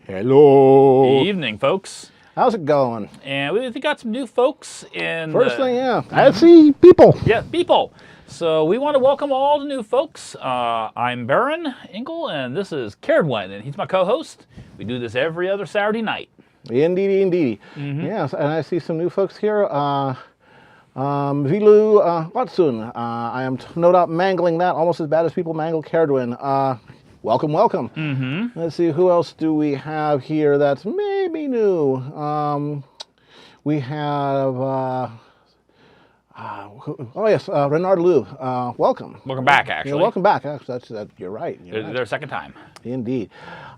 Hello. Evening, folks. How's it going? And we got some new folks in. First thing, yeah, I see people. Yeah, people. So we want to welcome all the new folks. I'm Baron Engel, and this is Caredwin, and he's my co-host. We do this every other Saturday night. Indeedy, indeedy. Yes, and I see some new folks here. Vilu Watsun. I am no doubt mangling that almost as bad as people mangle Caredwin. Welcome, welcome. Let's see, who else do we have here that's maybe new? We have, oh yes, Renard Lou. Welcome. Welcome back, actually. Yeah, welcome back. Actually, you're right. You're right. Their second time. Indeed.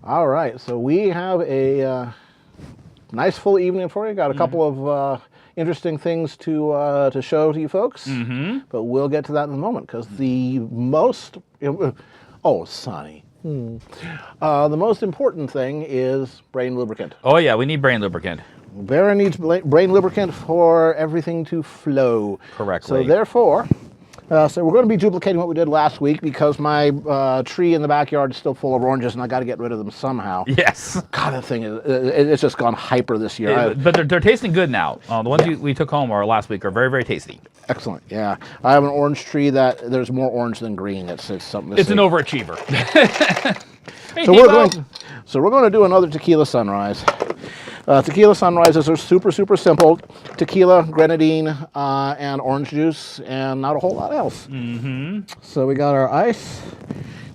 All right, so we have a nice full evening for you. Got a couple of interesting things to show to you folks, but we'll get to that in a moment because the most, oh, Sonny. The most important thing is brain lubricant. Oh yeah, we need brain lubricant. Baron needs brain lubricant for everything to flow Correctly. So therefore, we're going to be duplicating what we did last week because my tree in the backyard is still full of oranges and I got to get rid of them somehow. Yes. God, that thing is, it's just gone hyper this year. But they're tasting good now. The ones we took home last week are very, very tasty. Excellent. Yeah, I have an orange tree that there's more orange than green. It's something. It's an overachiever. Hey, so we're going to do another tequila sunrise. Tequila sunrises are super, super simple. Tequila, grenadine, and orange juice, and not a whole lot else. So we got our ice.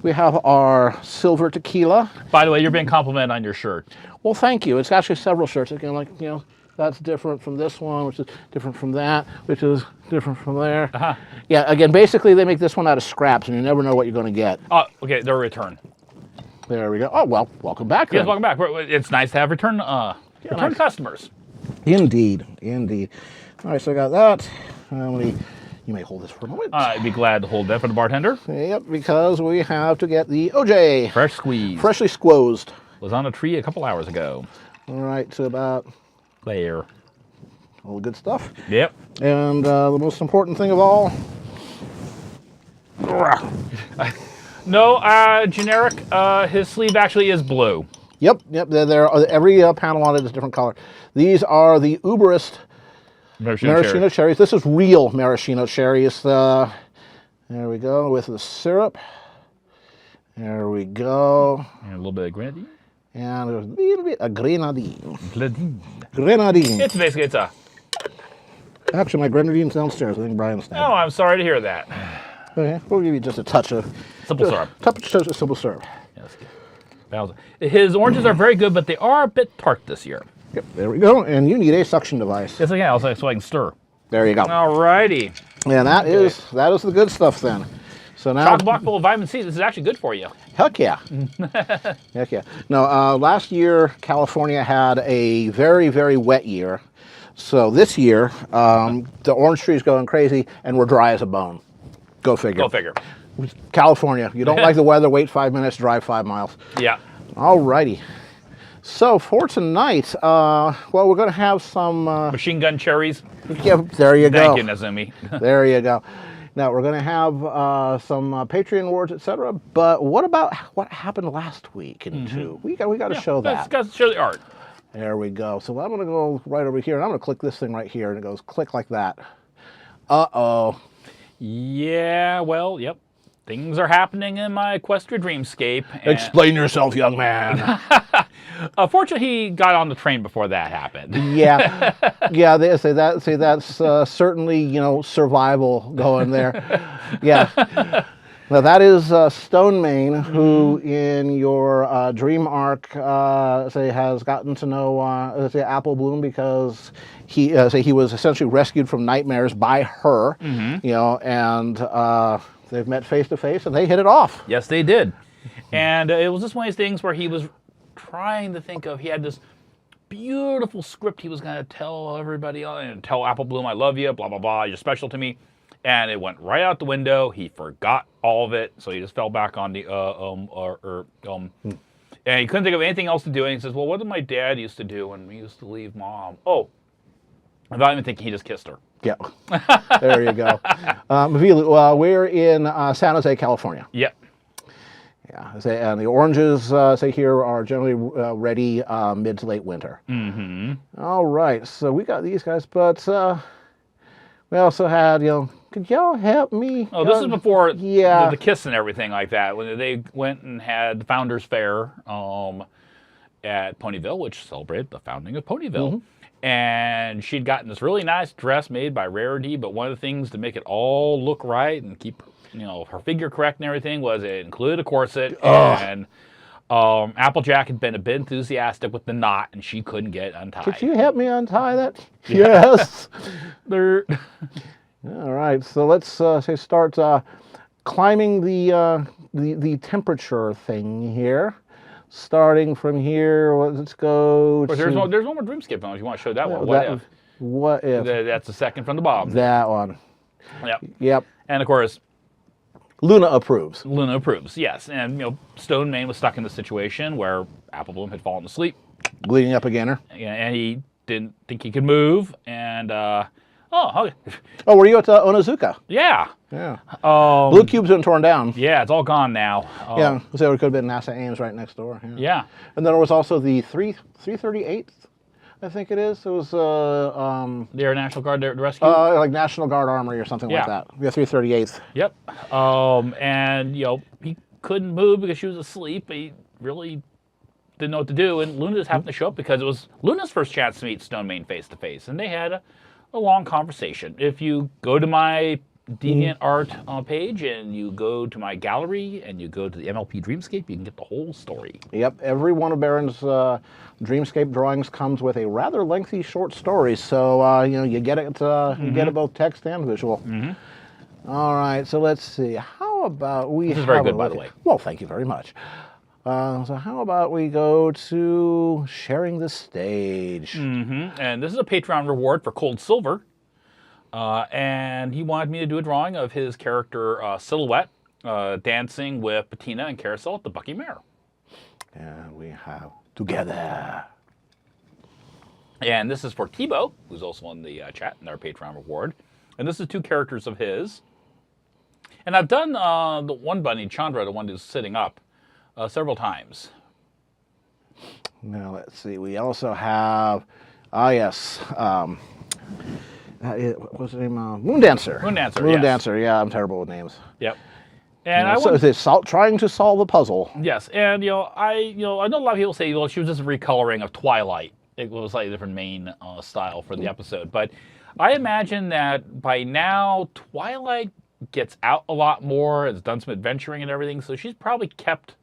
We have our silver tequila. By the way, you're being complimented on your shirt. Well, thank you. It's actually several shirts. Again, like, you know, that's different from this one, which is different from that, which is different from there. Yeah, again, basically they make this one out of scraps, and you never know what you're going to get. Oh, okay, they're a return. There we go. Oh, well, welcome back then. Yes, welcome back. It's nice to have return customers. Indeed, indeed. All right, so I got that. You may hold this for a moment. I'd be glad to hold that for the bartender. Yep, because we have to get the OJ. Fresh squeezed. Freshly squozed. Was on a tree a couple hours ago. All right, so about there. All the good stuff. Yep. And the most important thing of all. No, generic. His sleeve actually is blue. Yep. Every panel on it is a different color. These are the Uberist Maraschino Cherries. This is real Maraschino Cherries. There we go with the syrup. There we go. And a little bit of grenadine. And a little bit of grenadine. Grenadine. It's a... Actually, my grenadine's downstairs. I think Brian's down. Oh, I'm sorry to hear that. Okay, we'll give you just a touch of... Simple syrup. Touch of simple syrup. Yes. His oranges are very good, but they are a bit tart this year. Yep, there we go. And you need a suction device. Yes, I can. So I can stir. There you go. All righty. And that is the good stuff then. So now, chock block full of vitamin C. This is actually good for you. Heck yeah. Heck yeah. No, last year California had a very, very wet year. So this year the orange tree is going crazy, and we're dry as a bone. Go figure. Go figure. California. You don't like the weather? Wait 5 minutes. Drive 5 miles. Yeah. All righty. So for tonight, well, we're going to have some... Machine gun cherries. Yeah, there you go. Thank you, Nazumi. There you go. Now, we're going to have some Patreon awards, etc. But what about what happened last week in 2? We got to show that. Let's got to show the art. There we go. So I'm going to go right over here, and I'm going to click this thing right here, and it goes click like that. Uh-oh. Yeah, well, yep. Things are happening in my Equestria dreamscape. Explain yourself, young man. Fortunately, he got on the train before that happened. Yeah, yeah. They say that's certainly, you know, survival going there. Yeah. Now that is Stone Main, who in your dream arc has gotten to know Apple Bloom because he was essentially rescued from nightmares by her, you know, and they've met face to face and they hit it off. Yes, they did. And it was just one of these things where he was trying to think of, he had this beautiful script he was going to tell everybody, and tell Apple Bloom, I love you, blah, blah, blah, you're special to me. And it went right out the window. He forgot all of it, so he just fell back on the, and he couldn't think of anything else to do. And he says, well, what did my dad used to do when we used to leave mom? Oh, without even thinking, he just kissed her. Yeah, there you go. We're in San Jose, California. Yep. Yeah, and the oranges, say here, are generally ready mid to late winter. Mm-hmm. All right, so we got these guys, but we also had, could y'all help me? Oh, this is before yeah. the kiss and everything like that. When they went and had the Founders Fair at Ponyville, which celebrated the founding of Ponyville. And she'd gotten this really nice dress made by Rarity, but one of the things to make it all look right and keep her figure correct and everything was it included a corset. And Applejack had been a bit enthusiastic with the knot, and she couldn't get untied. Could you help me untie that? Yes. There. All right, so let's say start climbing the temperature thing here. Starting from here, let's go. But there's one more Dreamscape one if you want to show that one. What if? That's the second from the bottom. That one. Yep. Yep. And of course, Luna approves. Luna approves, yes. And Stone Main was stuck in the situation where Apple Bloom had fallen asleep. Bleeding up again, And he didn't think he could move. And, okay. Oh, were you at Onizuka? Yeah. Yeah. Blue Cube's been torn down. Yeah, it's all gone now. Yeah, so it could have been NASA Ames right next door. Yeah. And then there was also the 338th, I think it is. It was the Air National Guard the Rescue? like National Guard Armory or something like that. Yeah, 338th. Yep. And he couldn't move because she was asleep. He really didn't know what to do. And Luna just happened to show up because it was Luna's first chance to meet Stone Main face to face, and they had a long conversation. If you go to my DeviantArt page and you go to my gallery and you go to the MLP Dreamscape, you can get the whole story. Yep, every one of Baron's Dreamscape drawings comes with a rather lengthy short story, so you get it. You get it both text and visual. All right, so let's see. How about we? This is very good, by the way. Well, thank you very much. So how about we go to sharing the stage? And this is a Patreon reward for Cold Silver. And he wanted me to do a drawing of his character Silhouette dancing with Patina and Carousel at the Bucky Mare. And we have Together. And this is for Tebow, who's also on the chat in our Patreon reward. And this is two characters of his. And I've done the one bunny, Chandra, the one who's sitting up, several times. Now, let's see. We also have, yes, what was the name? Moondancer. Moondancer, yeah, I'm terrible with names. Yep. And so is it trying to solve a puzzle? Yes, and I know a lot of people say, well, she was just a recoloring of Twilight. It was like a different main style for the episode. But I imagine that by now, Twilight gets out a lot more, has done some adventuring and everything, so she's probably kept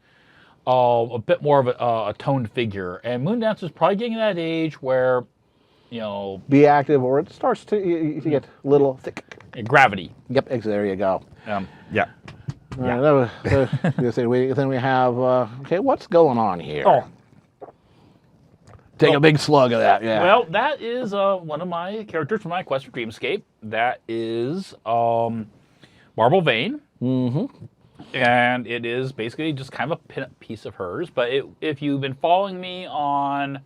a bit more of a toned figure. And Moondancer's probably getting that age where, be active, or it starts to get a little thick. Gravity. Yep, there you go. Yeah. Right, then we have, okay, what's going on here? Oh. Take a big slug of that, yeah. Well, that is one of my characters from my Quest for Dreamscape. That is Marble Vein. And it is basically just kind of a pinup piece of hers. But if you've been following me on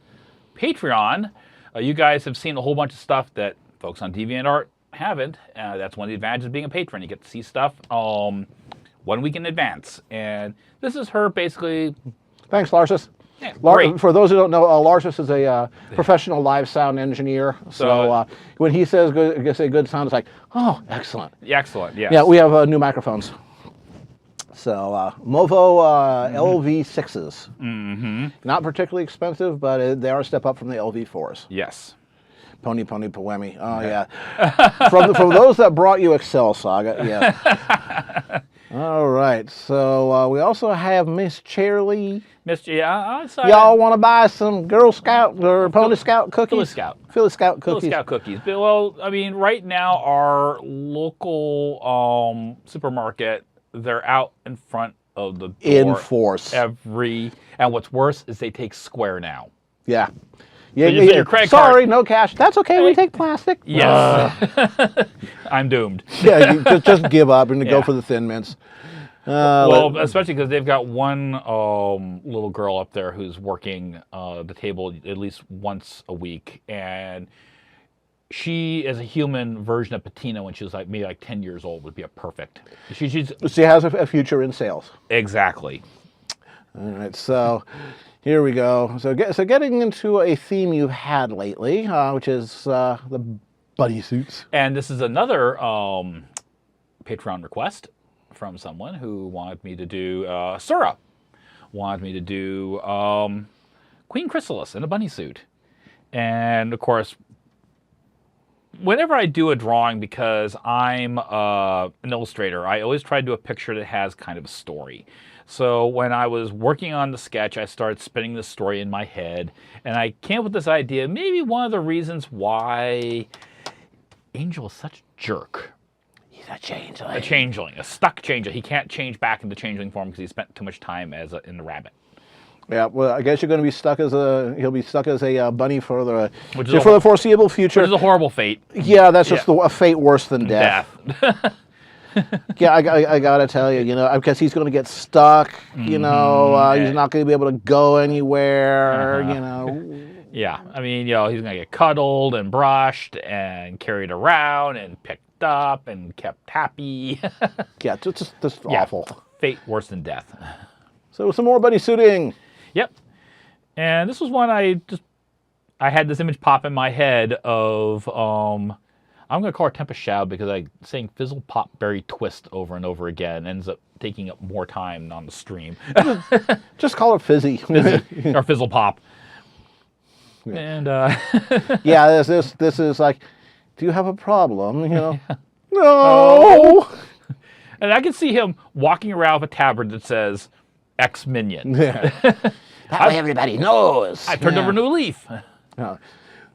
Patreon, you guys have seen a whole bunch of stuff that folks on DeviantArt haven't. That's one of the advantages of being a patron. You get to see stuff 1 week in advance. And this is her basically... Thanks, Larsus. Yeah, great. For those who don't know, Larsus is a professional live sound engineer. So when he says good sound, it's like, oh, excellent. Excellent, yes. Yeah, we have new microphones. So Movo LV6s. Not particularly expensive, but they are a step up from the LV4s. Yes. Pony Poemi. Oh, yeah. from those that brought you Excel Saga, yeah. All right, so we also have Miss Cherry. Y'all want to buy some Girl Scout or Pony Scout cookies? Philly Philly Scout cookies. cookies. Philly Scout cookies. Well, I mean, right now our local supermarket, they're out in front of the door. In force. And what's worse is they take Square now. Yeah. Yeah, your credit Sorry, card. no cash. That's okay. We take plastic. Yes. I'm doomed. Yeah, you just give up and go for the Thin Mints. Well, especially because they've got one little girl up there who's working the table at least once a week, and she is a human version of Patina when she was maybe 10 years old would be a perfect. She has a future in sales. Exactly. All right, so here we go. So getting into a theme you've had lately, which is the buddy suits. And this is another Patreon request from someone who wanted me to do Sura. Wanted me to do Queen Chrysalis in a bunny suit. And, of course, whenever I do a drawing, because I'm an illustrator, I always try to do a picture that has kind of a story. So when I was working on the sketch, I started spinning this story in my head, and I came up with this idea. Maybe one of the reasons why Angel is such a jerk. He's a changeling. A changeling, a stuck changeling. He can't change back into changeling form because he spent too much time in the rabbit. Yeah, well, I guess you're going to be stuck as he'll be stuck as a bunny for the the foreseeable future. Which is a horrible fate. Yeah, that's just a fate worse than death. Yeah, I gotta tell you, because he's going to get stuck. He's not going to be able to go anywhere. Yeah, I mean, he's going to get cuddled and brushed and carried around and picked up and kept happy. Yeah, just awful. Fate worse than death. So some more buddy suiting. Yep. And this was one I had this image pop in my head of I'm going to call her Tempest Shroud because I'm saying Fizzle Pop Berry Twist over and over again ends up taking up more time on the stream. Just call it Fizzy. Or Fizzle Pop. Yeah. And yeah, this is like, do you have a problem? No. And I can see him walking around with a tabard that says X Minion. Yeah. That way everybody knows. I turned over a new leaf.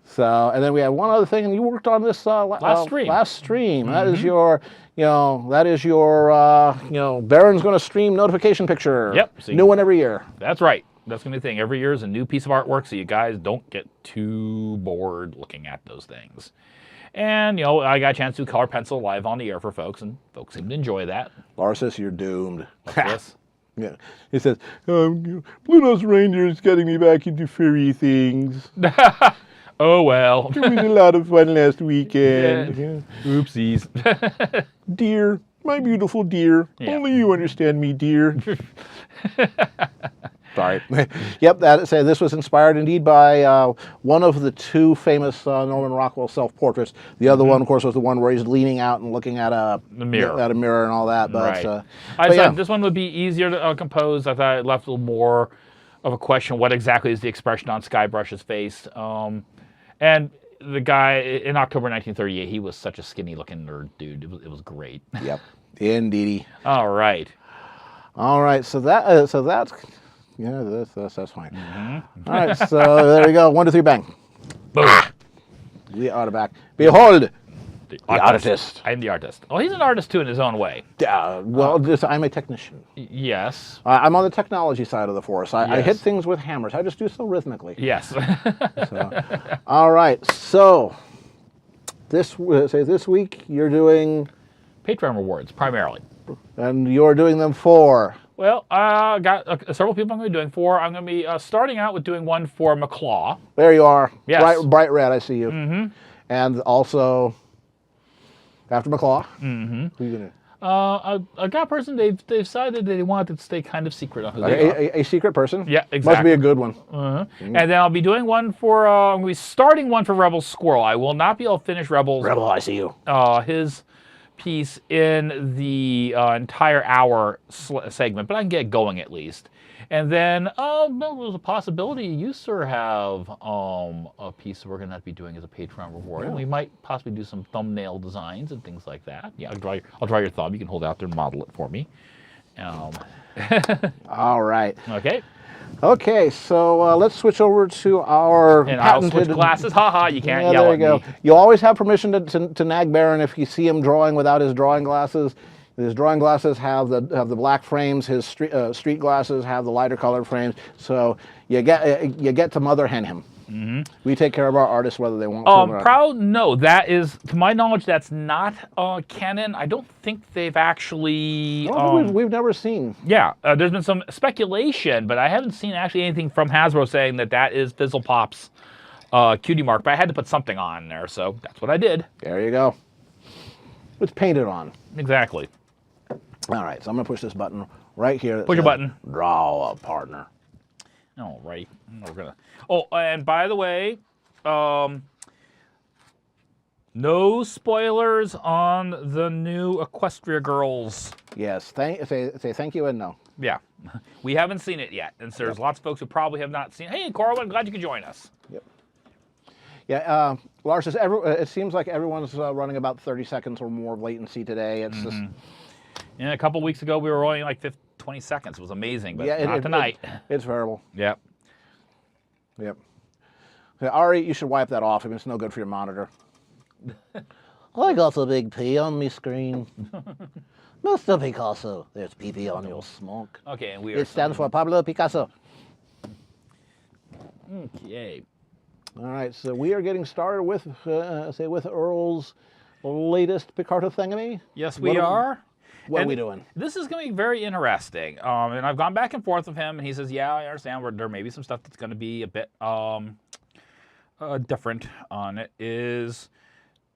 So, and then we had one other thing, and you worked on this last stream. Mm-hmm. That is your, Baron's going to stream notification picture. Yep. New one every year. That's right. That's going to be the thing. Every year is a new piece of artwork, so you guys don't get too bored looking at those things. And, I got a chance to color pencil live on the air for folks, and folks seem to enjoy that. Laura says you're doomed. What's this? Yeah. He says, Blue Nose Ranger is getting me back into furry things. Oh, well. It was a lot of fun last weekend. Yeah. Oopsies. Dear, my beautiful dear. Yeah. Only you understand me, dear. Sorry. Yep, this was inspired indeed by one of the two famous Norman Rockwell self-portraits. The other one, of course, was the one where he's leaning out and looking at a mirror and all that. But, right. I thought this one would be easier to compose. I thought it left a little more of a question, what exactly is the expression on Skybrush's face? And the guy, in October 1938, he was such a skinny-looking nerd dude. It was great. Yep, indeedy. All right. So that's fine. Mm-hmm. All right, so there we go. 1, 2, 3, bang. Boom. We are back. Behold, the artist. I'm the artist. Oh, he's an artist too in his own way. I'm a technician. Yes. I'm on the technology side of the force. I hit things with hammers. I just do so rhythmically. Yes. All right. So this week you're doing Patreon rewards primarily, and you're doing them for. Well, I got several people I'm going to be doing for. I'm going to be starting out with doing one for McClaw. There you are. Yes. Bright red, I see you. Mm-hmm. And also, after McClaw, mm-hmm. Who are you going to? I got a person, they've decided that they want it to stay kind of secret on who they are. A secret person? Yeah, exactly. Must be a good one. Mm-hmm. And then I'll be doing one for, I'm going to be starting one for Rebel Squirrel. I will not be able to finish Rebel, I see you. His piece in the entire hour segment, but I can get going at least. And then there's a possibility you, sir, have a piece that we're going to have to be doing as a Patreon reward. And we might possibly do some thumbnail designs and things like that. Yeah, I'll draw your thumb. You can hold it out there and model it for me. All right. Okay. Okay, so let's switch over to our and patented... I'll switch glasses. Ha-ha, you can't yell there at you go. me. You always have permission to nag Baron if you see him drawing without his drawing glasses. His drawing glasses have the black frames. His street glasses have the lighter colored frames. So you get to mother hen him. Mm-hmm. We take care of our artists whether they want to. No, that is, to my knowledge, that's not canon. I don't think they've actually. We've never seen. Yeah, there's been some speculation, but I haven't seen actually anything from Hasbro saying that is Fizzle Pop's cutie mark. But I had to put something on there, so that's what I did. There you go. It's painted on. Exactly. All right, so I'm going to push this button right here. Push your button. Draw a partner. All right. We're gonna. Oh, and by the way, no spoilers on the new Equestria Girls. Yes. Say thank you and no. Yeah, we haven't seen it yet, and so there's lots of folks who probably have not seen it. Hey, Coral, I'm glad you could join us. Yep. Yeah, Lars says it seems like everyone's running about 30 seconds or more of latency today. It's just. And a couple weeks ago, we were rolling like 20 seconds. It was amazing, but not tonight. It's terrible. Yep. Yep. Yeah, Ari, you should wipe that off. I mean, it's no good for your monitor. I got a big P on my screen. Mr. Picasso, there's PP on your smoke. Okay, and we are. It stands for Pablo Picasso. Okay. All right, so we are getting started with, with Earl's latest Picarto thingamy. Yes, we are. What are we doing? This is going to be very interesting. And I've gone back and forth with him, and he says, yeah, I understand there may be some stuff that's going to be a bit different on it.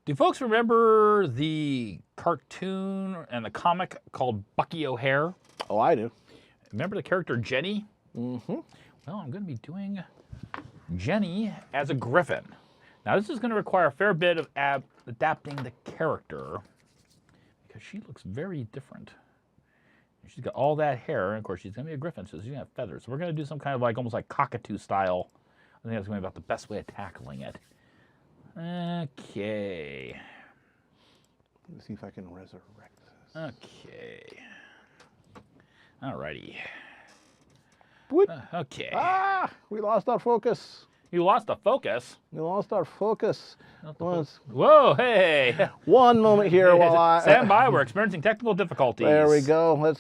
Do folks remember the cartoon and the comic called Bucky O'Hare? Oh, I do. Remember the character Jenny? Mm-hmm. Well, I'm going to be doing Jenny as a griffin. Now, this is going to require a fair bit of adapting the character because she looks very different. She's got all that hair, and of course, she's going to be a griffin, so she's going to have feathers. So we're going to do some kind of almost like cockatoo style. I think that's going to be about the best way of tackling it. Okay. Let's see if I can resurrect this. Okay. Alrighty. Okay. Ah! We lost our focus. You lost the focus. We lost our focus. Whoa, hey. One moment here while I... Stand by, we're experiencing technical difficulties. There we go.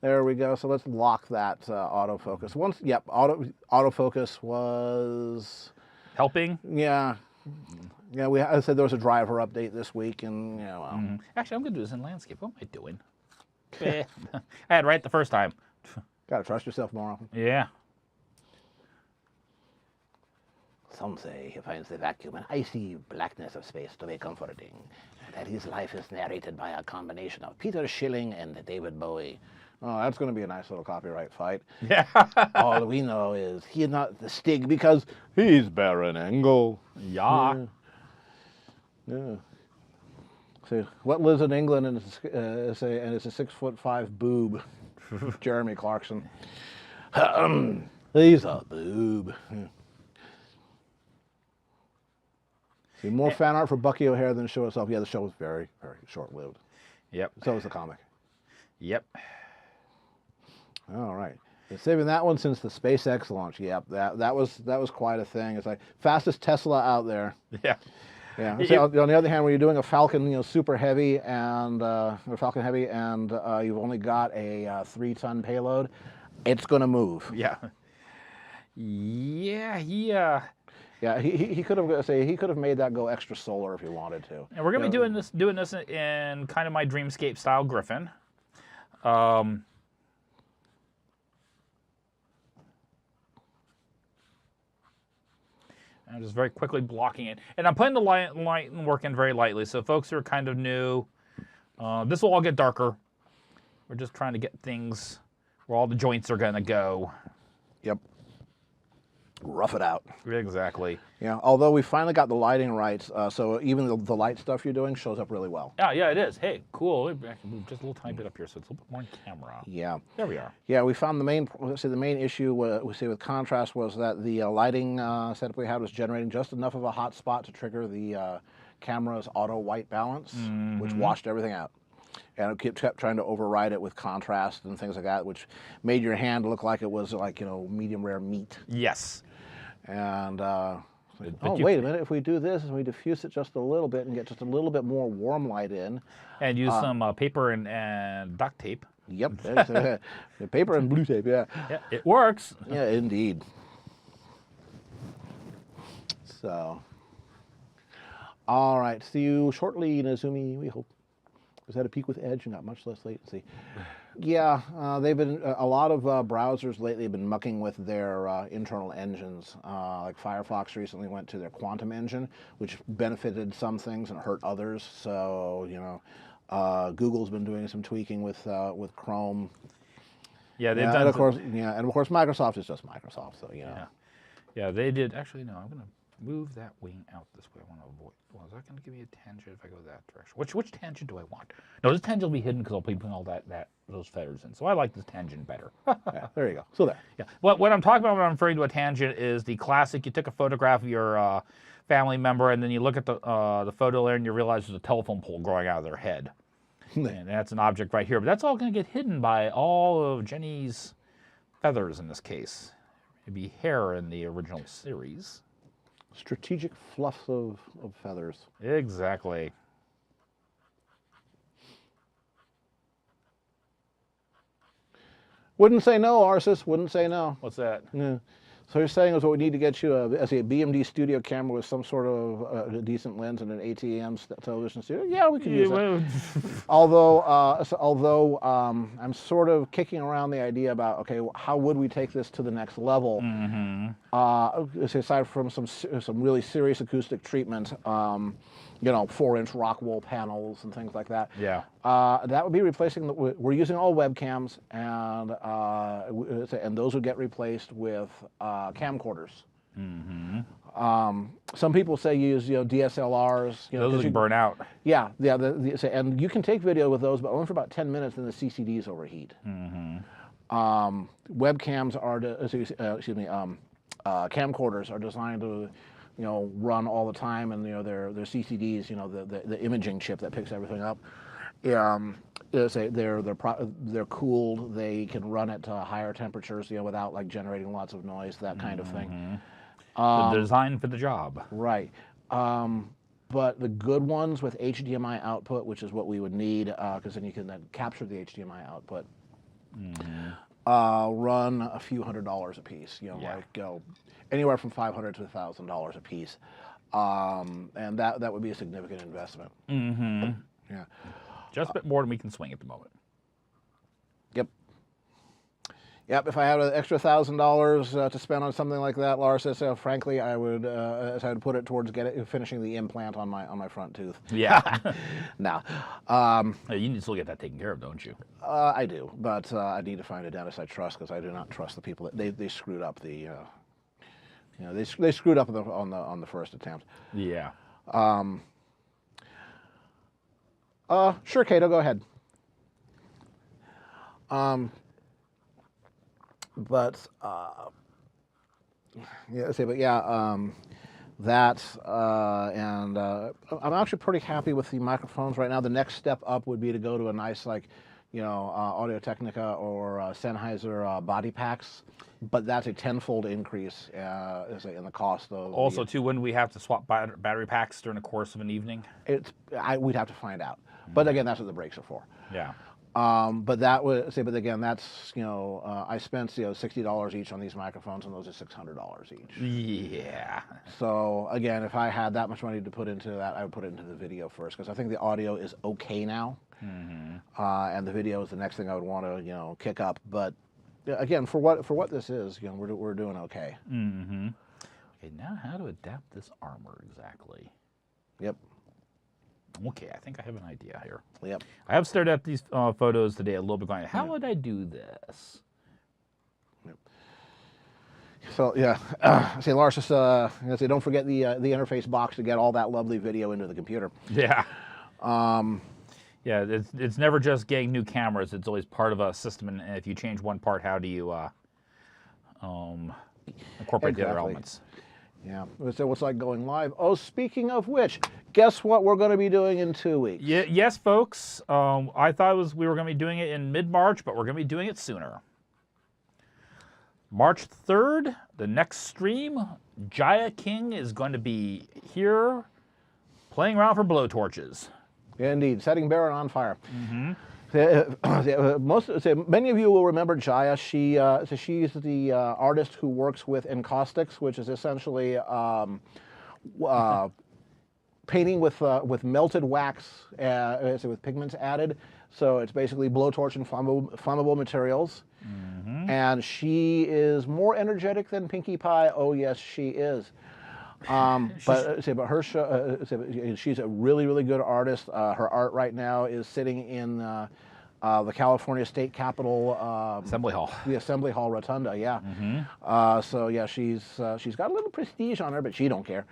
There we go. So let's lock that autofocus. Autofocus was... Helping? Yeah. Yeah, I said there was a driver update this week, and, well... Actually, I'm going to do this in landscape. What am I doing? I had right the first time. Gotta trust yourself more often. Yeah. Some say he finds the vacuum and icy blackness of space to be comforting, and that his life is narrated by a combination of Peter Schilling and David Bowie. Oh, that's going to be a nice little copyright fight. Yeah. All we know is he's not the Stig because he's Baron Engel. Yeah. Yeah. See, what lives in England and it's a 6'5" boob. Jeremy Clarkson. He's a boob. Yeah. See, more fan art for Bucky O'Hare than the show itself. Yeah, the show was very, very short-lived. Yep. So was the comic. Yep. All right. Been saving that one since the SpaceX launch. Yep, that was quite a thing. It's like fastest Tesla out there. Yeah. Yeah. See, on the other hand, when you're doing a Falcon, super heavy and you've only got a 3-ton payload, it's going to move. Yeah. Yeah. Yeah, he could have made that go extra solar if he wanted to. And we're gonna be doing this in kind of my Dreamscape style Griffin. I'm just very quickly blocking it, and I'm putting the light and work in very lightly. So folks who are kind of new, this will all get darker. We're just trying to get things where all the joints are gonna go. Yep. Rough it out. Exactly. Yeah, although we finally got the lighting right, so even the light stuff you're doing shows up really well. Yeah, it is. Hey, cool. I can move just a little tiny bit up here, so it's a little bit more on camera. Yeah. There we are. Yeah, we found the main issue with contrast was that the lighting setup we had was generating just enough of a hot spot to trigger the camera's auto white balance, which washed everything out. And it kept trying to override it with contrast and things like that, which made your hand look like it was medium rare meat. Yes. And wait a minute! If we do this and we diffuse it just a little bit and get just a little bit more warm light in, and use some paper and duct tape. Yep, paper and blue tape. Yeah. Yeah, it works. Yeah, indeed. So, all right. See you shortly, Nazumi. We hope. Is that a peak with Edge and not much less latency? Yeah, they've been a lot of browsers lately have been mucking with their internal engines. Like Firefox recently went to their Quantum engine, which benefited some things and hurt others. So Google's been doing some tweaking with Chrome. Yeah, they've Yeah, done and of some- course, yeah, and of course, Microsoft is just Microsoft. So you know. Yeah. Yeah, they did. Actually, no, I'm going to move that wing out this way. I want to avoid. Well, is that going to give me a tangent if I go that direction? Which tangent do I want? No, this tangent will be hidden because I'll be putting all those feathers in. So I like this tangent better. Yeah, there you go. So there. Yeah. What I'm talking about when I'm referring to a tangent is the classic. You took a photograph of your family member, and then you look at the photo there, and you realize there's a telephone pole growing out of their head. And that's an object right here. But that's all going to get hidden by all of Jenny's feathers in this case. It'd be hair in the original series. Strategic fluffs of feathers. Exactly. Wouldn't say no, Arsis. Wouldn't say no. What's that? Yeah. So you're saying is what we need to get you a BMD studio camera with some sort of a decent lens and an ATM television studio? Yeah, we can use it. Although I'm sort of kicking around the idea about, okay, how would we take this to the next level? Aside from some really serious acoustic treatment, you know, 4-inch rock wool panels and things like that. Yeah. That would be replacing. We're using all webcams, and those would get replaced with camcorders. Some people say use DSLRs. You know, Those would burn out. Yeah, yeah. And you can take video with those, but only for about 10 minutes, then the CCDs overheat. Webcams are, camcorders are designed to, you know, run all the time, and you know their CCDs, you know, the imaging chip that picks everything up. They're cooled. They can run at higher temperatures, you know, without like generating lots of noise, that kind of thing. They're designed for the job. Right. But the good ones with HDMI output, which is what we would need, because then you can then capture the HDMI output, run a few $100s a piece. You know, Yeah. like anywhere from $500 to $1,000 a piece, and that would be a significant investment. Yeah. Just a bit more than we can swing at the moment. Yep. If I had an extra $1,000 to spend on something like that, Lars says, frankly, I'd put it towards finishing the implant on my front tooth. Yeah. No. You need to still get that taken care of, don't you? I do, but I need to find a dentist I trust, because I do not trust the people that they screwed up the, you know, they screwed up on the first attempt. Yeah. Sure, Cato, go ahead. But I'm actually pretty happy with the microphones right now. The next step up would be to go to a nice, like, you know, Audio-Technica or Sennheiser body packs, but that's a tenfold increase in the cost of. Also, too, wouldn't we have to swap battery packs during the course of an evening? We'd have to find out. But again, that's what the brakes are for. Yeah. But again, that's, you know, I spent, you know, $60 each on these microphones, and those are $600 each. Yeah. So again, if I had that much money to put into that, I would put it into the video first, because I think the audio is okay now, and the video is the next thing I would want to, you know, kick up. But again, for what this is, you know, we're doing okay. Okay, now how to adapt this armor exactly? Yep. Okay, I think I have an idea here. Yep. I have stared at these photos today a little bit, going, how would I do this? Yep. So yeah, say Lars, just don't forget the interface box to get all that lovely video into the computer. Yeah. Yeah, it's never just getting new cameras. It's always part of a system, and if you change one part, how do you incorporate the other elements? Yeah. So what's like going live? Oh, speaking of which, guess what we're going to be doing in 2 weeks? Yes, folks. I thought we were going to be doing it in mid-March, but we're going to be doing it sooner. March 3rd, the next stream, Jaya King is going to be here playing around for blowtorches. Yeah, indeed, setting Baron on fire. Many of you will remember Jaya. She's the artist who works with encaustics, which is essentially painting with melted wax, with pigments added. So it's basically blowtorch and flammable materials. And she is more energetic than Pinkie Pie. Oh yes, she is. But her show, she's a really, really good artist. Her art right now is sitting in the California State Capitol Assembly Hall. the Assembly Hall Rotunda. Yeah. So yeah, she's got a little prestige on her, but she don't care.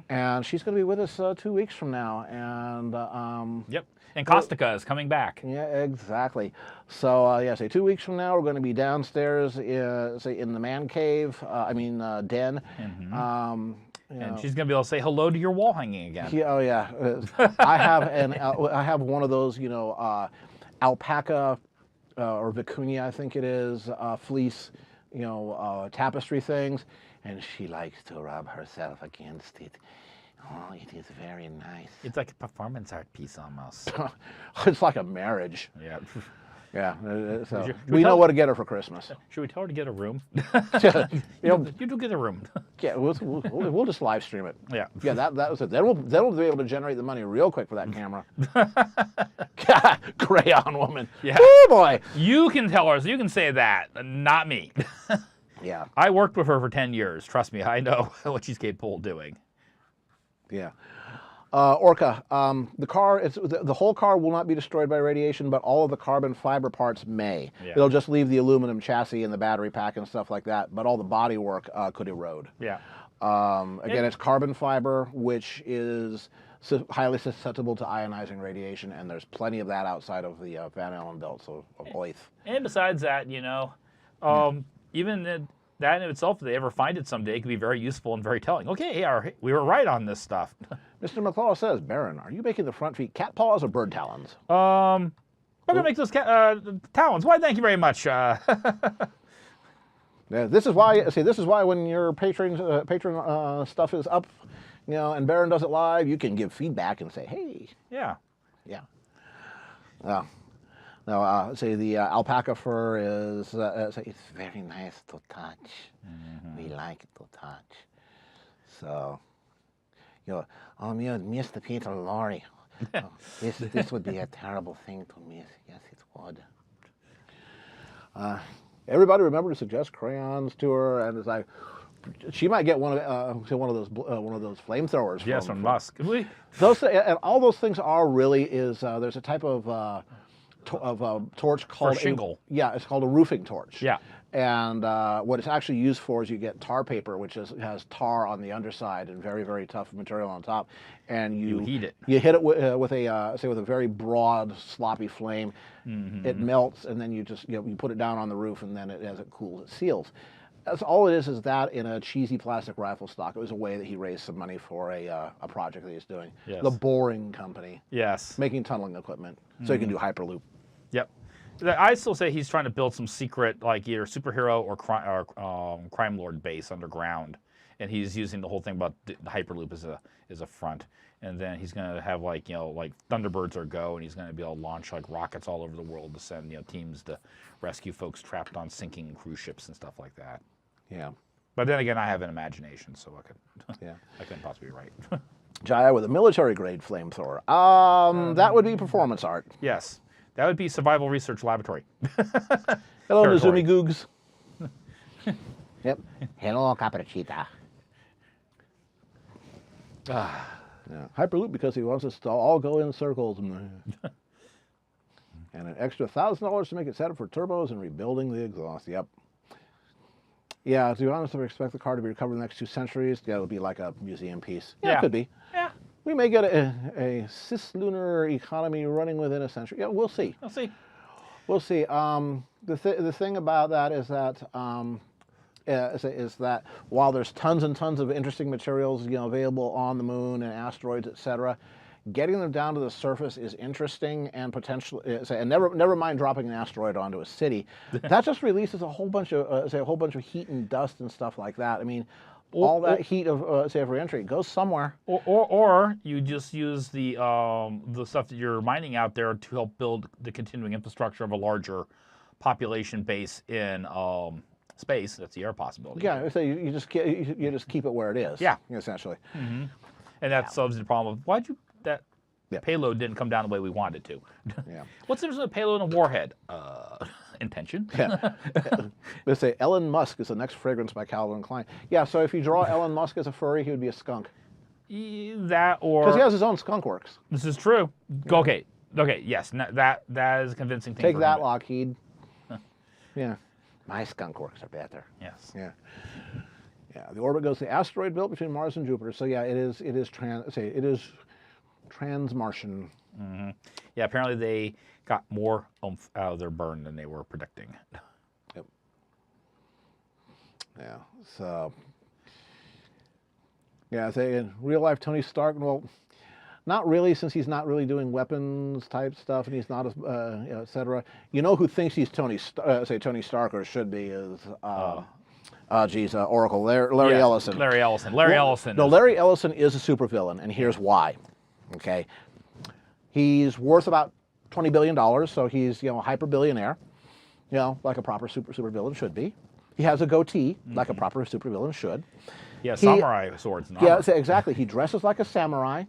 And she's going to be with us 2 weeks from now. And Yep. And Kostica is coming back. yeah, exactly. So yeah, say 2 weeks from now, we're going to be downstairs, say in the man cave. Den. And she's going to be able to say hello to your wall hanging again. Yeah, oh yeah. I have one of those, alpaca or vicuña, I think it is, fleece, tapestry things, and she likes to rub herself against it. Oh, it is very nice. It's like a performance art piece almost. It's like a marriage. Yeah. Yeah. So Should we know what to get her for Christmas. Should we tell her to get a room? You You do get a room. Yeah, we'll just live stream it. Yeah. Yeah, that was it. Then we'll be able to generate the money real quick for that camera. Crayon woman. Yeah. Oh boy. You can tell her, so you can say that, not me. Yeah. I worked with her for 10 years. Trust me, I know what she's capable of doing. Yeah. Orca, the whole car will not be destroyed by radiation, but all of the carbon fiber parts may. Yeah. It'll just leave the aluminum chassis and the battery pack and stuff like that, but all the body work could erode. Yeah. Again, it's carbon fiber, which is highly susceptible to ionizing radiation, and there's plenty of that outside of the Van Allen belts of Oith. And besides that, even that in itself, if they ever find it someday, it could be very useful and very telling. Okay, yeah, we were right on this stuff. Mr. McClaw says, Baron, are you making the front feet cat paws or bird talons? I'm gonna make those talons. Why? Thank you very much. Yeah, this is why. See, this is why when your patron stuff is up, and Baron does it live, you can give feedback and say, "Hey." Yeah. Yeah. No. Say the alpaca fur is. It's very nice to touch. We like it to touch. So. Mr. Peter Lorre. This would be a terrible thing to miss. Yes, it would. Everybody remember to suggest crayons to her, and it's like she might get one of those flamethrowers. Yes, from Musk. Those and all those things are really there's a type of torch called shingle. It's called a roofing torch. Yeah. And what it's actually used for is you get tar paper, which has tar on the underside and very, very tough material on top, and you heat it. You hit it with a very broad, sloppy flame. It melts, and then you just you put it down on the roof, and then as it cools, it seals. That's all it is that in a cheesy plastic rifle stock. It was a way that he raised some money for a project that he's doing. Yes. The Boring Company. Yes. Making tunneling equipment, so you can do Hyperloop. Yep. I still say he's trying to build some secret, like either superhero or crime lord base underground, and he's using the whole thing about the Hyperloop as a front, and then he's going to have like Thunderbirds or Go, and he's going to be able to launch like rockets all over the world to send teams to rescue folks trapped on sinking cruise ships and stuff like that. Yeah. But then again, I have an imagination, so Yeah. I couldn't possibly be right. Jaya with a military grade flamethrower. That would be performance art. Yes. That would be Survival Research Laboratory. Hello, Territory. Nizumi Googs. Yep. Hello, Capricita. Yeah. Hyperloop because he wants us to all go in circles. And an extra $1,000 to make it set up for turbos and rebuilding the exhaust. Yep. Yeah, to be honest, I expect the car to be recovered in the next 2 centuries. Yeah, it'll be like a museum piece. Yeah, it could be. Yeah. We may get a cislunar economy running within a century. Yeah, we'll see. We'll see. We'll see. The thing about that is that while there's tons and tons of interesting materials available on the moon and asteroids, etc., getting them down to the surface is interesting and potentially. And never mind dropping an asteroid onto a city. That just releases a whole bunch of heat and dust and stuff like that. I mean. All that heat of say re-entry goes somewhere. Or you just use the stuff that you're mining out there to help build the continuing infrastructure of a larger population base in space. That's the air possibility. Yeah, so you just keep it where it is. Yeah, essentially. Mm-hmm. And that solves the problem of payload didn't come down the way we wanted it to. Yeah. What's the difference between a payload and a warhead? intention. Yeah. They say Elon Musk is the next fragrance by Calvin Klein. Yeah, so if you draw Elon Musk as a furry, he would be a skunk. That or Because he has his own skunk works. this is true. Okay, yes, that is a convincing thing. Take for that, him. Lockheed. Yeah. My skunk works are better. Yes. Yeah. Yeah. The orbit goes to the asteroid belt between Mars and Jupiter. So yeah, it is trans-Martian. Mm-hmm. Yeah, apparently they got more oomph out of their burn than they were predicting. Yep. Yeah. So. Yeah. Say in real life, Tony Stark. Well, not really, since he's not really doing weapons type stuff, and he's not, et cetera. You know who thinks he's Tony Stark, or should be, is Oracle. Larry Ellison. Larry Ellison. Larry Ellison. No, Larry Ellison is a supervillain, and here's why. Okay, he's worth about $20 billion, so he's a hyper billionaire. Like a proper supervillain should be. He has a goatee, like a proper supervillain should. Yeah, samurai swords. And yeah, armor. so exactly. He dresses like a samurai,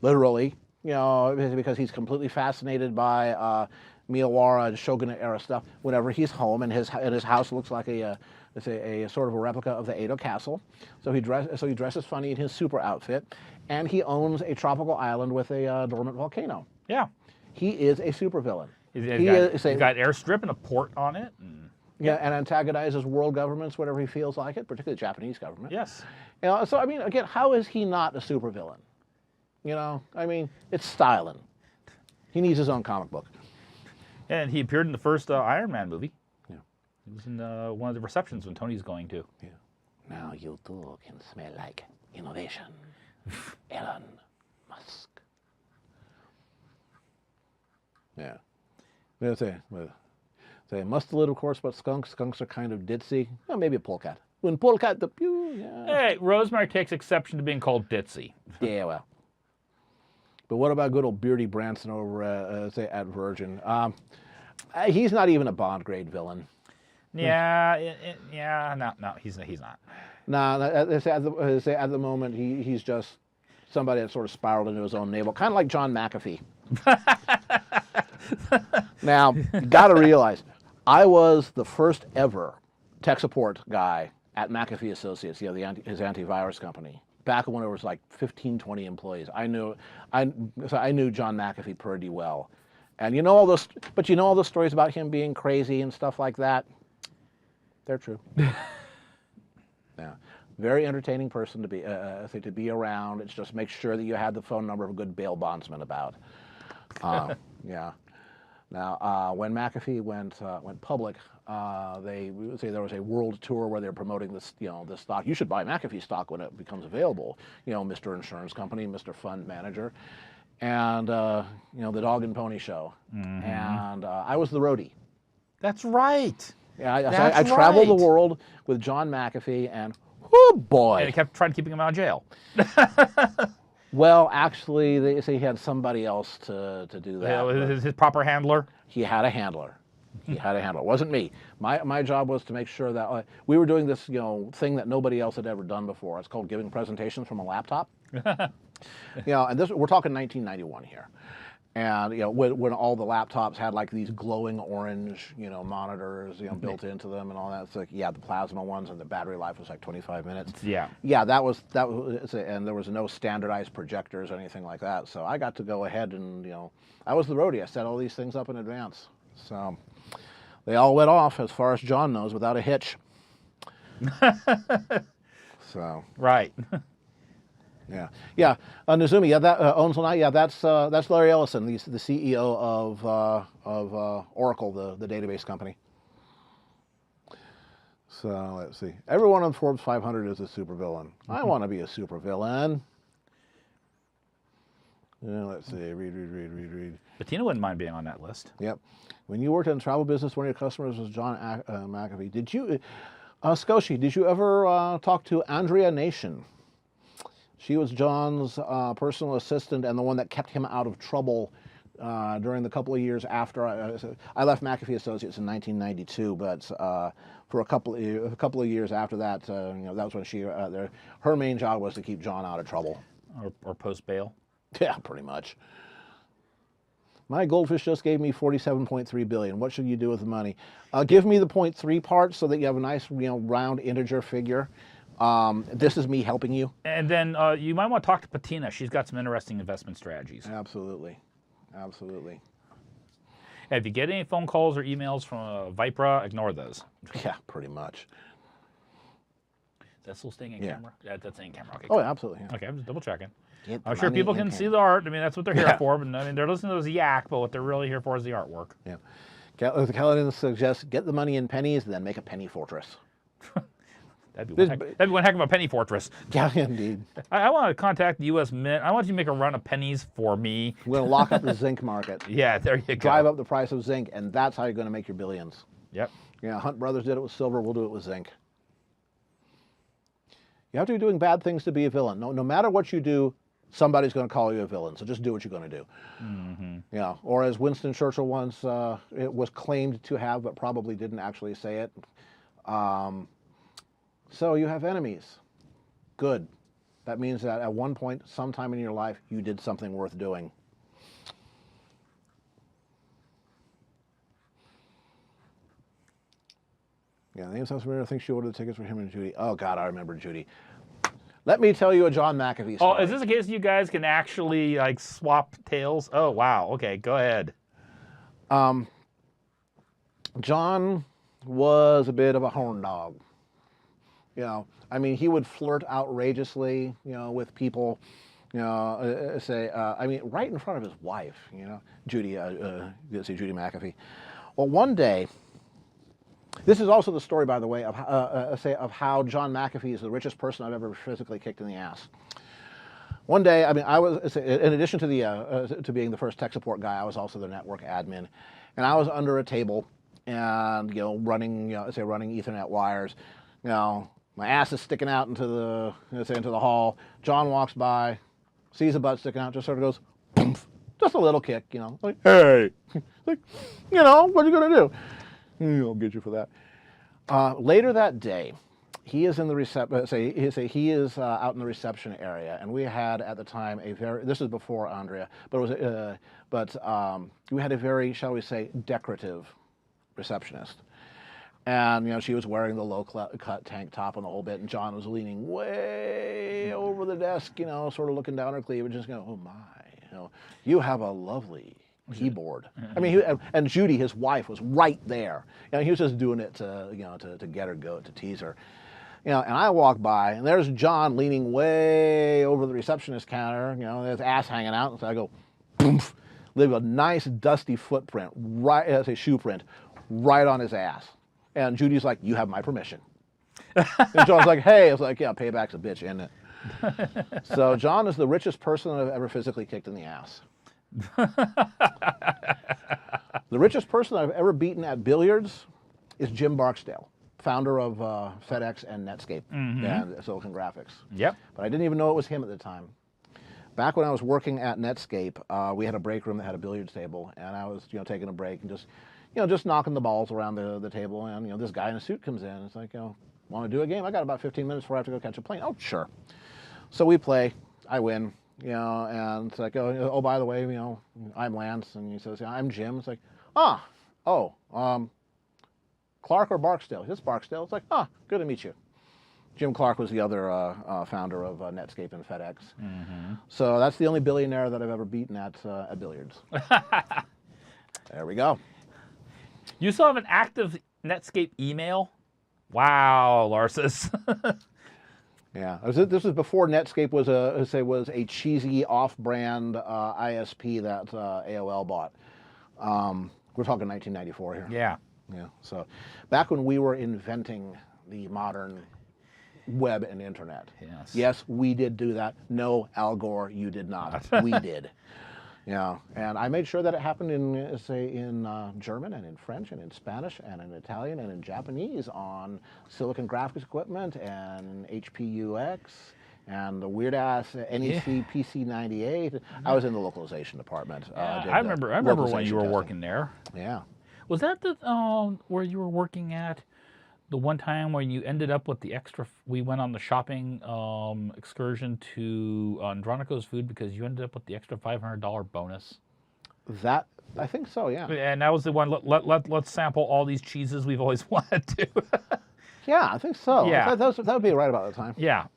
literally. Because he's completely fascinated by Miyawara shogunate era stuff. Whenever he's home, and his house looks like a sort of a replica of the Edo Castle. So he dresses funny in his super outfit, and he owns a tropical island with a dormant volcano. Yeah. He is a supervillain. He's got airstrip and a port on it. And antagonizes world governments whenever he feels like it, particularly the Japanese government. Yes. So I mean, again, how is he not a supervillain? I mean, it's styling. He needs his own comic book. And he appeared in the first Iron Man movie. Yeah. He was in one of the receptions when Tony's going to. Yeah. Now you too can smell like innovation. Elon Musk. Yeah. Say mustelid, of course, but skunks. Skunks are kind of ditzy. Well, maybe a polecat. When polecat the pew. Yeah. Hey, Rosemary takes exception to being called ditzy. Yeah, well. But what about good old Beardy Branson over at Virgin? He's not even a Bond grade villain. Yeah, no, he's not. No, at the moment he's just somebody that sort of spiraled into his own navel, kind of like John McAfee. Now, you got to realize, I was the first ever tech support guy at McAfee Associates, his antivirus company. Back when there was like 15, 20 employees. I knew John McAfee pretty well. And you know all the stories about him being crazy and stuff like that? They're true. Yeah. Very entertaining person to be around. It's just make sure that you had the phone number of a good bail bondsman about. Yeah. Now, when McAfee went public, they would say there was a world tour where they're promoting this, this stock. You should buy McAfee stock when it becomes available. Mr. Insurance Company, Mr. Fund Manager, and the Dog and Pony Show. Mm-hmm. And I was the roadie. That's right. Yeah, I traveled the world with John McAfee, and whoo boy! And he kept trying to keep him out of jail. Well, actually, they say he had somebody else to do that. Yeah, his proper handler? He had a handler. He had a handler. It wasn't me. My job was to make sure that we were doing this, thing that nobody else had ever done before. It's called giving presentations from a laptop. And we're talking 1991 here. And when all the laptops had like these glowing orange, monitors, built into them and all that. It's like, yeah, the plasma ones, and the battery life was like 25 minutes. Yeah. Yeah, that was, and there was no standardized projectors or anything like that. So I got to go ahead and, I was the roadie. I set all these things up in advance. So they all went off, as far as John knows, without a hitch. So. Right. Yeah. Nizumi, that owns Lanai. Yeah, that's Larry Ellison, the CEO of Oracle, the database company. So let's see. Everyone on Forbes 500 is a supervillain. I want to be a supervillain. Let's see. Read. Bettina wouldn't mind being on that list. Yep. When you worked in the travel business, one of your customers was John McAfee. Did you, Skoshi, did you ever talk to Andrea Nation? She was John's personal assistant and the one that kept him out of trouble during the couple of years after I left McAfee Associates in 1992. But for a couple of years after that, that was when her main job was to keep John out of trouble Or post bail. Yeah, pretty much. My goldfish just gave me 47.3 billion. What should you do with the money? Give me the 0.3 part so that you have a nice, round integer figure. This is me helping you. And then you might want to talk to Patina. She's got some interesting investment strategies. Absolutely. Absolutely. And if you get any phone calls or emails from Vipra, ignore those. Yeah, pretty much. That's still staying in camera? Yeah, that's in camera. Okay, Oh, cool. absolutely. Yeah. Okay, I'm just double checking. Get the I'm sure money people in can see camera. the art. I mean, that's what they're here Yeah. for. But I mean, they're listening to those yak, but what they're really here for is the artwork. Yeah. Kaladin suggests get the money in pennies, then make a penny fortress. That'd be one heck of a penny fortress. Yeah, indeed. I want to contact the U.S. Mint. I want you to make a run of pennies for me. We're going to lock up the zinc market. Yeah, there you go. Drive up the price of zinc, and that's how you're going to make your billions. Yep. Yeah, Hunt Brothers did it with silver. We'll do it with zinc. You have to be doing bad things to be a villain. No matter what you do, somebody's going to call you a villain. So just do what you're going to do. Mm-hmm. Yeah. Or as Winston Churchill once it was claimed to have, but probably didn't actually say it. So you have enemies. Good. That means that at one point, sometime in your life, you did something worth doing. Yeah, the name sounds familiar. I think she ordered the tickets for him and Judy. Oh, God, I remember Judy. Let me tell you a John McAfee story. Oh, is this a case you guys can actually like swap tails? Oh, wow. Okay, go ahead. John was a bit of a horn dog. I mean, he would flirt outrageously, with people, say, right in front of his wife, Judy, Judy McAfee. Well, one day, this is also the story, by the way, of how John McAfee is the richest person I've ever physically kicked in the ass. One day, I was, in addition to to being the first tech support guy, I was also the network admin, and I was under a table, and running Ethernet wires, my ass is sticking out into the hall. John walks by, sees a butt sticking out, just sort of goes, "Poof," just a little kick, like, hey, like, what are you gonna do? I'll get you for that. Later that day, he is in the he is out in the reception area, and we had at the time this is before Andrea, but it was we had a very, shall we say, decorative receptionist. And she was wearing the low-cut tank top and the whole bit, and John was leaning way over the desk, sort of looking down her cleavage, just going, "Oh my, you have a lovely keyboard." I mean, and Judy, his wife, was right there. He was just doing it to get her goat, to tease her. And I walk by, and there's John leaning way over the receptionist counter, his ass hanging out, and so I go, "Poof," leave a nice dusty footprint, right as a shoe print, right on his ass. And Judy's like, "You have my permission." And John's like, "Hey," I was like, "Yeah, payback's a bitch, isn't it?" So John is the richest person I've ever physically kicked in the ass. The richest person I've ever beaten at billiards is Jim Barksdale, founder of FedEx and Netscape and Silicon Graphics. Yep. But I didn't even know it was him at the time. Back when I was working at Netscape, we had a break room that had a billiards table, and I was taking a break and just knocking the balls around the table, and this guy in a suit comes in. It's like, want to do a game? I got about 15 minutes before I have to go catch a plane. Oh, sure. So we play. I win. And it's like, oh, by the way, I'm Lance, and he says, "I'm Jim." It's like, Clark or Barksdale? It's Barksdale. It's like, good to meet you. Jim Clark was the other founder of Netscape and FedEx. So that's the only billionaire that I've ever beaten at billiards. There we go. You still have an active Netscape email? Wow, Larsis. Yeah, this was before Netscape was a cheesy off-brand ISP that AOL bought. We're talking 1994 here. Yeah. Yeah. So back when we were inventing the modern web and internet. Yes. Yes, we did do that. No, Al Gore, you did not. We did. Yeah, and I made sure that it happened in German and in French and in Spanish and in Italian and in Japanese on Silicon Graphics equipment and HPUX and the weird ass NEC PC98. I was in the localization department. I remember when you were working there. Yeah. Was that the where you were working at? The one time when you ended up with the extra, we went on the shopping excursion to Andronico's Food because you ended up with the extra $500 bonus. That I think so. Yeah. And that was the one. Let's sample all these cheeses we've always wanted to. Yeah, I think so. Yeah. That would be right about the time. Yeah.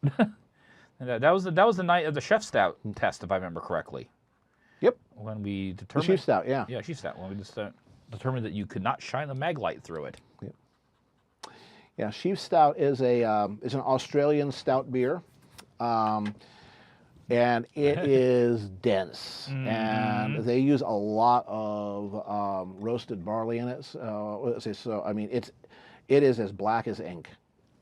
And that was the night of the chef stout test, if I remember correctly. Yep. When we The determined sheep stout. Yeah. Yeah, sheep stout. When we just determined that you could not shine the mag light through it. Yeah. Sheep stout is an Australian stout beer. And it is dense, and they use a lot of roasted barley in it. So I mean, it is as black as ink.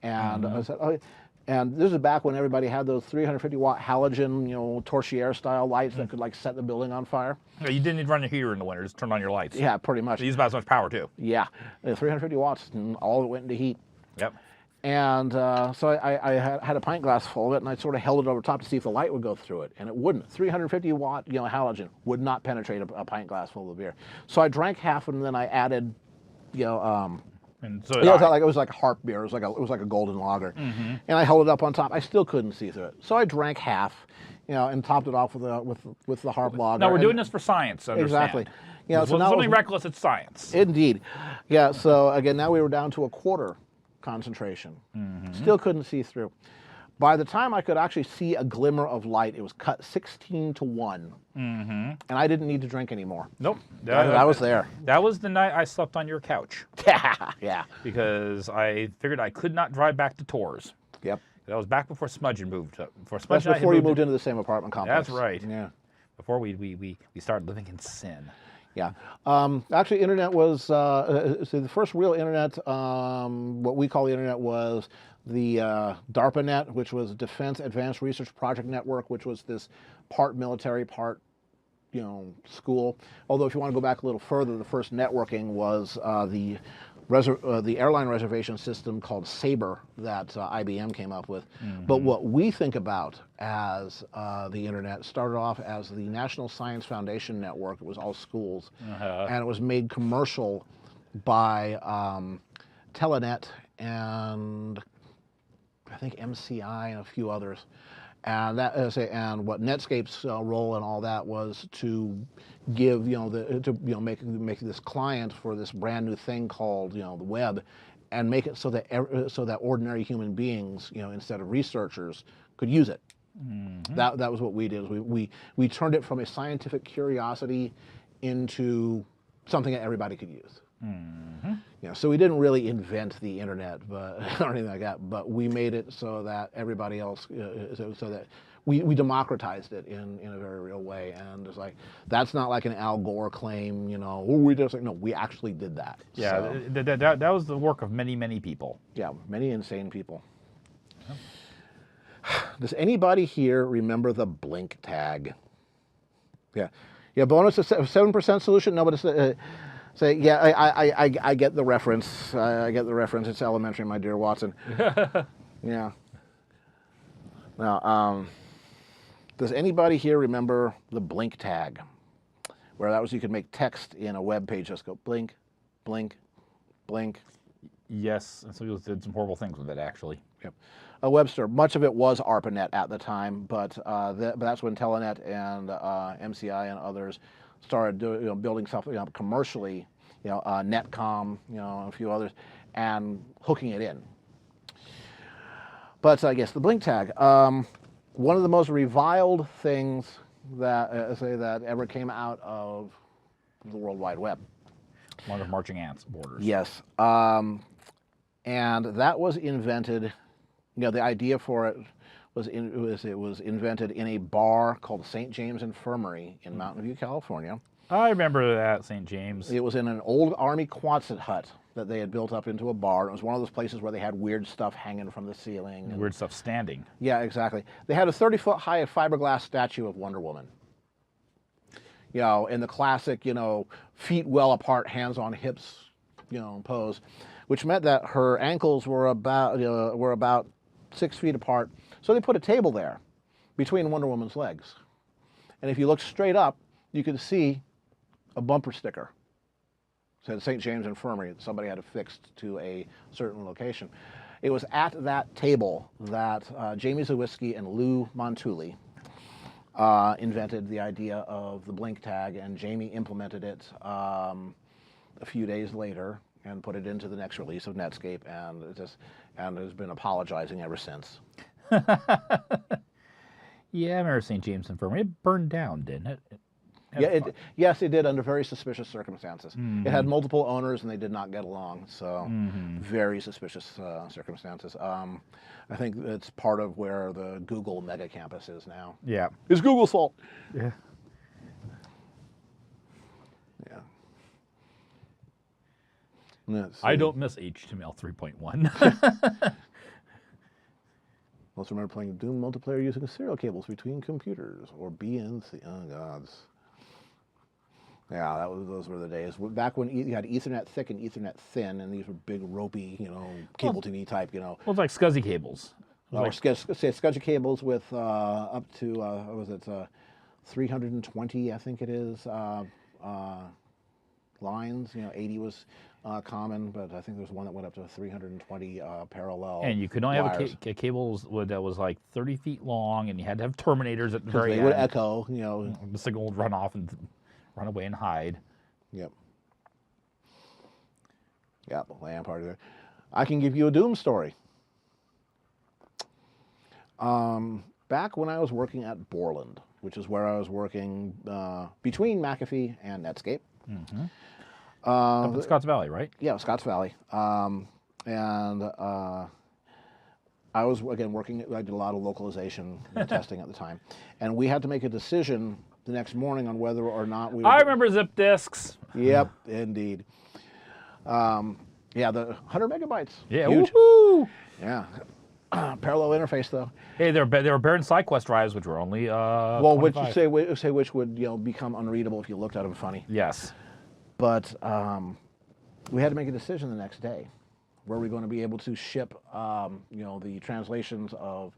And I said, oh, and this is back when everybody had those 350-watt halogen, torchieres style lights that could like set the building on fire. You didn't need to run your heater in the winter; just turn on your lights. Yeah, pretty much. They use about as much power too. Yeah, 350 watts, and all of it went into heat. Yep. And so I had a pint glass full of it, and I sort of held it over top to see if the light would go through it, and it wouldn't. 350-watt, halogen would not penetrate a pint glass full of beer. So I drank half, and then I added, And so it was like a harp beer. It was like a golden lager, and I held it up on top. I still couldn't see through it, so I drank half, and topped it off with the harp lager. No, we're doing this for science. Understand. Exactly. Yeah. So now something reckless. It's science. Indeed. Yeah. So again, now we were down to a quarter concentration. Still couldn't see through. By the time I could actually see a glimmer of light, it was cut 16-1, and I didn't need to drink anymore. Nope. I was there. That was the night I slept on your couch. Yeah. Because I figured I could not drive back to Tours. Yep. That was back before Smudge moved. That's before you moved into the same apartment complex. That's right. Yeah. Before we started living in sin. Yeah. Actually, internet was so the first real internet. What we call the internet was the DARPANet, which was Defense Advanced Research Project Network, which was this part military, part school. Although if you want to go back a little further, the first networking was the airline reservation system called Sabre that IBM came up with. But what we think about as the internet started off as the National Science Foundation Network. It was all schools, and it was made commercial by Telenet and I think MCI and a few others. And what Netscape's role and all that was to give make this client for this brand new thing called the web, and make it so that ordinary human beings instead of researchers could use it. That was what we did. We turned it from a scientific curiosity into something that everybody could use. So we didn't really invent the internet, but or anything like that. But we made it so that everybody else, so that we democratized it in a very real way. And it's like that's not like an Al Gore claim, we just no, we actually did that. Yeah, So, that was the work of many people. yeah, many insane people. Does anybody here remember the blink tag? Yeah, bonus of 7% solution. No, but it's. Say, yeah, I get the reference. I get the reference. It's elementary, my dear Watson. Yeah. Now, does anybody here remember the blink tag? Where that was you could make text in a web page, just go blink, blink, blink. Yes, and some people did some horrible things with it, actually. Yep. Webster, much of it was ARPANET at the time, but that's when Telenet and MCI and others started building stuff commercially, Netcom, a few others, and hooking it in. But I guess the blink tag, one of the most reviled things that that ever came out of the World Wide Web. One of marching ants borders. Yes, and that was invented. The idea for it was invented in a bar called St. James Infirmary in Mountain View, California. I remember that, St. James. It was in an old Army Quonset hut that they had built up into a bar. It was one of those places where they had weird stuff hanging from the ceiling. Weird stuff standing. Yeah, exactly. They had a 30-foot high fiberglass statue of Wonder Woman. In the classic, feet well apart, hands on hips, pose, which meant that her ankles were about 6 feet apart. So they put a table there between Wonder Woman's legs. And if you look straight up, you could see a bumper sticker. It said St. James Infirmary that somebody had affixed to a certain location. It was at that table that Jamie Zawiski and Lou Montulli invented the idea of the blink tag, and Jamie implemented it a few days later and put it into the next release of Netscape, and has been apologizing ever since. Yeah, I remember St. James Infirmary. It burned down, didn't it? Yes, it did under very suspicious circumstances. It had multiple owners and they did not get along, so very suspicious circumstances. I think it's part of where the Google mega campus is now. Yeah. It's Google's fault. Yeah. Yeah. I don't miss HTML 3.1. Also remember playing Doom multiplayer using serial cables between computers or BNC. Oh gods. Yeah, those were the days. Back when you had Ethernet thick and Ethernet thin, and these were big, ropey, cable TV type, Well, it's like SCSI cables. Or SCSI cables with up to, what was it, 320, I think it is, lines. 80 was common, but I think there was one that went up to 320 parallel. And you could only wires. have cables that was like 30 feet long, and you had to have terminators at the very end. They would echo, The signal would run off and run away and hide. Yep. Yep, LAN party there. I can give you a Doom story. Back when I was working at Borland, which is where I was working between McAfee and Netscape. Up in Scotts Valley, right? Yeah, Scotts Valley. I was, again, working, I did a lot of localization testing at the time. And we had to make a decision the next morning on whether or not we were... I remember zip disks. Yep, indeed. Yeah, the 100 megabytes. Yeah, huge. woohoo! Yeah. Parallel interface, though. Hey, they were Baron SideQuest drives, which were only well, 25. which would become unreadable if you looked at them funny. Yes. But we had to make a decision the next day. Were we going to be able to ship, the translations of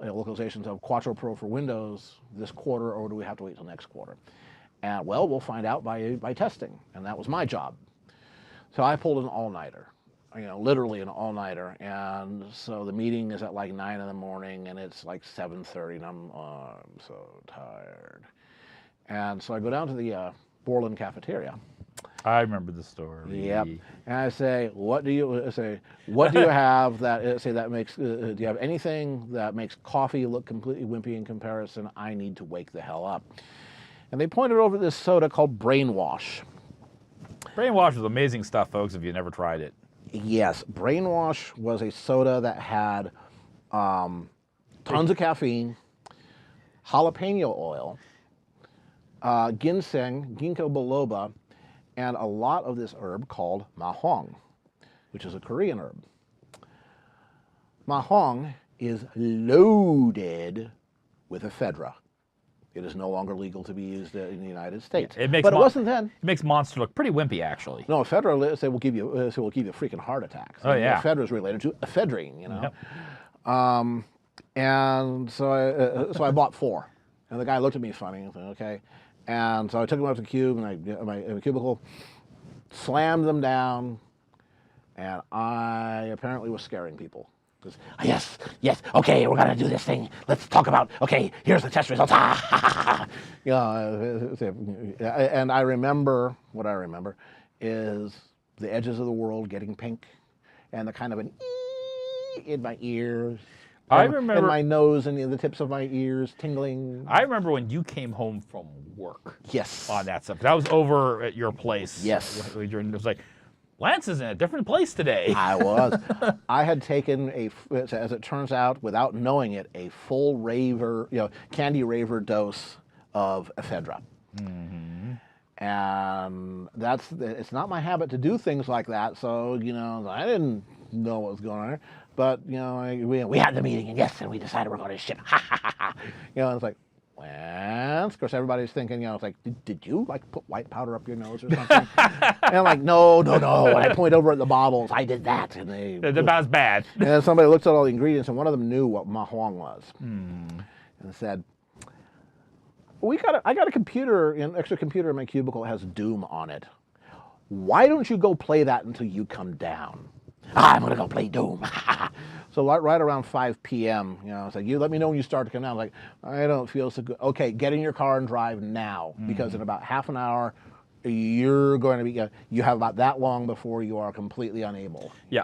localizations of Quattro Pro for Windows this quarter, or do we have to wait till next quarter? And well, we'll find out by testing, and that was my job. So I pulled an all-nighter, literally an all-nighter, and so the meeting is at like 9 in the morning, and it's like 7:30, and I'm so tired. And so I go down to the Borland cafeteria. I remember the story. Yep. And I say, what do you have that makes? Do you have anything that makes coffee look completely wimpy in comparison? I need to wake the hell up. And they pointed over this soda called Brainwash. Brainwash was amazing stuff, folks, if you never tried it. Yes, Brainwash was a soda that had tons of caffeine, jalapeno oil, ginseng, ginkgo biloba, and a lot of this herb called mahong, which is a Korean herb. Mahong is loaded with ephedra. It is no longer legal to be used in the United States. It wasn't then. It makes Monster look pretty wimpy, actually. No, ephedra will give you a freaking heart attack. Oh yeah. Ephedra is related to ephedrine, Yep. And so I bought 4, and the guy looked at me funny and said, "Okay." And so I took them up to the cube, and my cubicle, slammed them down, and I apparently was scaring people. Yes, okay, we're going to do this thing. Let's talk about, okay, here's the test results. And I remember, what I remember is the edges of the world getting pink, and the kind of an in my ears. I remember, and my nose and the tips of my ears tingling. I remember when you came home from work. Yes. On that stuff. That was over at your place. Yes. It was like, Lance is in a different place today. I was. I had taken as it turns out, without knowing it, a full candy raver dose of ephedra. Mm-hmm. And it's not my habit to do things like that. So, I didn't know what was going on. But, we had the meeting, and and we decided we're going to ship. And it's like, well, of course, everybody's thinking, it's like, did you, put white powder up your nose or something? And I'm like, no. And I point over at the bottles, I did that. And that was bad. And then somebody looked at all the ingredients, and one of them knew what mahong was. And said, I got an extra computer in my cubicle that has Doom on it. Why don't you go play that until you come down? I'm going to go play Doom. So right around 5 p.m., it's like, you let me know when you start to come down. I'm like, I don't feel so good. Okay, get in your car and drive now, because in about half an hour, you're going to be, you have about that long before you are completely unable. Yeah.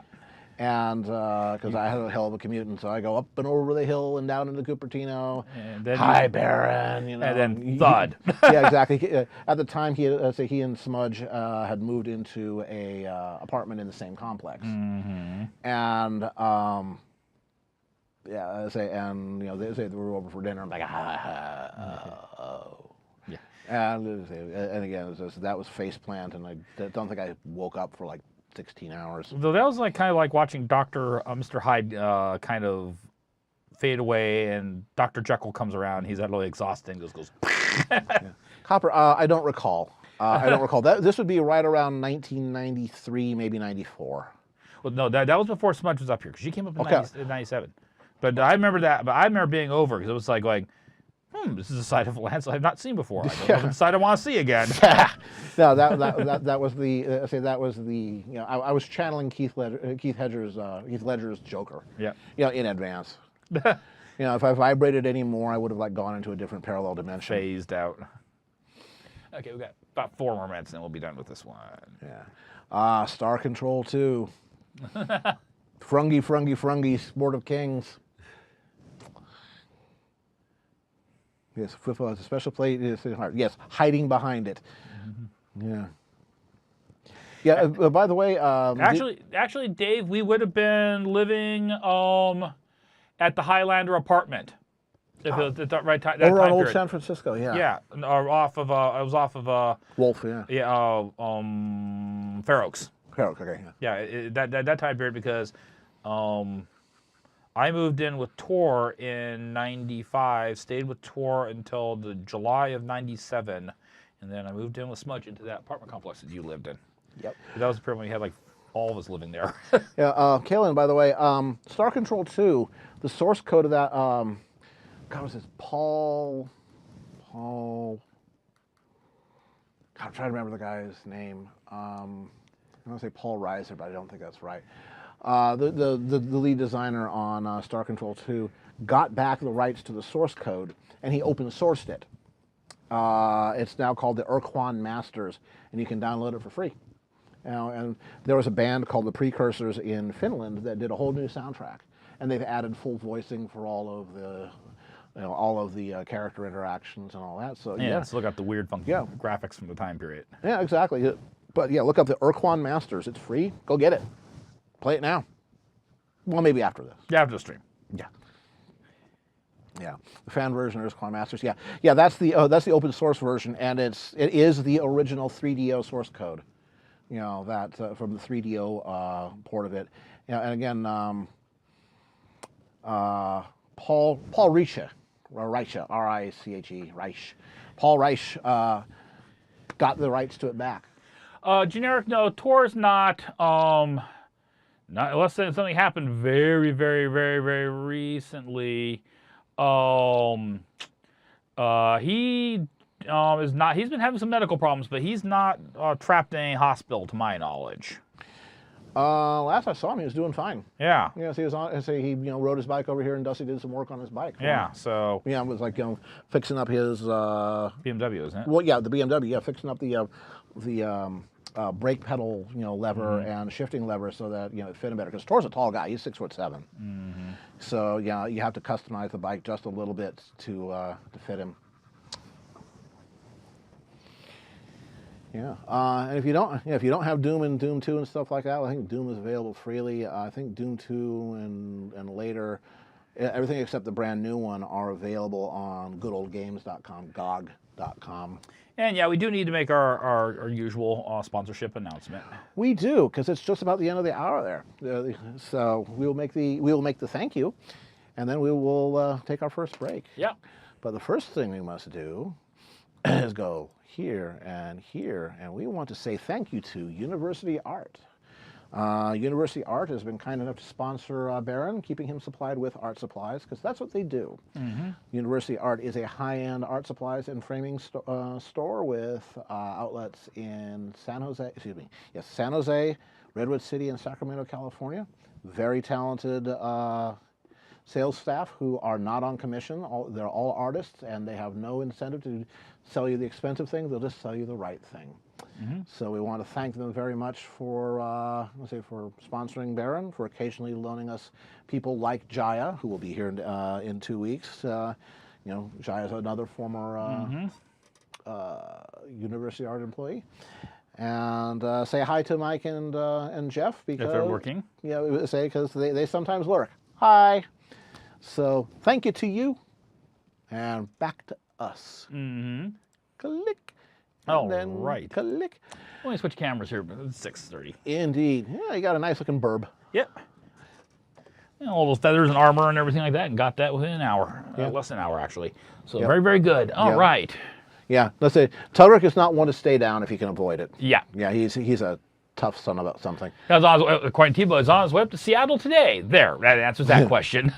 And because I had a hell of a commute, and so I go up and over the hill and down into Cupertino. And then Hi, Baron. And then thud. Yeah, exactly. At the time, he and Smudge had moved into a apartment in the same complex. Mm-hmm. And yeah, they say they were over for dinner. I'm like, oh. Yeah. And again, that was face plant, and I don't think I woke up for like 16 hours. Though that was like kind of like watching Mr. Hyde kind of fade away, and Dr. Jekyll comes around. He's utterly exhausted and just goes. Yeah. Copper, I don't recall. I don't recall. This would be right around 1993, maybe 94. Well, no, that was before Smudge was up here, because she came up in, Okay. in 97. But I remember that. But I remember being over, because it was like going, this is a side of Lance I've not seen before. I don't know if it's a side I want to see again. No, that was the I was channeling Heath Ledger's Joker. Yeah. In advance. If I vibrated any more, I would have like gone into a different parallel dimension. Phased out. Okay, we got about 4 more minutes, and then we'll be done with this one. Yeah. Star Control 2. Frungy, Sport of Kings. Yes, a special plate is hard. Yes, hiding behind it. Mm-hmm. Yeah. Yeah. By the way, actually, Dave, we would have been living at the Highlander apartment. If it was at that right time. That over time on Old period. San Francisco. Yeah. Yeah, or off of. I was off of. Wolf. Yeah. Yeah. Fair Oaks. Okay. Yeah. Yeah, that time period, because I moved in with Tor in 95, stayed with Tor until the July of 97, and then I moved in with Smudge into that apartment complex that you lived in. Yep. That was the period when we had like all of us living there. Yeah. Kaylin, by the way, Star Control 2, the source code of that, God, was this Paul? God, I'm trying to remember the guy's name. I'm going to say Paul Reiser, but I don't think that's right. The lead designer on Star Control 2 got back the rights to the source code, and he open sourced it. It's now called the Urquan Masters, and you can download it for free. And there was a band called the Precursors in Finland that did a whole new soundtrack, and they've added full voicing for all of the character interactions and all that. So yeah, so look at the weird funky graphics from the time period. Yeah, exactly. But yeah, look up the Urquan Masters. It's free. Go get it. Play it now. Well, maybe after this. Yeah, after the stream. Yeah. Yeah. The fan version of Urquan Masters. Yeah. Yeah. That's the open source version, and it is the original 3DO source code. That from the 3DO port of it. And again, Paul Reiche, R-I-C-H-E, Reich. Paul Reich got the rights to it back. Generic, no. Tor's not unless something happened very, very, very, very recently. He is not. He's been having some medical problems, but he's not trapped in a hospital, to my knowledge. Last I saw him, he was doing fine. Yeah. Yeah, so he was on. He rode his bike over here, and Dusty did some work on his bike. Yeah. So. Yeah, it was like fixing up his BMW, isn't it? Well, yeah, the BMW. Yeah, fixing up the brake pedal, lever and shifting lever so that it fit him better. Because Tor's a tall guy; he's 6'7". Mm-hmm. So yeah, you have to customize the bike just a little bit to fit him. Yeah, and if you don't have Doom and Doom 2 and stuff like that, I think Doom is available freely. I think Doom 2 and later, everything except the brand new one are available on goodoldgames.com, GOG.com. And yeah, we do need to make our usual sponsorship announcement. We do, because it's just about the end of the hour there. So we will make the thank you, and then we will take our first break. Yeah. But the first thing we must do is go here, and we want to say thank you to University Art. University Art has been kind enough to sponsor Baron, keeping him supplied with art supplies, because that's what they do. Mm-hmm. University Art is a high-end art supplies and framing store with outlets in San Jose, Redwood City in Sacramento, California. Very talented sales staff who are not on commission. They're all artists, and they have no incentive to sell you the expensive thing. They'll just sell you the right thing. So we want to thank them very much for for sponsoring Baron, for occasionally loaning us people like Jaya, who will be here in 2 weeks. Jaya is another former University Art employee. And say hi to Mike and Jeff, because if they're working. Yeah, because they sometimes lurk. Hi. So thank you to you, and back to us. Click. All And then right. Click. Let me switch cameras here, but it's 6:30. Indeed. Yeah, you got a nice looking burb. Yep. All those feathers and armor and everything like that, and got that within an hour. Yeah. Less than an hour, actually. So Yep. very, very good. All right. Yeah. Let's say Tudrick is not one to stay down if he can avoid it. Yeah. Yeah, he's a tough son of something. According to Tebow, is on his way up to Seattle today. There, that answers that question.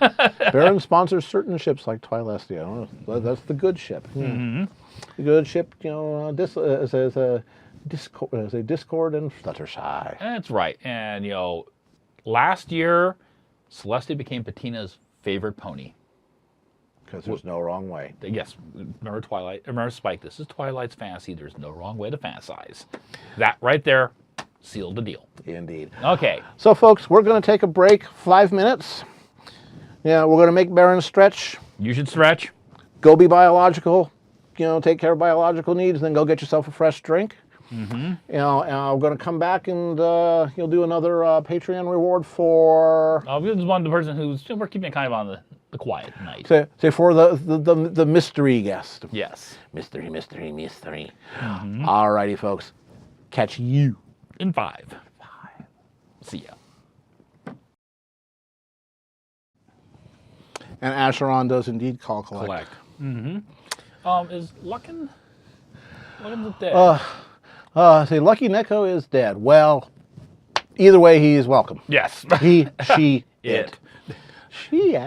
Baron sponsors certain ships like Twilestia. That's the good ship. The good ship, as a Discord and Fluttershy. That's right. And, last year, Celestia became Patina's favorite pony. Because there's no wrong way. Yes, remember Spike, this is Twilight's fantasy. There's no wrong way to fantasize. That right there sealed the deal. Indeed. Okay. So, folks, we're going to take a break, 5 minutes. Yeah, we're going to make Baron stretch, You should stretch. go be biological, take care of biological needs, then go get yourself a fresh drink. And we're going to come back and you'll do another Patreon reward for... This is one person we're keeping it kind of on the quiet night. Say for the mystery guest. Yes. Mystery. All righty, folks. Catch you. In 5. See ya. And Asheron does indeed call collect. Is Luckin dead? Say Lucky Neko is dead. Well, either way, he is welcome. Yes. He, she, It. She. All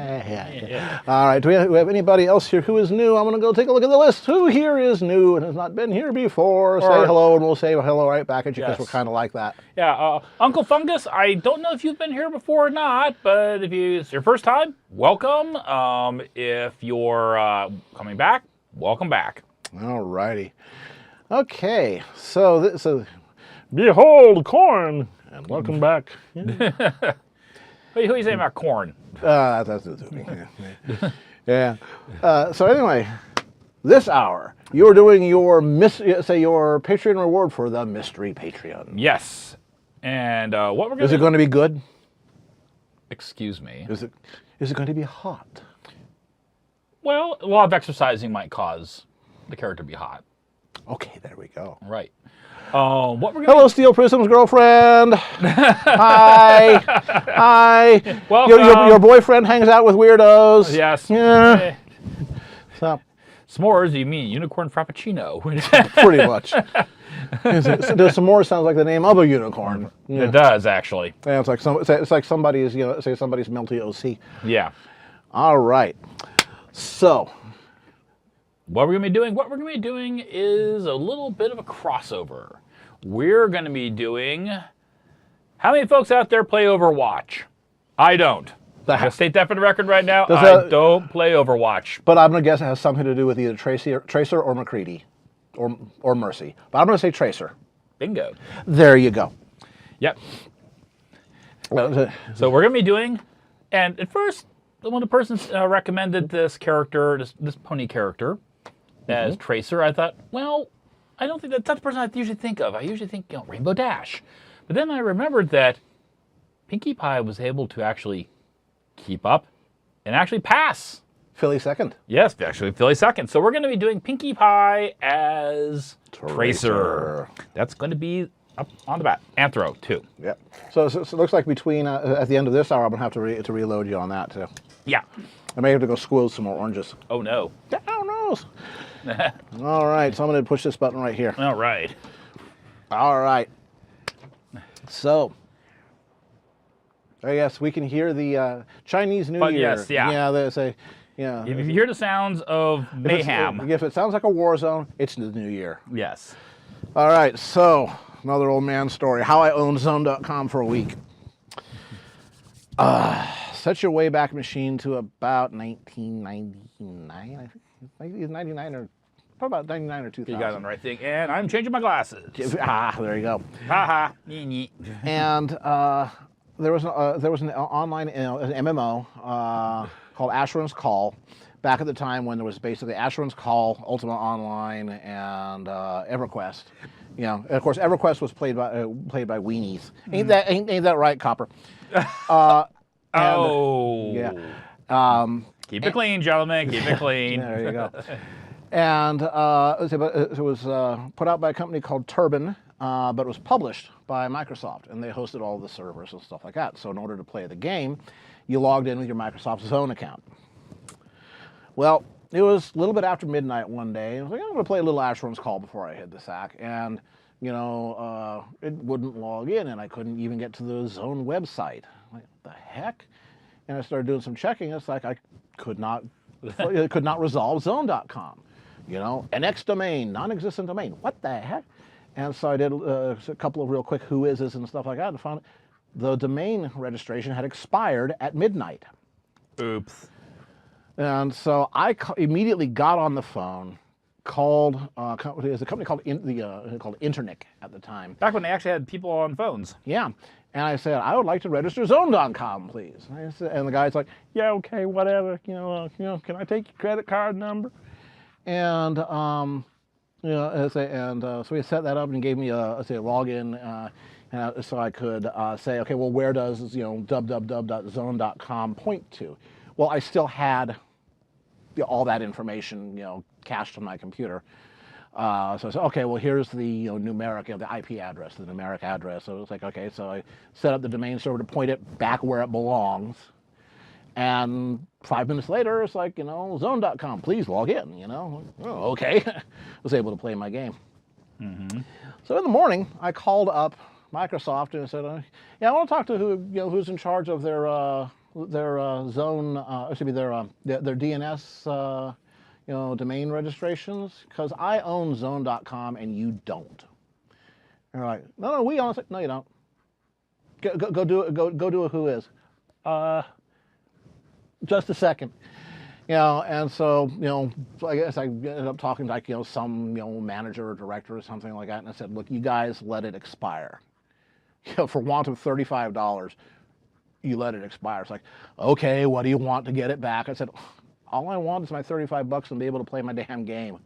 right. Do we have anybody else here who is new? I'm going to go take a look at the list. Who here is new and has not been here before? Say hello, and we'll say hello right back at you, because we're kind of like that. Yeah. Uncle Fungus, I don't know if you've been here before or not, but if it's your first time, welcome. If you're coming back, welcome back. All righty. Okay. So behold, corn, and welcome back. Who are you saying about corn? That's new to me. Yeah. So anyway, this hour you're doing your your Patreon reward for the mystery Patreon. Yes. And what we're going to Is it going to be good? Excuse me. Is it going to be hot? Well, a lot of exercising might cause the character to be hot. Okay, there we go. Right. What we're going Hello, Steel Prism's girlfriend. Hi. Hi. Welcome. Your boyfriend hangs out with weirdos. Yes. Yeah. So, S'mores, you mean unicorn frappuccino. pretty much. The s'more sounds like the name of a unicorn. Yeah. It does, actually. Yeah, it's like somebody's, say somebody's melty OC. Yeah. All right. So, What we're going to be doing? What we're going to be doing is a little bit of a crossover. We're going to be doing... How many folks out there play Overwatch? I don't. I'm going to state that for the record right now. I don't play Overwatch. But I'm going to guess it has something to do with either Tracer or McCready. Or Mercy. But I'm going to say Tracer. Bingo. There you go. Yep. So we're going to be doing... And at first, one of the persons recommended this character, this pony character, as Tracer. I thought, well, I don't think that's the person I usually think of. I usually think, Rainbow Dash. But then I remembered that Pinkie Pie was able to actually keep up and actually pass. Philly second. Yes, actually Philly second. So we're going to be doing Pinkie Pie as Tracer. That's going to be up on the bat. Anthro, too. Yep. So it looks like between, at the end of this hour, I'm going to have to reload you on that, too. Yeah. I may have to go squeeze some more oranges. Oh, no. Oh, no. All right, so I'm going to push this button right here. All right. All right. So, I guess we can hear the Chinese New Year. Yes, yeah. Yeah, they say, yeah. If you hear the sounds of mayhem. If it sounds like a war zone, it's the New Year. Yes. All right, so another old man story. How I owned Zone.com for a week. Set your Wayback Machine to about 1999, I think. Maybe 99 or probably about 99 or 2000. You got on the right thing, and I'm changing my glasses. There you go. Ha ha. And there was an online an MMO called Asheron's Call. Back at the time when there was basically Asheron's Call, Ultima Online, and EverQuest. You know, and of course, EverQuest was played by weenies. Ain't that right, Copper? Yeah. Keep it clean, gentlemen. Keep it clean. There you go. And it was put out by a company called Turbine, but it was published by Microsoft, and they hosted all the servers and stuff like that. So in order to play the game, you logged in with your Microsoft Zone account. Well, it was a little bit after midnight one day, and I was like, I'm going to play a little Asheron's Call before I hit the sack. And, you know, it wouldn't log in, and I couldn't even get to the Zone website. I'm like, what the heck? And I started doing some checking. It's like I could not resolve Zone.com. You know, NX domain, non-existent domain. What the heck? And so I did a couple of real quick whoises and stuff like that, and found the domain registration had expired at midnight. Oops. And so I immediately got on the phone, called a company called Internic at the time. Back when they actually had people on phones. Yeah. And I said, I would like to register Zone.com, please. And the guy's like, yeah, okay, whatever. You know, can I take your credit card number? And so he set that up and gave me a login, so I could say, okay, well, where does www.zone.com point to? Well, I still had all that information, cached on my computer. So I said, okay, well, here's the numeric, the IP address, the numeric address. So it's like, okay, so I set up the domain server to point it back where it belongs. And 5 minutes later, it's like, Zone.com, please log in, Oh, okay. I was able to play my game. Mm-hmm. So in the morning, I called up Microsoft and said, yeah, I want to talk to who's in charge of their Zone, their DNS, domain registrations, because I own Zone.com and you don't. And they're like, no, we own it. No, you don't. Go do a who is. Just a second. And so, I guess I ended up talking to some, manager or director or something like that, and I said, look, you guys let it expire. For want of $35, you let it expire. It's like, okay, what do you want to get it back? I said, all I want is my $35 and be able to play my damn game.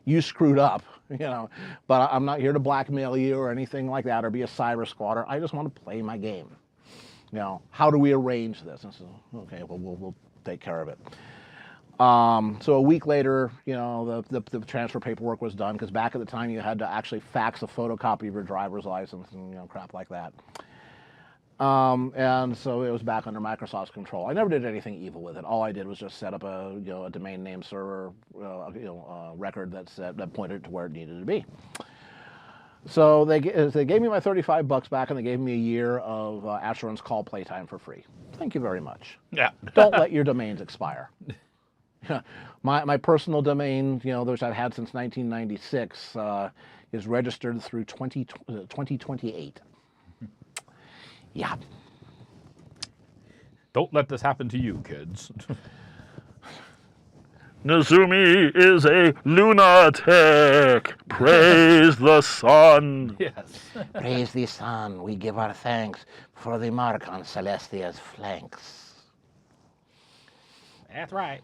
You screwed up, but I'm not here to blackmail you or anything like that or be a cyber squatter. I just want to play my game. How do we arrange this? And so, okay, well, we'll take care of it. So a week later, the transfer paperwork was done, because back at the time you had to actually fax a photocopy of your driver's license and crap like that. And so it was back under Microsoft's control. I never did anything evil with it. All I did was just set up a domain name server record that pointed to where it needed to be. So they gave me my $35 back, and they gave me a year of Asheron's Call playtime for free. Thank you very much. Yeah. Don't let your domains expire. My personal domain, which I've had since 1996, is registered through 2028. Yeah. Don't let this happen to you, kids. Nezumi is a lunatic. Praise the sun. Yes. Praise the sun, we give our thanks for the mark on Celestia's flanks. That's right.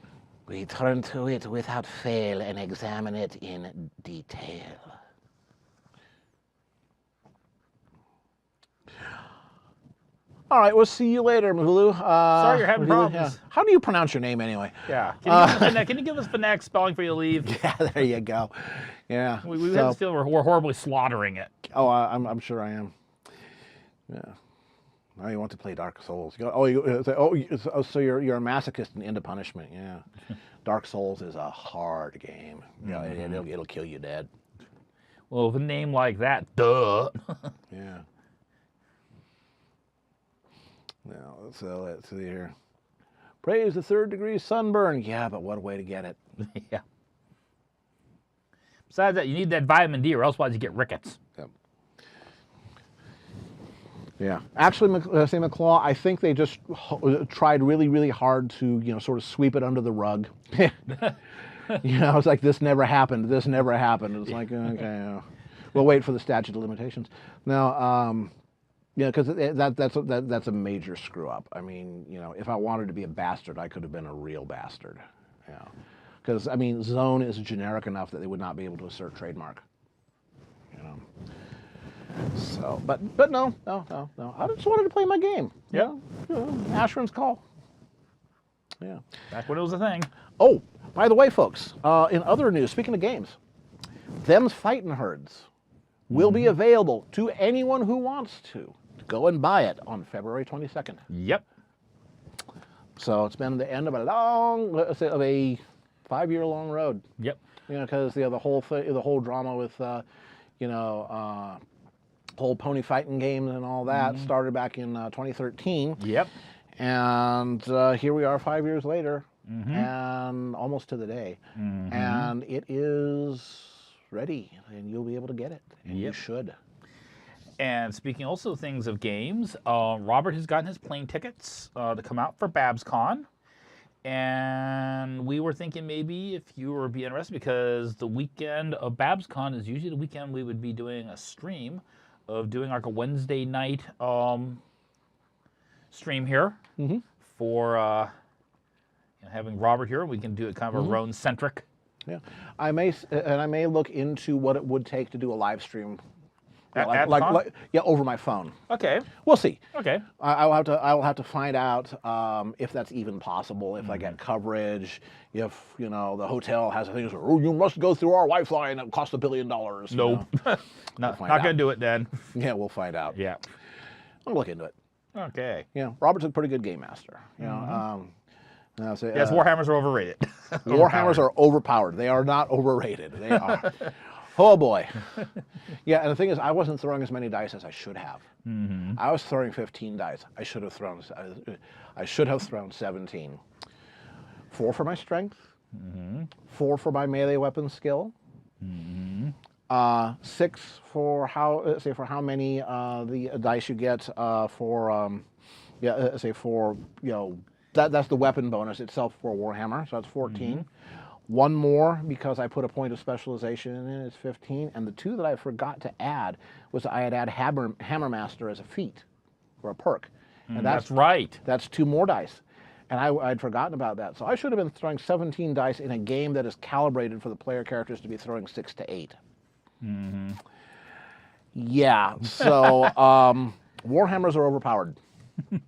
We turn to it without fail and examine it in detail. All right, we'll see you later, Mahulu. Sorry you're having problems. Yeah. How do you pronounce your name anyway? Yeah. Can you give us phonetic spelling before you leave? Yeah, there you go. Yeah. We have this feeling we're horribly slaughtering it. Oh, I'm sure I am. Yeah. Now you want to play Dark Souls. So you're a masochist and into punishment. Yeah. Dark Souls is a hard game. It'll kill you dead. Well, with a name like that, duh. Yeah. Now, let's see here. Praise the third-degree sunburn. Yeah, but what a way to get it. Yeah. Besides that, you need that vitamin D, or else you get rickets. Yep. Yeah, actually, say McClaw, I think they just tried really, really hard to, sort of sweep it under the rug. It's like, this never happened. This never happened. It's like, okay, we'll wait for the statute of limitations. Now, because that's a major screw up. I mean, if I wanted to be a bastard, I could have been a real bastard. Yeah, because I mean, zone is generic enough that they would not be able to assert trademark. So, but no. I just wanted to play my game. Yep. Ashram's call. Yeah. Back when it was a thing. Oh, by the way, folks, in other news, speaking of games, Them's Fightin' Herds will be available to anyone who wants to go and buy it on February 22nd. Yep. So it's been the end of a long, let's say, of a 5-year-long road. Yep. Because the whole drama with, whole pony fighting games and all that started back in 2013. Yep. And here we are 5 years later, and almost to the day. And it is ready, and you'll be able to get it, and you should. And speaking also of things of games, Robert has gotten his plane tickets to come out for BabsCon. And we were thinking maybe if you would be interested, because the weekend of BabsCon is usually the weekend we would be doing a stream of doing like a Wednesday night stream here for having Robert here. We can do it kind of a Roan-centric. Yeah, I may look into what it would take to do a live stream, over my phone. Okay. We'll see. Okay. I will have to find out if that's even possible. If I get coverage, if the hotel has things. Oh, you must go through our Wi-Fi, and it costs $1 billion. Nope. Not gonna do it then. Yeah, we'll find out. Yeah. I'll look into it. Okay. Yeah, Robert's a pretty good game master. Yes, Warhammers are overrated. Warhammers are overpowered. They are not overrated. They are. Oh boy. Yeah, and the thing is, I wasn't throwing as many dice as I should have. I was throwing 15 dice. I should have thrown 17. 4 for my strength. 4 for my melee weapon skill. 6 for how many the dice you get for that's the weapon bonus itself for Warhammer, so that's 14. 1 more because I put a point of specialization in it, it's 15. And the 2 that I forgot to add was I had add Hammermaster as a feat or a perk. And that's right. That's 2 more dice. And I'd forgotten about that. So I should have been throwing 17 dice in a game that is calibrated for the player characters to be throwing 6 to 8. Yeah, so Warhammers are overpowered. Of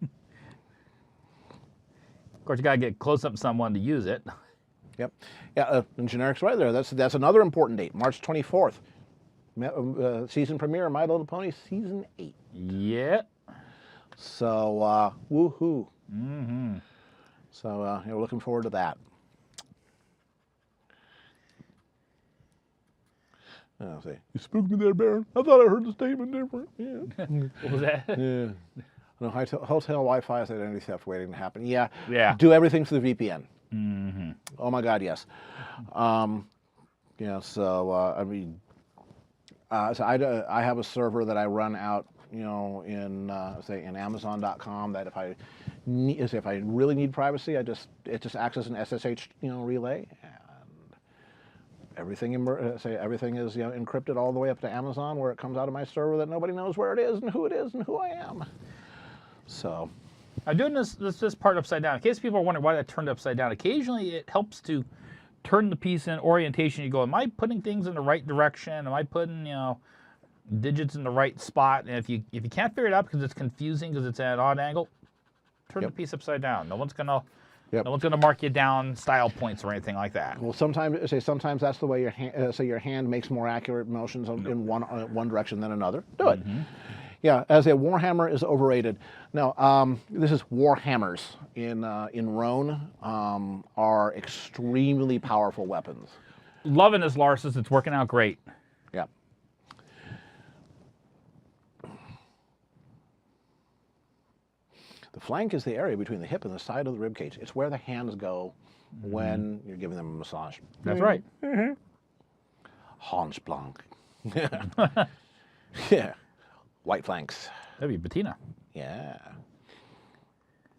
course, you got to get close up to someone to use it. Yep. Yeah, and generics right there. That's another important date, March 24th. Season premiere, My Little Pony Season 8. Yeah. So, woohoo. So, we're looking forward to that. I'll say, you spooked me there, Baron. I thought I heard the statement different. Yeah. What was that? Yeah. No, hotel Wi-Fi is identity theft waiting to happen. Yeah. Yeah. Do everything through the VPN. Oh my God, yes. So I have a server that I run out, in Amazon.com. That if I really need privacy, it just acts as an SSH relay, and everything is encrypted all the way up to Amazon, where it comes out of my server that nobody knows where it is and who I am. So. I'm doing this part upside down. In case people are wondering why that turned upside down, occasionally it helps to turn the piece in orientation. You go, am I putting things in the right direction? Am I putting, digits in the right spot? And if you can't figure it out because it's confusing because it's at an odd angle, turn the piece upside down. No one's gonna mark you down style points or anything like that. Well, sometimes that's the way your hand makes more accurate motions in one direction than another. Do it. Yeah, as a Warhammer is overrated. No, this is Warhammers in Roan are extremely powerful weapons. Loving this, Larsis. It's working out great. Yeah. The flank is the area between the hip and the side of the rib cage. It's where the hands go when you're giving them a massage. That's right. Hanche blanc. Yeah. White flanks. That'd be patina. Yeah.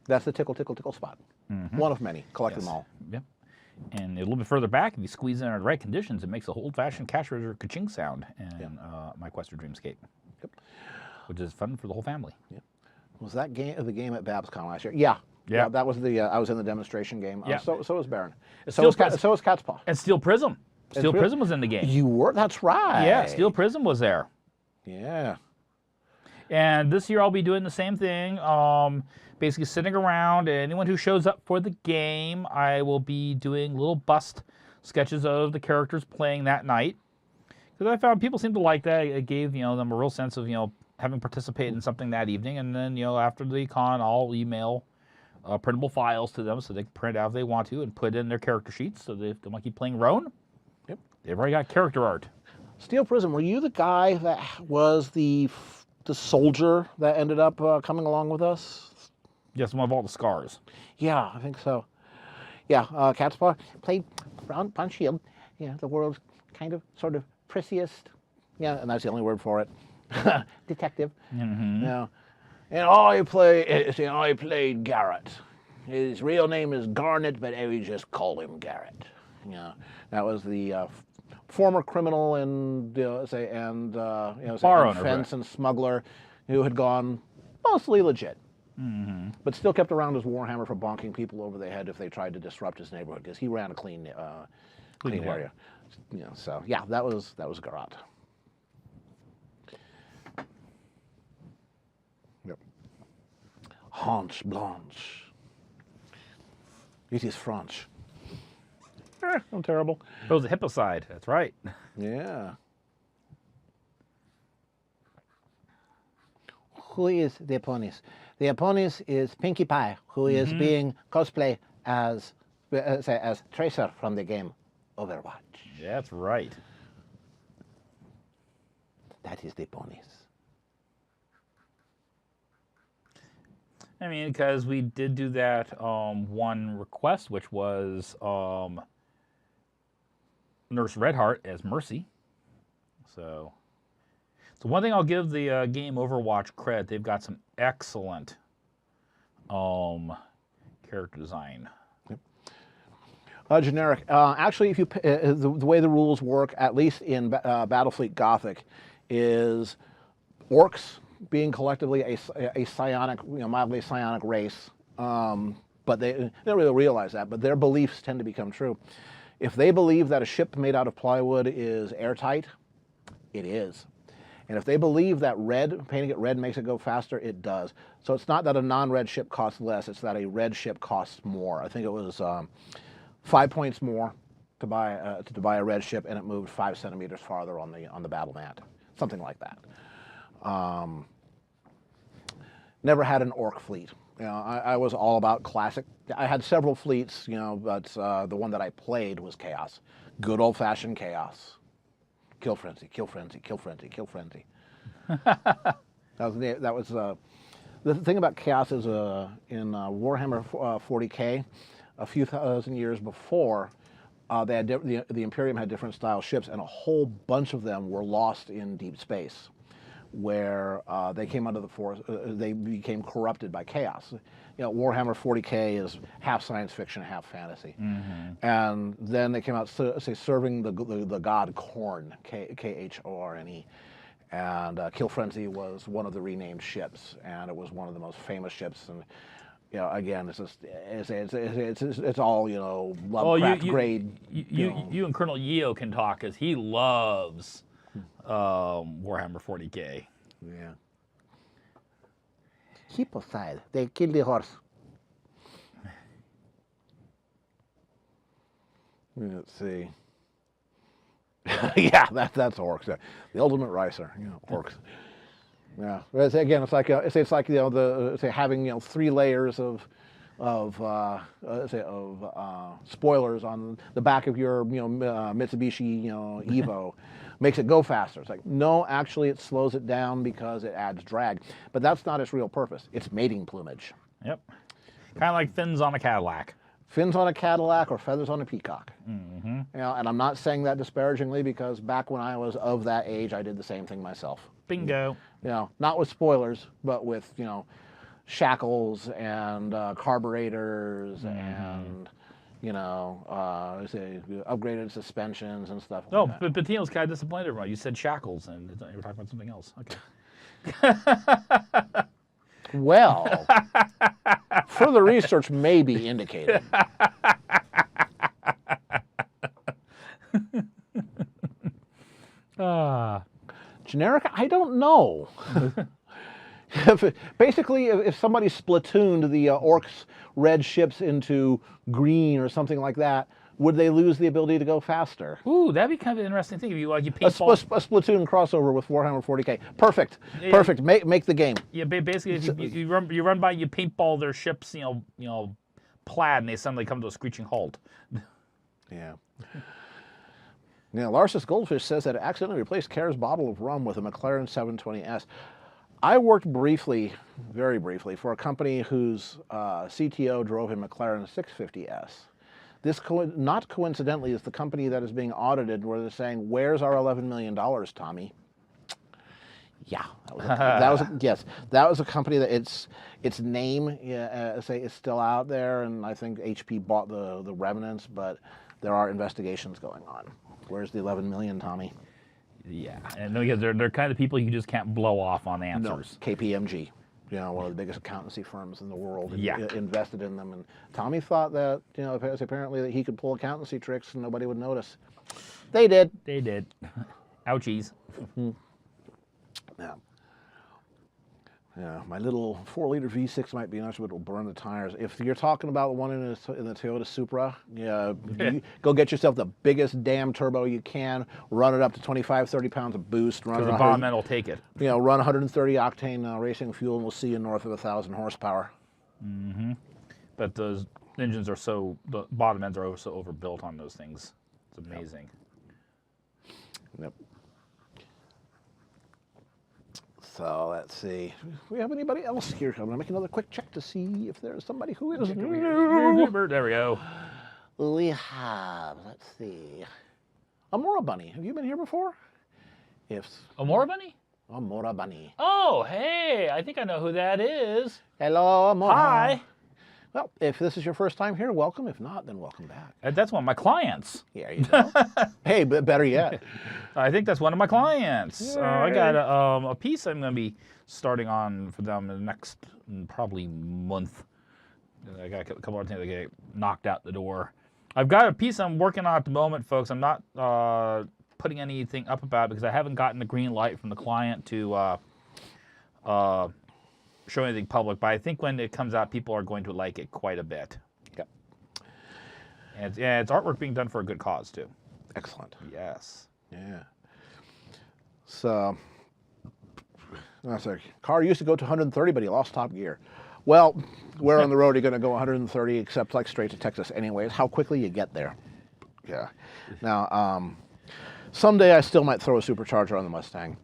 That's the tickle, tickle, tickle spot. One of many. Collect them all. Yep. And a little bit further back, if you squeeze in under the right conditions, it makes a old-fashioned cash register ka-ching sound in My Quest for Dreamscape. Yep. Which is fun for the whole family. Yep. Was that the game at BabsCon last year? Yeah. Yeah. That was the. I was in the demonstration game. Yeah. So was Baron. Steel So was Cat's Paw. And Steel Prism. Steel Prism was in the game. You were. That's right. Yeah, Steel Prism was there. Yeah. And this year I'll be doing the same thing. Basically sitting around, and anyone who shows up for the game, I will be doing little bust sketches of the characters playing that night. Because I found people seem to like that. It gave them a real sense of having participated in something that evening. And then after the con, I'll email printable files to them so they can print out if they want to and put in their character sheets. So if they want to keep playing Roan, they've already got character art. Steel Prism. Were you the guy that was the soldier that ended up coming along with us? Yes, one of all the scars. Yeah, I think so. Yeah, Cat's Paw played Brown Shield. Yeah, the world's kind of, sort of prissiest. Yeah, and that's the only word for it. Detective. Yeah, and I played Garrett. His real name is Garnet, but we just call him Garrett. Yeah, that was the former criminal and bar owner, fence and smuggler who had gone mostly legit. But still kept around his Warhammer for bonking people over the head if they tried to disrupt his neighborhood, because he ran a clean area. So yeah, that was Garrett. Yep. Hanche Blanche. It is French. I'm terrible. It was a hippocide. That's right. Yeah. Who is the Aponis? The Aponis is Pinkie Pie, who is being cosplay as Tracer from the game Overwatch. That's right. That is the Aponis. I mean, because we did do that one request, which was Nurse Redheart as Mercy. So one thing I'll give the game Overwatch credit, they've got some excellent character design. Generic. Actually, if you the way the rules work, at least in Battlefleet Gothic, is orcs being collectively a psionic, mildly psionic race. But they don't really realize that. But their beliefs tend to become true. If they believe that a ship made out of plywood is airtight, it is. And if they believe that painting it red makes it go faster, it does. So it's not that a non-red ship costs less, it's that a red ship costs more. I think it was 5 points more to buy a red ship, and it moved 5 centimeters farther on the battle mat. Something like that. Never had an orc fleet. I was all about classic. I had several fleets, but the one that I played was Chaos. Good old-fashioned Chaos. Kill frenzy, kill frenzy, kill frenzy, kill frenzy. That was the thing about Chaos is in Warhammer 40K, a few thousand years before, they had the Imperium had different style ships, and a whole bunch of them were lost in deep space, where they came under the force. They became corrupted by chaos. Warhammer 40K is half science fiction, half fantasy, and then they came out serving the god Khorne, Khorne, and Kill Frenzy was one of the renamed ships, and it was one of the most famous ships. And again, it's all Lovecraft grade. You and Colonel Yeo can talk, because he loves Warhammer 40K. Yeah. Hippocide. They kill the horse. Let's see. Yeah, that's orcs. The ultimate ricer, orcs. Yeah. Again, it's like having 3 layers of spoilers on the back of your Mitsubishi Evo. Makes it go faster. It's like, no, actually it slows it down because it adds drag. But that's not its real purpose. It's mating plumage. Yep. Kind of like fins on a Cadillac. Fins on a Cadillac or feathers on a peacock. and I'm not saying that disparagingly because back when I was of that age, I did the same thing myself. Bingo. Not with spoilers, but with shackles and carburetors and upgraded suspensions and stuff. No, Like that. but Tino's kind of disappointed everyone. You said shackles, and you were talking about something else. Okay. Well, further research may be indicated. Generic? I don't know. Basically, if somebody splatooned the Orcs red ships into green or something like that, would they lose the ability to go faster? Ooh, that'd be kind of an interesting thing if you A paintball. Splatoon crossover with Warhammer 40K. Perfect. Yeah. Perfect. Make the game. Yeah, basically, if you run by, you paintball their ships, plaid, and they suddenly come to a screeching halt. Yeah. Now, Larsus Goldfish says that it accidentally replaced Kerr's bottle of rum with a McLaren 720S. I worked briefly, very briefly, for a company whose CTO drove a McLaren 650S. This, not coincidentally, is the company that is being audited where they're saying, where's our $11 million, Tommy? Yeah, that was a company that its name is still out there, and I think HP bought the remnants, but there are investigations going on. Where's the 11 million, Tommy? Yeah, and because they're kind of people you just can't blow off on answers. No, KPMG, one of the biggest accountancy firms in the world, Yeah. invested in them, and Tommy thought that apparently that he could pull accountancy tricks and nobody would notice. They did. They did. Ouchies. Yeah. Yeah, my little 4-liter V6 might be nice, but it'll burn the tires. If you're talking about the one in the Toyota Supra, you go get yourself the biggest damn turbo you can, run it up to 25, 30 pounds of boost, run Because the bottom end will take it. run 130 octane racing fuel, and we'll see you north of 1,000 horsepower. But those engines are the bottom ends are so overbuilt on those things. It's amazing. Yep. So let's see. Do we have anybody else here? I'm going to make another quick check to see if there's somebody who is new. There we go. We have, let's see, Amora Bunny. Have you been here before? Amora Bunny? Amora Bunny. Oh, hey, I think I know who that is. Hello, Amora. Hi. Well, if this is your first time here, welcome. If not, then welcome back. That's one of my clients. Here you go. Hey, but better yet. I think that's one of my clients. I got a piece I'm going to be starting on for them in the next probably month. I got a couple of things that get knocked out the door. I've got a piece I'm working on at the moment, folks. I'm not putting anything up about it because I haven't gotten the green light from the client to show anything public. But I think when it comes out, people are going to like it quite a bit. Yep. And it's artwork being done for a good cause, too. Excellent. Yes. Yeah. So, sorry. Car used to go to 130, but he lost top gear. Well, where on the road are you going to go 130 except like straight to Texas anyways? How quickly you get there. Yeah. Now, someday I still might throw a supercharger on the Mustang,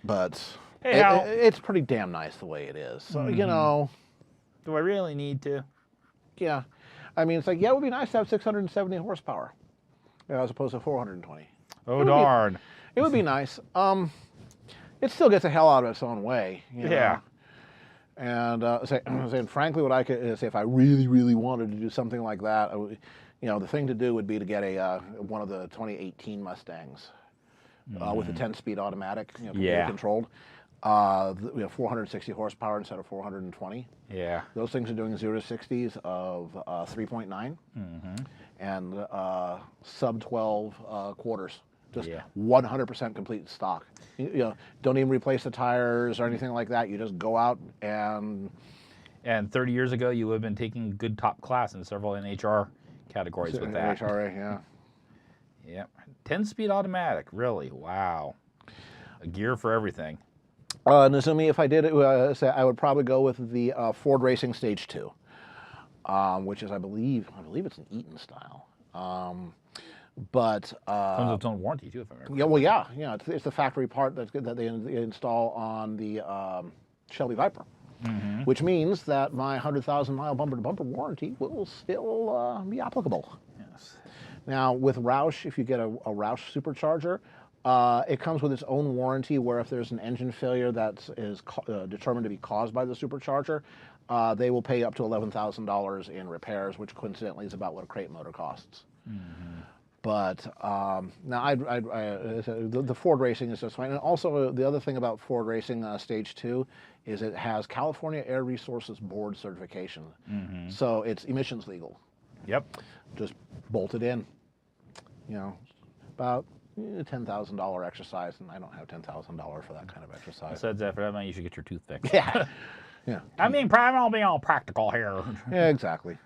but Hey, it's pretty damn nice the way it is. So, do I really need to? yeah. I mean, it's like, yeah, it would be nice to have 670 horsepower as opposed to 420. Oh, darn. It would be nice. It still gets the hell out of its own way. Yeah. And frankly, what I could say if I really, really wanted to do something like that, the thing to do would be to get one of the 2018 Mustangs with a 10-speed automatic, completely controlled. 460 horsepower instead of 420. Yeah. Those things are doing 0 to 60s of 3.9 and sub 12 quarters. Just 100% complete stock. Don't even replace the tires or anything like that. You just go out and... And 30 years ago, you would have been taking good top class in several NHR categories with that. NHRA, yeah. Yep. 10-speed automatic, really? Wow. A gear for everything. Nazumi, if I did it, I would probably go with the Ford Racing Stage 2, which is, I believe it's an Eaton style. But Comes with its own warranty too, if I remember. yeah, well, yeah, it's the factory part that they install on the Shelby Viper, which means that my 100,000 mile bumper to bumper warranty will still be applicable. Yes. Now with Roush, if you get a Roush supercharger, it comes with its own warranty where if there's an engine failure that is determined to be caused by the supercharger, they will pay up to $11,000 in repairs, which coincidentally is about what a crate motor costs. But now the Ford Racing is just fine. And also the other thing about Ford Racing Stage 2 is it has California Air Resources Board certification. So it's emissions legal. Yep. Just bolt it in. You know, about $10,000 exercise, and I don't have $10,000 for that kind of exercise. Besides that, for that money, you should get your tooth fixed. Yeah. Yeah. I mean, I'm being all practical here. Yeah, exactly.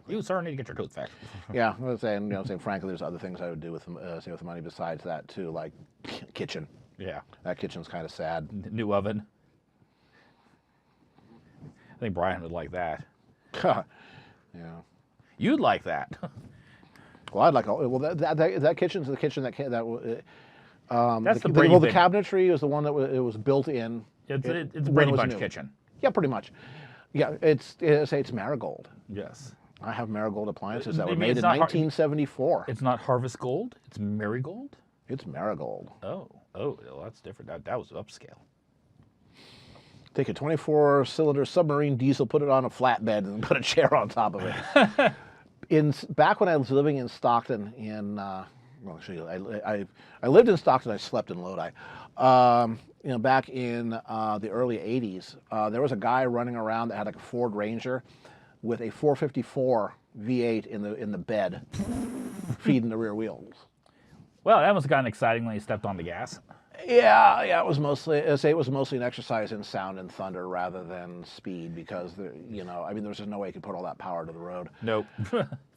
You, sir, need to get your tooth fixed. Yeah, I was saying, frankly, there's other things I would do with with the money besides that too, like kitchen. Yeah. That kitchen's kind of sad. New oven. I think Brian would like that. Yeah. You'd like that. Well, I'd like that kitchen's the kitchen that That's the the Brady thing. cabinetry is the one that it was built in. It's when a Brady it was Bunch new. kitchen. Yeah, pretty much. Yeah, it's Marigold. Yes. I have Marigold appliances that You were mean made it's in not 1974. It's not Harvest Gold. It's Marigold. It's Marigold. Oh, well, that's different. That was upscale. Take a 24-cylinder submarine diesel, put it on a flatbed, and put a chair on top of it. Back when I was living in Stockton, I lived in Stockton. I slept in Lodi. Back in the early '80s, there was a guy running around that had like a Ford Ranger with a 454 V8 in the bed, feeding the rear wheels. Well, that must have gotten exciting when he stepped on the gas. Yeah, it was mostly an exercise in sound and thunder rather than speed because there's just no way you could put all that power to the road. Nope.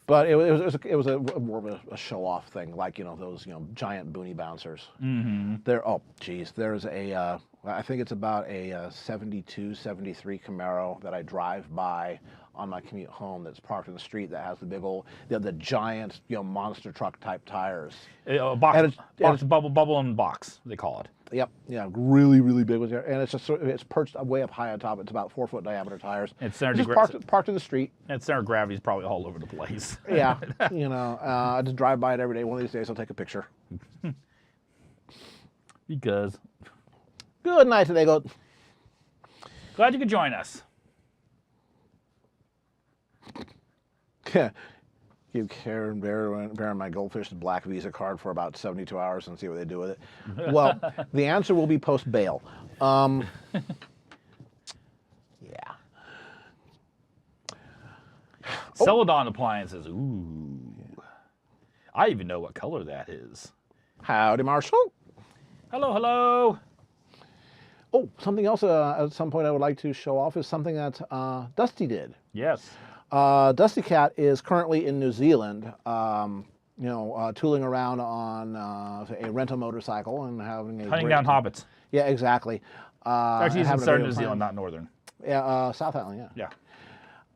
But it was more of a show off thing, like those giant boonie bouncers. Mm-hmm. There's I think it's about a 72, 73 Camaro that I drive by on my commute home that's parked in the street that has the big old the giant monster truck type tires. A box, bubble and box, they call it. Yep, yeah, really, really big ones there, and it's perched way up high on top. It's about 4-foot diameter tires. It's just parked in the street. And center of gravity is probably all over the place. Yeah, I just drive by it every day. One of these days, I'll take a picture. Because. Good night today, goat. Glad you could join us. Give Karen Bear my Goldfish the black Visa card for about 72 hours and see what they do with it. Well, the answer will be post bail. Yeah. Celadon appliances. Ooh. I even know what color that is. Howdy, Marshall. Hello, hello. Oh, something else at some point I would like to show off is something that Dusty did. Yes. Dusty Cat is currently in New Zealand, tooling around on a rental motorcycle and having a Hunting down hobbits. Yeah, exactly. Actually, he's in southern New Zealand, not northern. Yeah, South Island, yeah. Yeah.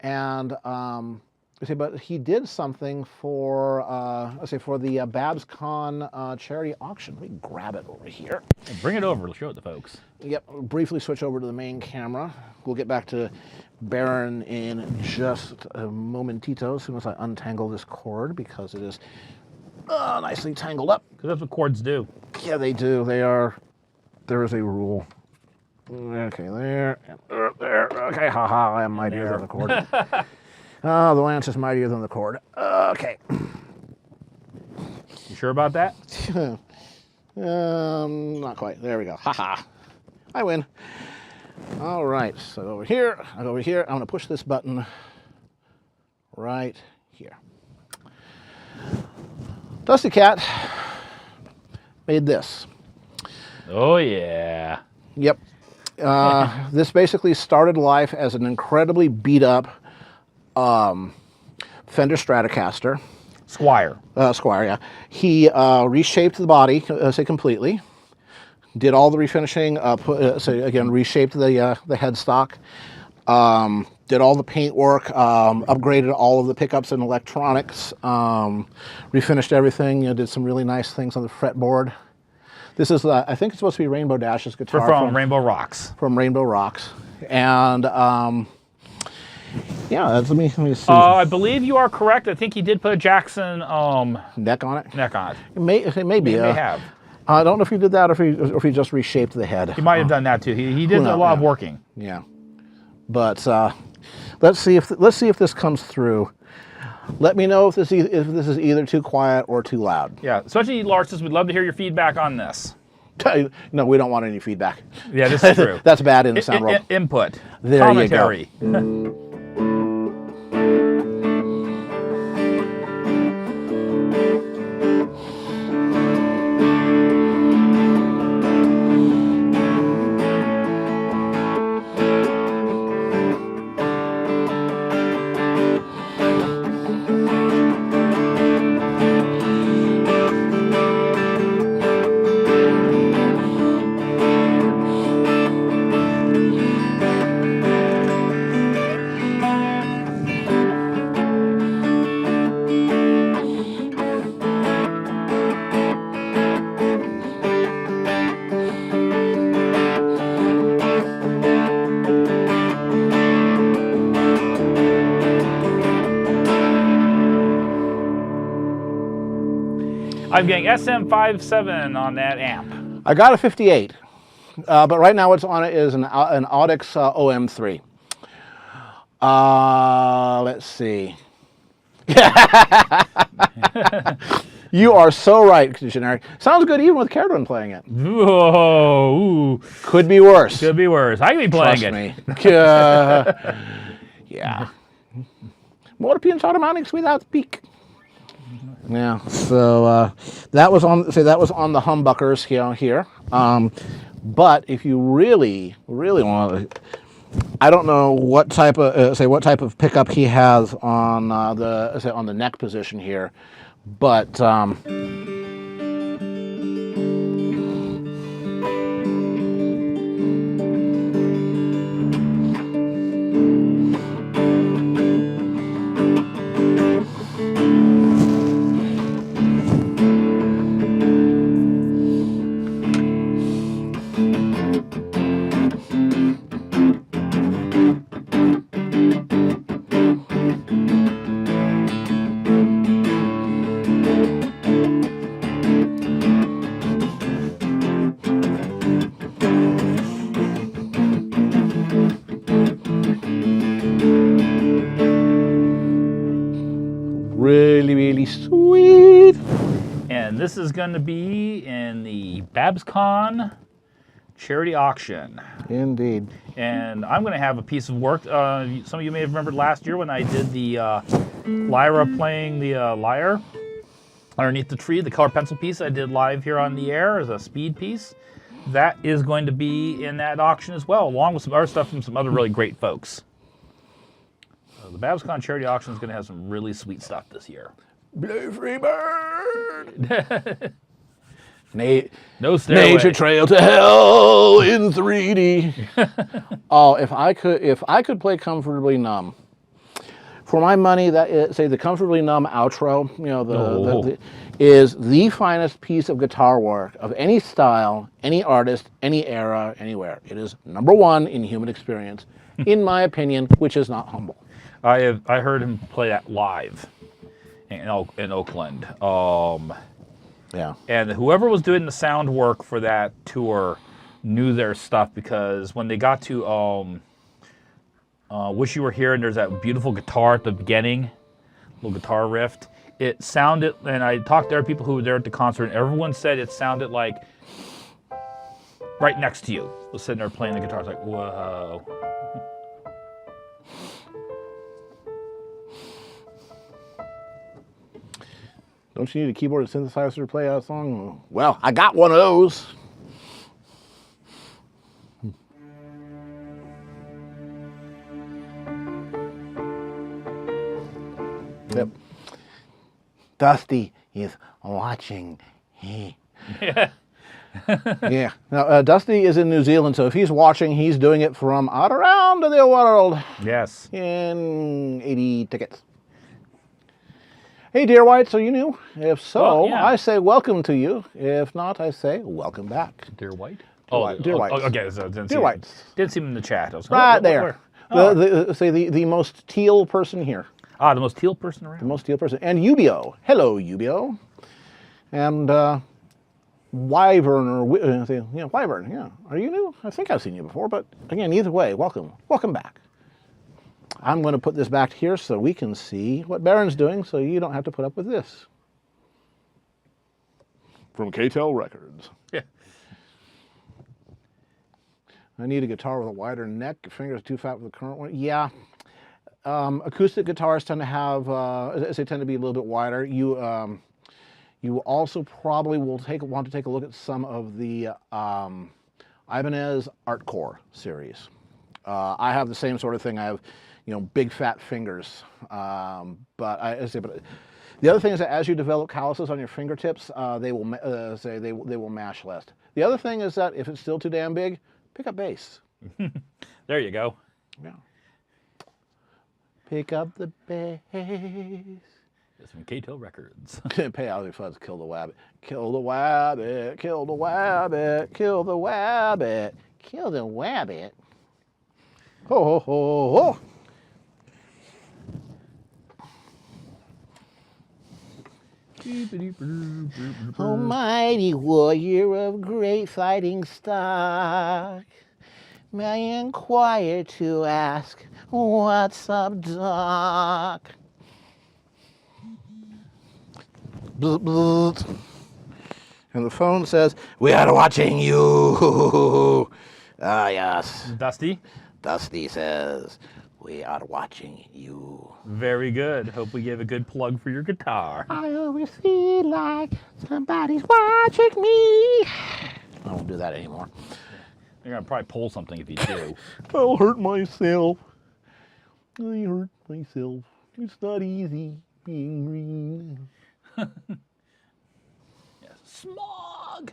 And but he did something for for the BabsCon charity auction. Let me grab it over here. Bring it over. Show it to folks. Yep. Briefly switch over to the main camera. We'll get back to Baron in just a momentito as soon as I untangle this cord because it is nicely tangled up. Because that's what cords do. Yeah, they do. They are. There is a rule. Okay, there. There. Okay, haha. I am mightier than the cord. The lance is mightier than the cord. Okay. You sure about that? Not quite. There we go. Haha. I win. All right. So over here. I go over here. I'm going to push this button right here. Dusty Cat made this. Oh, yeah. Yep. This basically started life as an incredibly beat up Fender Stratocaster. Squire. Squire, yeah. He reshaped the body, completely. Did all the refinishing. Reshaped the headstock. Did all the paint work. Upgraded all of the pickups and electronics. Refinished everything. Did some really nice things on the fretboard. This is, I think it's supposed to be Rainbow Dash's guitar. From Rainbow Rocks. From Rainbow Rocks. And Yeah, let me see. I believe you are correct. I think he did put a Jackson Neck on it. neck on it. It may be. He may have. I don't know if he did that or if he just reshaped the head. He might have done that too. He did a lot of working. Yeah, but let's see if this comes through. Let me know if this is either too quiet or too loud. Yeah, especially Larsis, we'd love to hear your feedback on this. No, we don't want any feedback. Yeah, this is true. That's bad in the sound world. Input. There Commentary. you go. I'm getting SM57 on that amp. I got a 58, but right now what's on it is an Audix OM3. Let's see. You are so right, Generic. Sounds good even with Caradon playing it. Whoa, ooh. Could be worse. Could be worse. I could be playing Trust it. me. Yeah. Motor Pian's automatics without the peak. Yeah. So that was on. Say that was on the humbuckers here. But if you really want to, I don't know what type of pickup he has on the neck position here, but. Really sweet. And this is going to be in the BabsCon charity auction. Indeed. And I'm going to have a piece of work. Some of you may have remembered last year when I did the Lyra playing the lyre underneath the tree, the color pencil piece I did live here on the air as a speed piece. That is going to be in that auction as well, along with some other stuff from some other really great folks. The BabsCon charity auction is going to have some really sweet stuff this year. Blue free bird. No stairway. Nature trail to hell in 3D. Oh, if I could play Comfortably Numb. For my money, that is, say the Comfortably Numb outro, you know, is the finest piece of guitar work of any style, any artist, any era, anywhere. It is #1 in human experience, in my opinion, which is not humble. I heard him play that live in Oakland. Yeah. And whoever was doing the sound work for that tour knew their stuff, because when they got to Wish You Were Here, and there's that beautiful guitar at the beginning, little guitar riff, it sounded, and I talked to other people who were there at the concert, and everyone said it sounded like right next to you was sitting there playing the guitar. It's like, whoa. Don't you need a keyboard and synthesizer to play a song? Well, I got one of those. Yep. Dusty is watching. Yeah. Yeah. Now, Dusty is in New Zealand, so if he's watching, he's doing it from out around the world Yes. in 80 tickets. Hey, Dear Whites, are you new? If so, Well, yeah. I say welcome to you. If not, I say welcome back. Dear White? Dear Whites. Okay. So Dear Whites. Didn't see him in the chat. I was Right where? there. The most teal person here. Ah, the most teal person around. The most teal person. And Ubio. Hello, Ubio. And Wyvern, or Wyvern, yeah. Are you new? I think I've seen you before, but again, either way, welcome. Welcome back. I'm going to put this back here so we can see what Baron's doing, so you don't have to put up with this. From KTEL Records. Yeah. I need a guitar with a wider neck. Your fingers too fat for the current one. Yeah. Acoustic guitars tend to have, they tend to be a little bit wider. You also probably will want to take a look at some of the Ibanez Artcore series. I have the same sort of thing. I have, big fat fingers. But the other thing is that as you develop calluses on your fingertips, they will mash less. The other thing is that if it's still too damn big, pick up bass. There you go. Yeah. Pick up the bass. It's from KTEL Records. Pay out your funds. Kill the wabbit. Kill the wabbit. Kill the wabbit. Kill the wabbit. Kill the wabbit. Ho ho ho ho. Almighty warrior of great fighting stock, may I inquire to ask, what's up, Doc? Bzz, bzz. And the phone says, we are watching you. Ah, yes. Dusty? Dusty says, we are watching you. Very good. Hope we gave a good plug for your guitar. I always feel like somebody's watching me. I won't do that anymore. You're going to probably pull something if you do. I'll hurt myself. I hurt myself. It's not easy being green. Yes. Smog!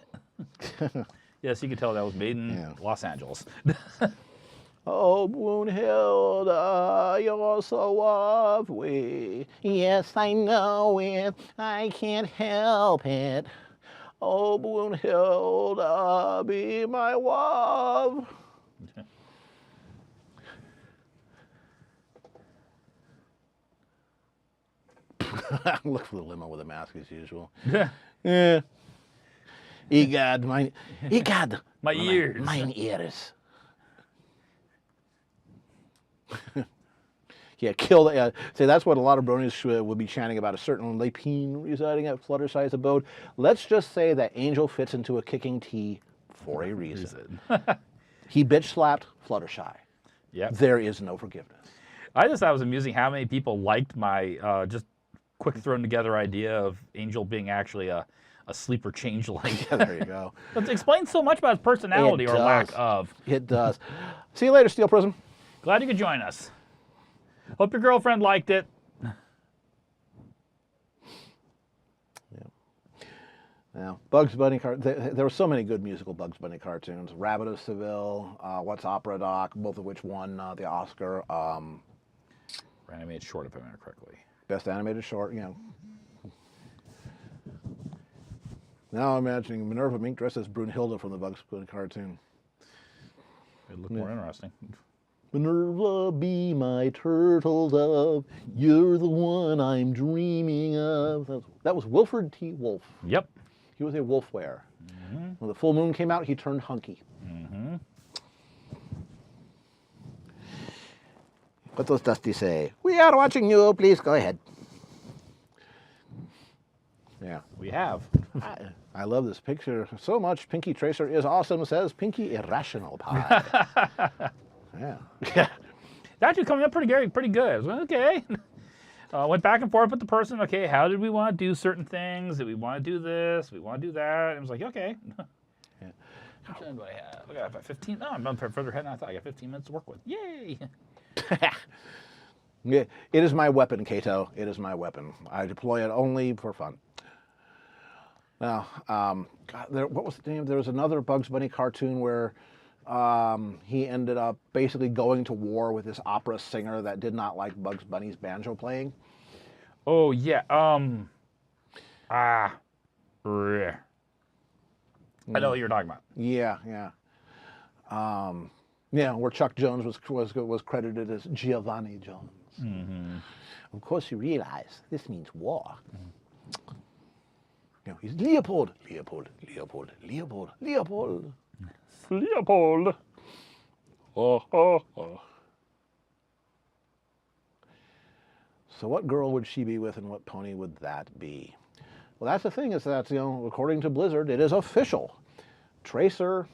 Yes, you can tell that was made in Los Angeles. Oh, Brunhilde, you're so lovely. Yes, I know it. I can't help it. Oh, Brunhilde, be my love. Look for the limo with a mask as usual. Yeah. Egad, my ears. Mine ears. Yeah, kill the. See, that's what a lot of bronies would be chanting about a certain Lapine residing at Fluttershy's abode. Let's just say that Angel fits into a kicking T for a reason. He bitch slapped Fluttershy. Yep. There is no forgiveness. I just thought it was amusing how many people liked my just quick thrown together idea of Angel being actually a sleeper changeling. Yeah, there you go. It explains so much about his personality or lack of. It does. See you later, Steel Prism. Glad you could join us. Hope your girlfriend liked it. Yeah, Bugs Bunny there were so many good musical Bugs Bunny cartoons. Rabbit of Seville, What's Opera Doc, both of which won the Oscar. Animated short, if I remember correctly. Best animated short, Now I'm imagining Minerva Mink dressed as Brunhilde from the Bugs Bunny cartoon. It'd look more interesting. Minerva, be my turtle dove. You're the one I'm dreaming of. That was Wilfred T. Wolfe. Yep. He was a wolf wearer. When the full moon came out, he turned hunky. What does Dusty say? We are watching you. Please go ahead. Yeah. We have. I love this picture so much. Pinky Tracer is awesome, says Pinky Irrational Pie. Yeah. That actually coming up pretty good. I was like, okay. Went back and forth with the person. Okay, how did we want to do certain things? Did we want to do this? We want to do that? And I was like, okay. Yeah. How much time do I have? I got about 15. Oh, I'm further ahead than I thought. I got 15 minutes to work with. Yay! Yeah, it is my weapon, Kato. It is my weapon. I deploy it only for fun. Now, God, what was the name? There was another Bugs Bunny cartoon where he ended up basically going to war with this opera singer that did not like Bugs Bunny's banjo playing. Oh, yeah. I know what you're talking about. Yeah, yeah. Yeah, where Chuck Jones was credited as Giovanni Jones. Mm-hmm. Of course, you realize this means war. You know, he's Leopold, Leopold, Leopold, Leopold, Leopold. Leopold. Oh, oh, oh. So what girl would she be with and what pony would that be? Well, that's the thing is that, you know, according to Blizzard, it is official. Tracer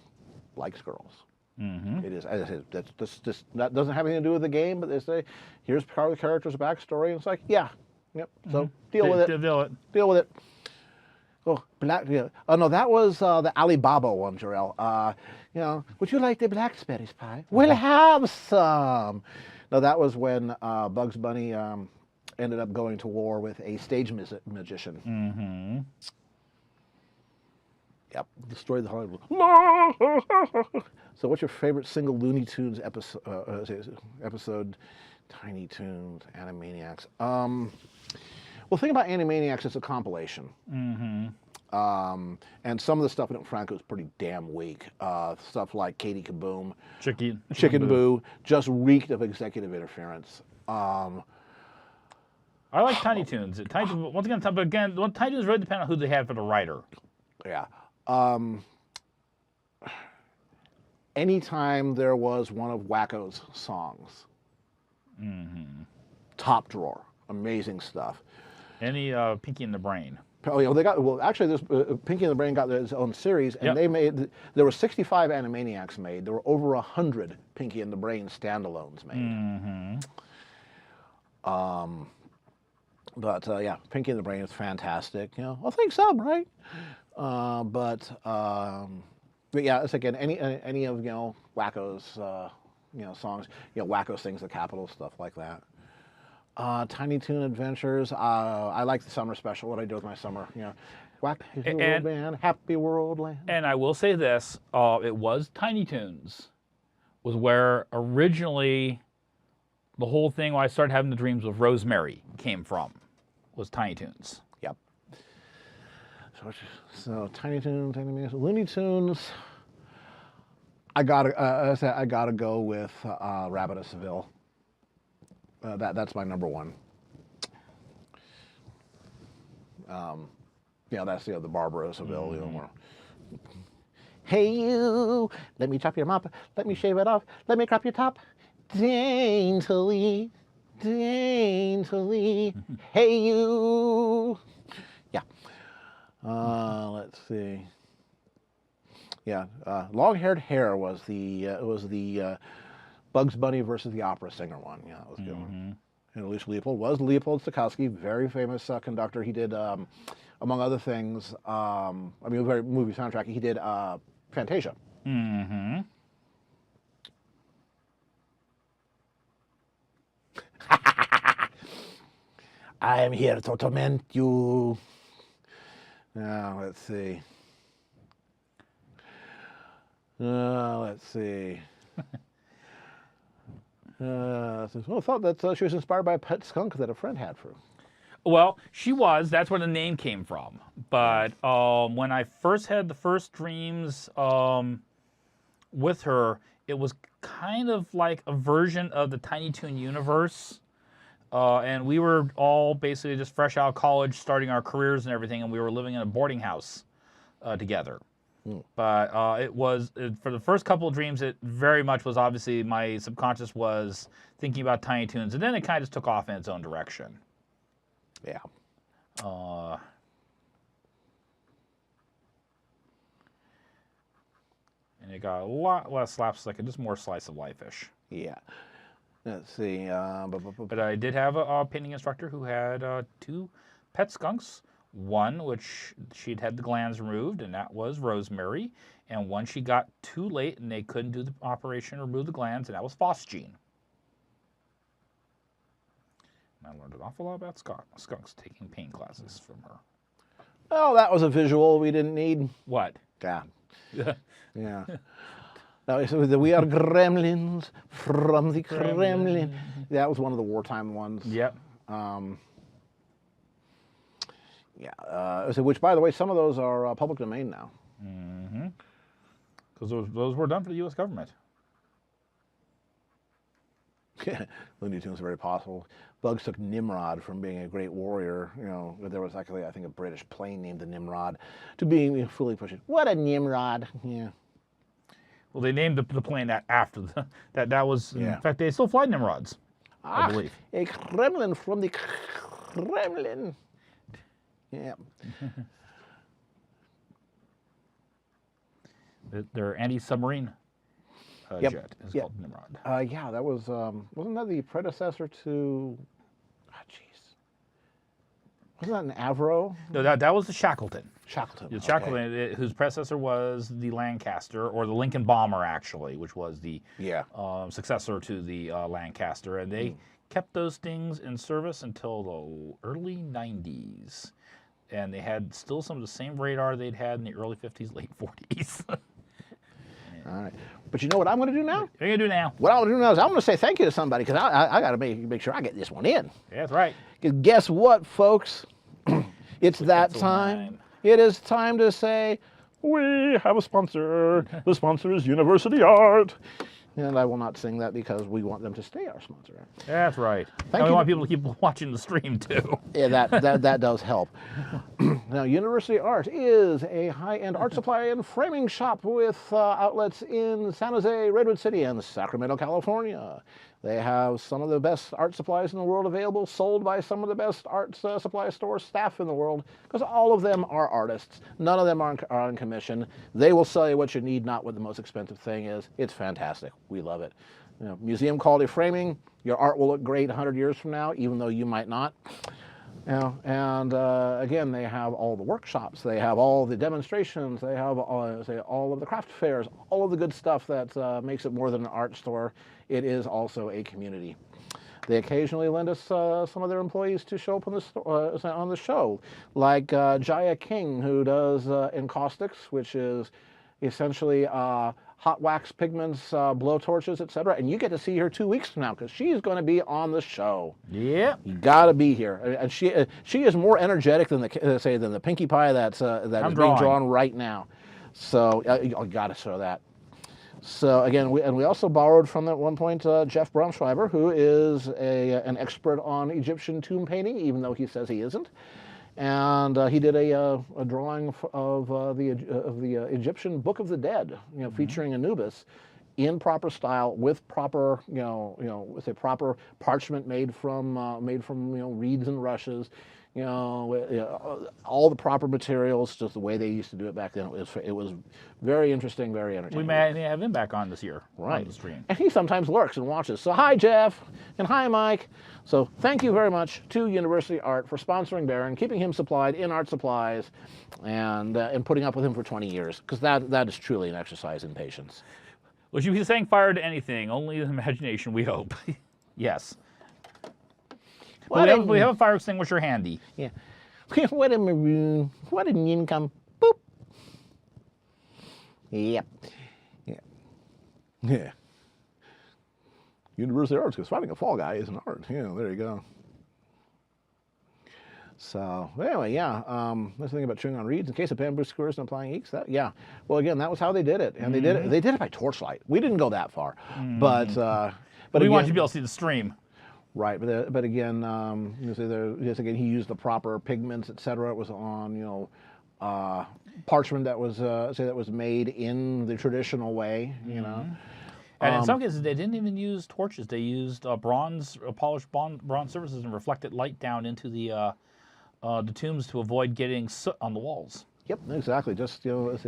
likes girls. Mm-hmm. It is. That's just that doesn't have anything to do with the game, but they say, here's part of the character's backstory, and it's like, yeah, yep. So deal with it. Deal with it. Oh, black. Yeah. Oh no, that was the Alibaba one, Jarrell. You know, would you like the blackberries pie? We'll have some. No, that was when Bugs Bunny ended up going to war with a stage magician. Mm-hmm. Yep, destroyed the Hollywood. So, what's your favorite single Looney Tunes episode? Tiny Toons, Animaniacs. Well, think about Animaniacs. It's a compilation. Mm-hmm. And some of the stuff in it, Franco, is pretty damn weak. Stuff like Katie Kaboom, Chicken Boo, just reeked of executive interference. I like Tiny Toons. Tiny Toons, once again, Tiny Toons really depend on who they have for the writer. Yeah. Anytime there was one of Wacko's songs, top drawer, amazing stuff. Any Pinky and the Brain. Oh, you know, they got, well, actually, this Pinky and the Brain got its own series, and Yep. they made, there were 65 Animaniacs made. There were over 100 Pinky and the Brain standalones made. Mm-hmm. But yeah, Pinky and the Brain is fantastic. You know, I think so, right? But yeah, it's again any of, you know, Wacko's you know, songs. You know, Wacko Sings the Capitol, stuff like that. Tiny Toon Adventures. I like the summer special. What I do with my summer. You know, Wack World Band, Happy World Land. And I will say this: it was Tiny Toons, was where originally the whole thing when I started having the dreams of Rosemary came from. Was Tiny Toons. Yep. So Tiny Toons, Looney Tunes. I gotta go with Rabbit of Seville. That's my number one. Yeah, that's the Barbara of Seville. You know, more. Hey you, let me chop your mop. Let me shave it off. Let me crop your top. Daintily, daintily. Hey you. Yeah. Let's see. Yeah, long-haired hair was the Bugs Bunny versus the opera singer one. Yeah, that was a good one. And Luis Leopold was Leopold Stokowski, very famous conductor. He did, among other things, I mean, very movie soundtrack. He did Fantasia. Mm-hmm. I am here to torment you. Now, let's see. Let's see. I thought that she was inspired by a pet skunk that a friend had for her. Well, she was. That's where the name came from. But when I first had the first dreams with her, it was kind of like a version of the Tiny Toon universe. And we were all basically just fresh out of college, starting our careers and everything, and we were living in a boarding house together. But it was, for the first couple of dreams, it very much was obviously my subconscious was thinking about Tiny Toons, and then it kind of just took off in its own direction. Yeah. And it got a lot less slapstick and just more slice of life-ish. Yeah. Let's see. But I did have a painting instructor who had 2 pet skunks. One, which she'd had the glands removed, and that was Rosemary. And one she got too late, and they couldn't do the operation to remove the glands, and that was Phosgene. And I learned an awful lot about skunks taking pain classes from her. Oh, that was a visual we didn't need. What? Yeah. Yeah. Now, so we are gremlins from the Kremlin. That was one of the wartime ones. Yep. Yeah. So which, by the way, some of those are public domain now. Mm-hmm. Because those were done for the U.S. government. Looney Tunes are very possible. Bugs took Nimrod from being a great warrior. You know, there was actually, I think, a British plane named the Nimrod, to being fully pushed. What a Nimrod! Yeah. Well, they named the plane that after that was. Yeah. In fact, they still fly Nimrods, I believe. A Kremlin from the Kremlin. Yeah. Their anti-submarine Yep. jet is Yep. called Nimrod. Yeah, that was wasn't that the predecessor to? Jeez, wasn't that an Avro? No, that was the Shackleton. Shackleton. The okay. Shackleton, whose predecessor was the Lancaster, or the Lincoln Bomber, actually, which was the Yeah. successor to the Lancaster, and they kept those things in service until the early 90s. And they had still some of the same radar they'd had in the early 50s, late 40s. All right, but you know what I'm going to do now? What are you going to do now? What I'm going to do now is I'm going to say thank you to somebody because I got to make sure I get this one in. Yeah, that's right. 'Cause guess what, folks? It's that time. It is time to say, We have a sponsor. The sponsor is University Art. and I will not sing that because we want them to stay our sponsor. That's right. Thank And we you. want people to keep watching the stream, too. Yeah, that does help. Now, University Art is a high-end art supply and framing shop with outlets in San Jose, Redwood City, and Sacramento, California. They have some of the best art supplies in the world available, sold by some of the best art supply store staff in the world, because all of them are artists. None of them are on commission. They will sell you what you need, not what the most expensive thing is. It's fantastic. We love it. You know, museum quality framing. Your art will look great 100 years from now, even though you might not. You know, and again, they have all the workshops, they have all the demonstrations, they have all of the craft fairs, all of the good stuff that makes it more than an art store. It is also a community. They occasionally lend us some of their employees to show up on the show, like Jaya King, who does encaustics, which is essentially hot wax pigments, blow torches, etc. And you get to see her 2 weeks from now because she's going to be on the show. Yeah. You got to be here, and she is more energetic than the Pinkie Pie that is being drawn right now. So you got to show that. So again, we also borrowed from at one point Jeff Braunschweiber, who is an expert on Egyptian tomb painting, even though he says he isn't. And he did a drawing of the Egyptian Book of the Dead, featuring Anubis, in proper style with proper with a proper parchment made from reeds and rushes, all the proper materials, just the way they used to do it back then. It was very interesting, very entertaining. We may have him back on this year, right, on the stream. And he sometimes lurks and watches. So hi, Jeff, and hi, Mike. So thank you very much to University Art for sponsoring Baron, keeping him supplied in art supplies, and putting up with him for 20 years, because that is truly an exercise in patience. Well, you be saying fire to anything, only in imagination, we hope. Yes. We have a fire extinguisher handy. Yeah. What a maroon. What an income. Boop. Yep. Yeah. Yeah. University Arts, because finding a fall guy is an art. Yeah, there you go. So anyway, yeah. Let's think about chewing on reeds in case of bamboo skewers and applying inks. Well, again, that was how they did it, and they did it by torchlight. We didn't go that far, but we want you to be able to see the stream. Right, but again, he used the proper pigments, etc. It was on parchment that was made in the traditional way, And in some cases, they didn't even use torches. They used polished bronze surfaces, and reflected light down into the tombs to avoid getting soot on the walls. Yep, exactly. Just a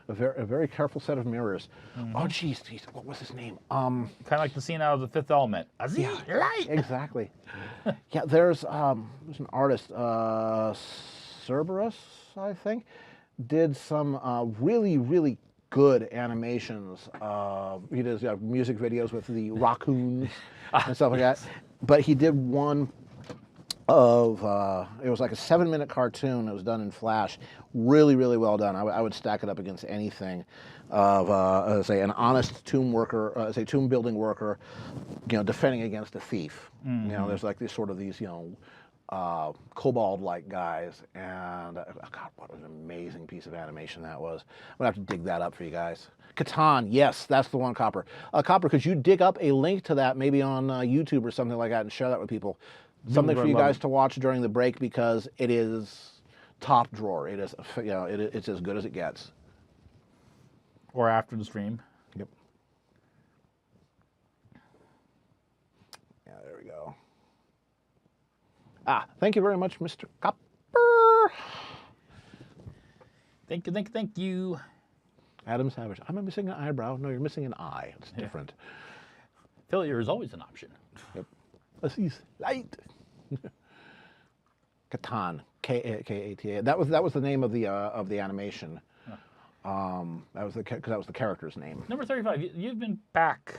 very careful set of mirrors. Oh, geez, what was his name? Kind of like the scene out of The Fifth Element. Light. Exactly. Yeah, there's an artist, Cerberus, I think, did some really, really good animations. He does music videos with the raccoons and stuff like that. But he did one of it was like a 7-minute cartoon. It was done in Flash, really, really well done. I would stack it up against anything of say an honest tomb worker, tomb building worker, defending against a thief. There's like these kobold-like guys, and God, what an amazing piece of animation that was. I'm gonna have to dig that up for you guys. Catan, yes, that's the one, Copper. Copper, could you dig up a link to that maybe on YouTube or something like that and share that with people? Something for you guys to watch during the break, because it is top drawer. It is, it's as good as it gets. Or after the stream. Yep. Yeah, there we go. Thank you very much, Mr. Copper. Thank you. Adam Savage. I'm missing an eyebrow. No, you're missing an eye. It's different. Failure is always an option. Yep. Let's see. Light. Catan. K-A-T-A. That was the name of the animation. That was the character's name. Number 35. You've been back.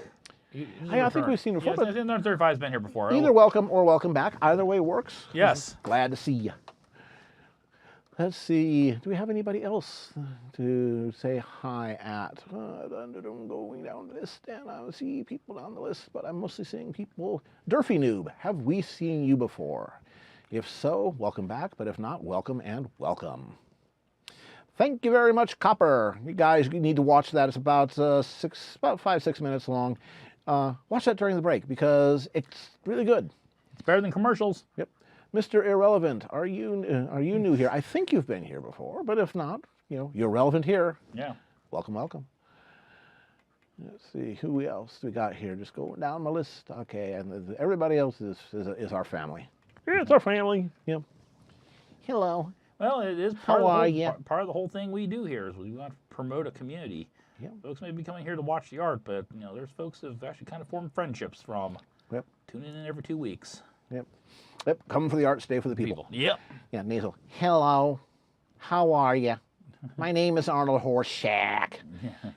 I think we've seen it before. Yes, number 35 has been here before. Either welcome or welcome back. Either way works. Yes. Glad to see you. Let's see. Do we have anybody else to say hi at? I'm going down the list, and I see people down the list, but I'm mostly seeing people. Durfy Noob, have we seen you before? If so, welcome back. But if not, welcome and welcome. Thank you very much, Copper. You guys need to watch that. It's about 5-6 minutes long. Watch that during the break because it's really good. It's better than commercials. Yep. Mr. Irrelevant, are you new here? I think you've been here before, but if not, you're relevant here. Yeah. Welcome, welcome. Let's see, who else we got here? Just going down my list. Okay, and everybody else is our family. Yeah, it's our family. Yep. Hello. Well, it is part of the whole thing we do here is we want to promote a community. Yep. Folks may be coming here to watch the art, but there's folks that have actually kind of formed friendships from tuning in every 2 weeks. Yep. Yep. Come for the art, stay for the people. Yep. Yeah, Nasal. Hello. How are you? My name is Arnold Horseshack.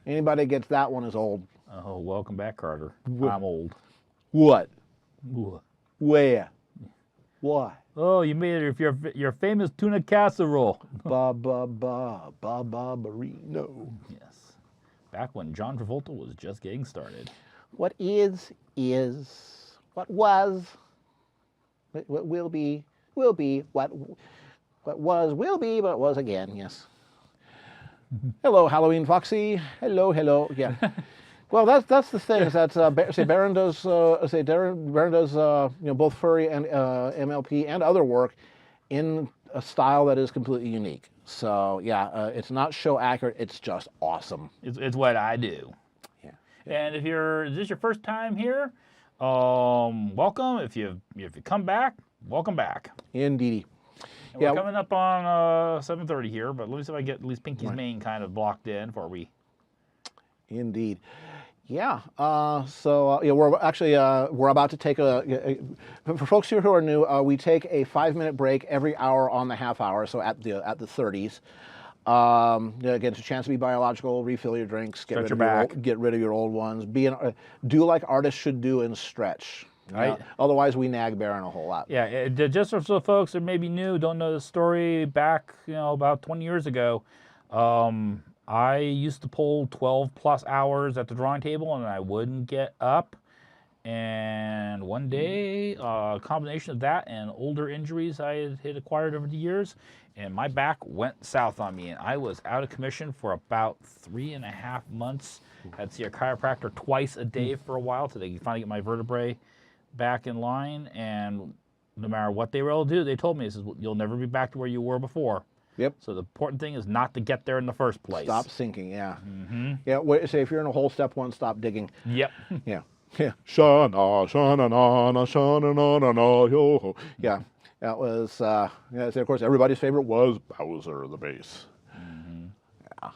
Anybody gets that one is old. Oh, welcome back, Carter. I'm old. What? Ooh. Where? Why? Oh, you made it your famous tuna casserole. Barbarino. Yes. Back when John Travolta was just getting started. What is. What was. What will be. What was will be, but was again. Yes. Hello, Halloween Foxy. Hello. Yeah. Well, that's the thing is that Baron does both furry and MLP and other work in a style that is completely unique. So yeah, it's not show accurate. It's just awesome. It's what I do. Yeah. And if is this your first time here, welcome. If you come back, welcome back. Indeedy. And we're coming up on 7:30 here, but let me see if I get at least Pinky's Main kind of blocked in before we. Indeed. Yeah. We're actually we're about to take for folks here who are new. We take a 5-minute break every hour on the half hour. So at the 30s. Again, it's a chance to be biological. Refill your drinks. Get rid of your old ones. Do like artists should do and stretch. Right. Otherwise, we nag Baron a whole lot. Yeah. Just for the folks that may be new, don't know the story. Back about 20 years ago. I used to pull 12+ hours at the drawing table and I wouldn't get up. And one day, a combination of that and older injuries I had acquired over the years, and my back went south on me. And I was out of commission for about 3.5 months. Had to see a chiropractor twice a day for a while till they finally get my vertebrae back in line. And no matter what they were able to do, they told me, you'll never be back to where you were before. Yep. So the important thing is not to get there in the first place. Stop sinking, yeah. Mm-hmm. Yeah, say if you're in a hole, step one, stop digging. Yep. Yeah. Shana, shana, na, shana, na, na, na, yo. Yeah. That was, of course, everybody's favorite was Bowser the bass. Mm-hmm. Yeah.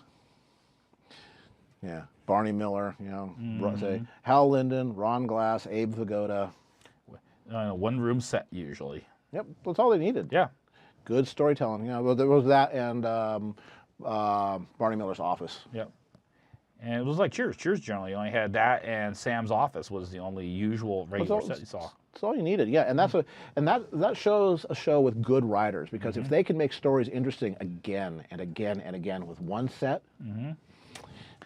Yeah. Barney Miller, say Hal Linden, Ron Glass, Abe Vigoda. One-room set, usually. Yep, that's all they needed. Yeah. Good storytelling. Well, there was that and Barney Miller's Office. Yep. And it was like Cheers. Cheers generally only had that, and Sam's Office was the only usual regular set you saw. That's all you needed. Yeah, and that shows a show with good writers because if they can make stories interesting again and again and again with one set,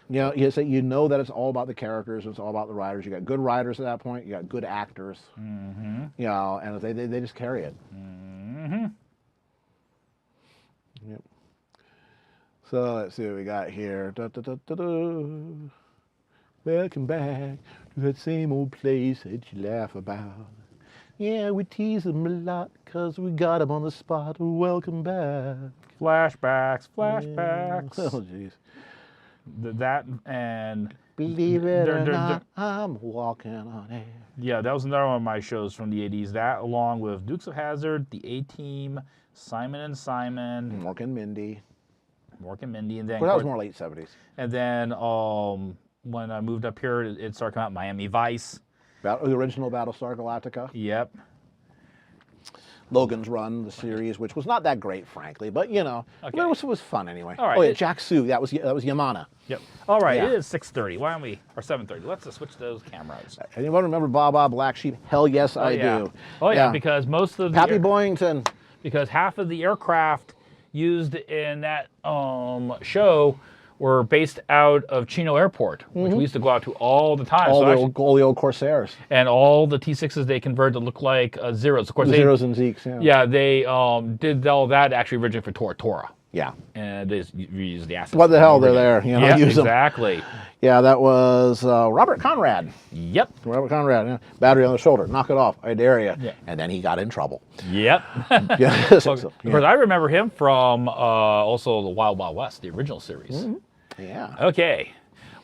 you know that it's all about the characters, it's all about the writers. You got good writers at that point. You got good actors. And they just carry it. Mm-hmm. Yep. So let's see what we got here. Da, da, da, da, da. Welcome back to that same old place that you laugh about. Yeah, we tease them a lot because we got them on the spot. Welcome back. Flashbacks. Yeah. Oh, jeez. That and Believe it They're- or they're- not, I'm walking on air. yeah, that was another one of my shows from the 80s. That along with Dukes of Hazzard, The A-Team, Simon and Simon, Mork and Mindy. Mork and Mindy, and then Well, that was more late 70s. and then when I moved up here, it started coming out Miami Vice. The original Battlestar Galactica. Yep. Logan's Run, the series, which was not that great, frankly, but you know, Okay. but it was fun anyway. All right. Oh yeah, Jack Sue, that was Yamana. Yep. All right, Yeah. it is 6:30. Why don't we, or 7:30? Let's just switch those cameras. Anyone remember Baa Black Sheep? Hell yes, I yeah. do. Oh yeah, because most of the Pappy Boyington. because half of the aircraft used in that show were based out of Chino Airport, which we used to go out to all the time. All So actually- all the old Corsairs. and all the T6s they converted to look like Zeros. Of course, The they, Zeros and Zeeks, yeah. yeah, they did all that actually originally for Tora. Yeah. And they reused the assets. What the hell, they're there, you know, Yeah, use 'em. exactly. Yeah, that was Robert Conrad. Yep. Robert Conrad, yeah. Battery on the shoulder, knock it off, I dare you. Yeah. And then he got in trouble. Yep. Yeah. Of course, I remember him from also the Wild Wild West, the original series. Yeah. Okay.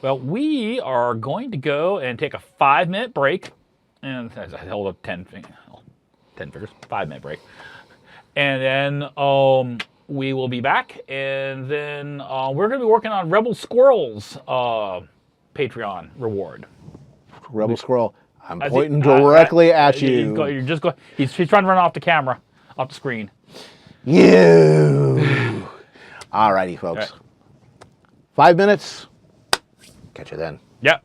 Well, we are going to go and take a 5-minute break. And I held up 10 fingers, 5-minute break. And then we will be back. And then we're going to be working on Rebel Squirrel's Patreon reward. Rebel Squirrel, I'm As he- pointing directly at You're you. just go. He's trying to run off the camera, off the screen. You. Alrighty, folks. All right. 5 minutes. Catch you then. Yep.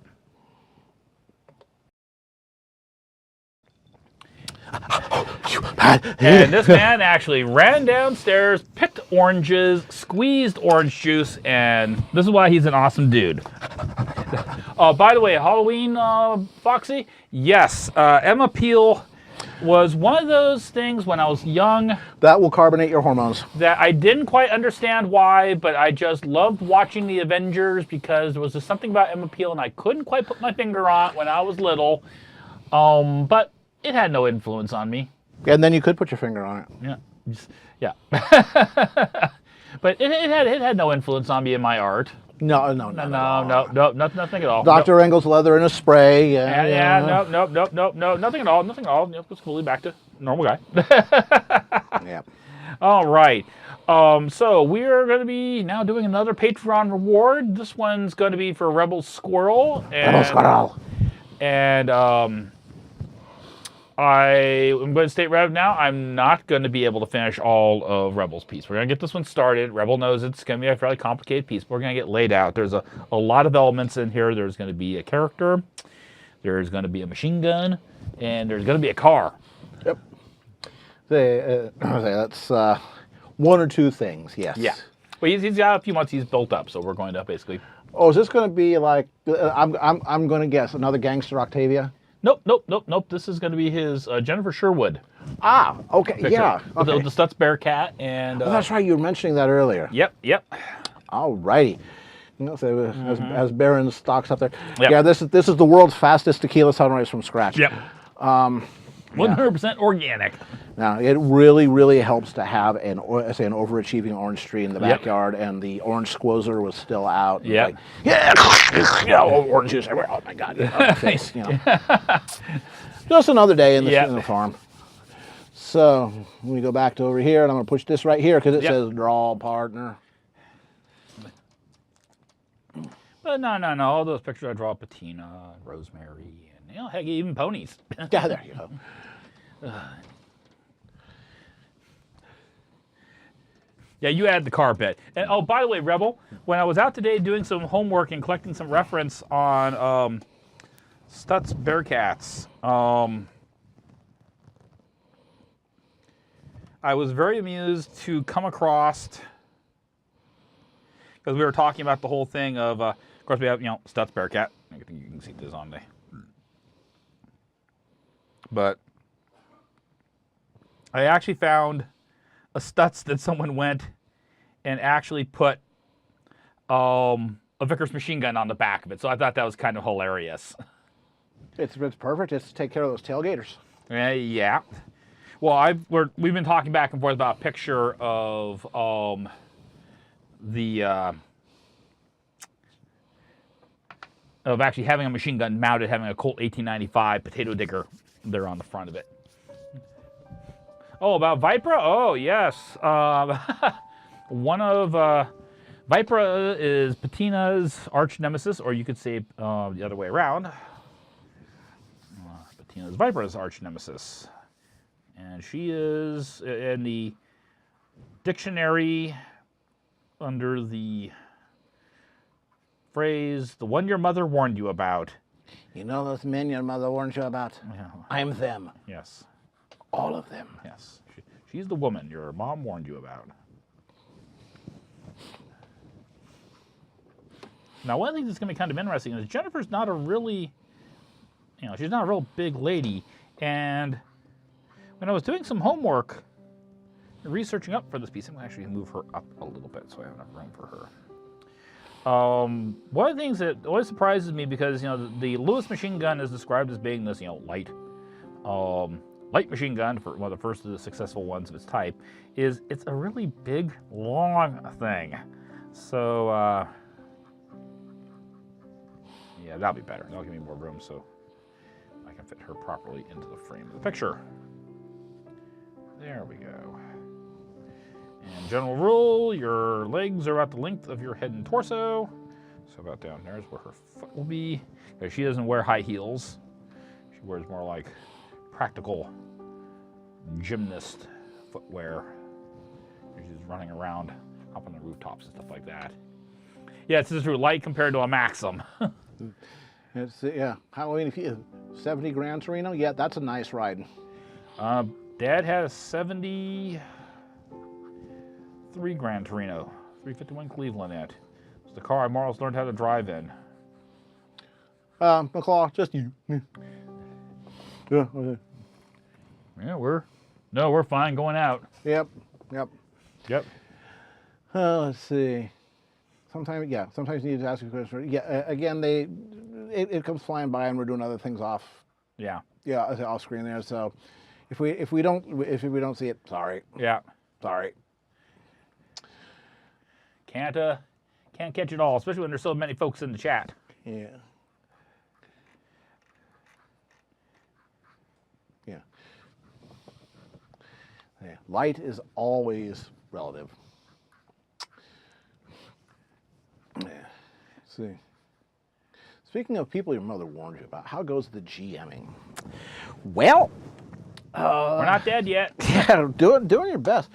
And this man actually ran downstairs, picked oranges, squeezed orange juice, and this is why he's an awesome dude. By the way, Halloween, Foxy? Yes, Emma Peel was one of those things when I was young That will carbonate your hormones. that I didn't quite understand why, but I just loved watching the Avengers because there was just something about Emma Peel and I couldn't quite put my finger on it when I was little. But it had no influence on me. And then you could put your finger on it. Yeah. Yeah. But it had no influence on me in my art. No, No, nothing at all. Dr. Engel's leather in a spray. Yeah, no, nothing at all. Yep, just completely back to normal guy. Yeah. All right. So we're going to be now doing another Patreon reward. This one's going to be for Rebel Squirrel. Rebel Squirrel. And I'm going to state right now, I'm not going to be able to finish all of Rebel's piece. We're going to get this one started. Rebel knows it's going to be a fairly complicated piece, but we're going to get laid out. There's a lot of elements in here. There's going to be a character, there's going to be a machine gun, and there's going to be a car. Yep. That's one or two things, yes. Yeah. Well, he's got a few months he's built up, so we're going to basically... Oh, is this going to be like, I'm going to guess, another Gangster Octavia? Nope. This is going to be his Jennifer Sherwood Ah, okay, picture. yeah. With Okay. the Stutz Bearcat and... Oh, that's right, you were mentioning that earlier. Yep. All righty. You know, so as Baron stocks up there. Yep. Yeah, this is the world's fastest tequila sunrise from scratch. Yep. 100% organic. Now, it really, really helps to have an overachieving orange tree in the Yep. backyard, and the orange squozer was still out. and Yep. like, yeah, orange juice everywhere. Oh my God, you know, face, you know. Just another day in the, Yep. in the farm. So we go back to over here, and I'm going to push this right here because it Yep. says draw partner. But no. All those pictures I draw, patina, rosemary, and heck, even ponies. Yeah, there you go. Yeah, you add the carpet. And oh, by the way, Rebel, when I was out today doing some homework and collecting some reference on Stutz Bearcats, I was very amused to come across, because we were talking about the whole thing of course we have, Stutz Bearcat. I think you can see this on there. But I actually found a Stutz that someone went and actually put a Vickers machine gun on the back of it. So I thought that was kind of hilarious. It's perfect. It's to take care of those tailgaters. Yeah. Well, we've been talking back and forth about a picture of of actually having a machine gun mounted, having a Colt 1895 potato digger there on the front of it. Oh, about Vipra? Oh, yes. One of Vipra is Patina's arch nemesis, or you could say the other way around. Patina's Vipra's arch nemesis. And she is in the dictionary under the phrase, the one your mother warned you about. You know those men your mother warned you about? Yeah. I'm them. Yes. All of them. Yes. She's the woman your mom warned you about. Now, one of the things that's going to be kind of interesting is Jennifer's not a really, she's not a real big lady. And when I was doing some homework, researching up for this piece, I'm going to actually move her up a little bit so I have enough room for her. One of the things that always surprises me, because the Lewis machine gun is described as being this light machine gun, for one of the first of the successful ones of its type, is it's a really big, long thing. So yeah, that'll be better. That'll give me more room so I can fit her properly into the frame of the picture. There we go. And general rule, your legs are about the length of your head and torso. So about down there is where her foot will be. Because she doesn't wear high heels. She wears more like practical gymnast footwear. She's running around up on the rooftops and stuff like that. Yeah, it's just light compared to a Maxim. It's yeah. Halloween, if you 70 Gran Torino, yeah, that's a nice ride. Dad had a 73 Gran Torino, 351 Cleveland in it. It's the car I more or less learned how to drive in. McClaw, just you. Yeah. Okay. Yeah, we're fine going out. Yep. Yep. Let's see. Sometimes you need to ask a question. Yeah. Again, it comes flying by, and we're doing other things off. Yeah. Yeah, off screen there. So if we don't see it, sorry. Yeah. Sorry. Can't catch it all, especially when there's so many folks in the chat. Yeah. Yeah. Light is always relative. Yeah. Let's see. Speaking of people your mother warned you about, how goes the GMing? Well, We're not dead yet. Yeah, doing your best.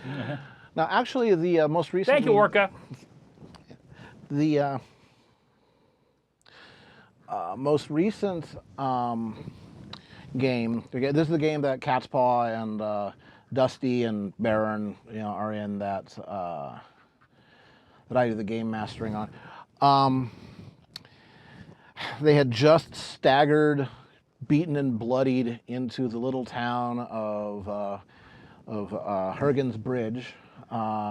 Now, actually, the most recent. Thank you, Orca. The most recent game. This is the game that Cat's Paw and Dusty and Baron, are in that that I do the game mastering on. They had just staggered, beaten and bloodied into the little town of Hergen's Bridge,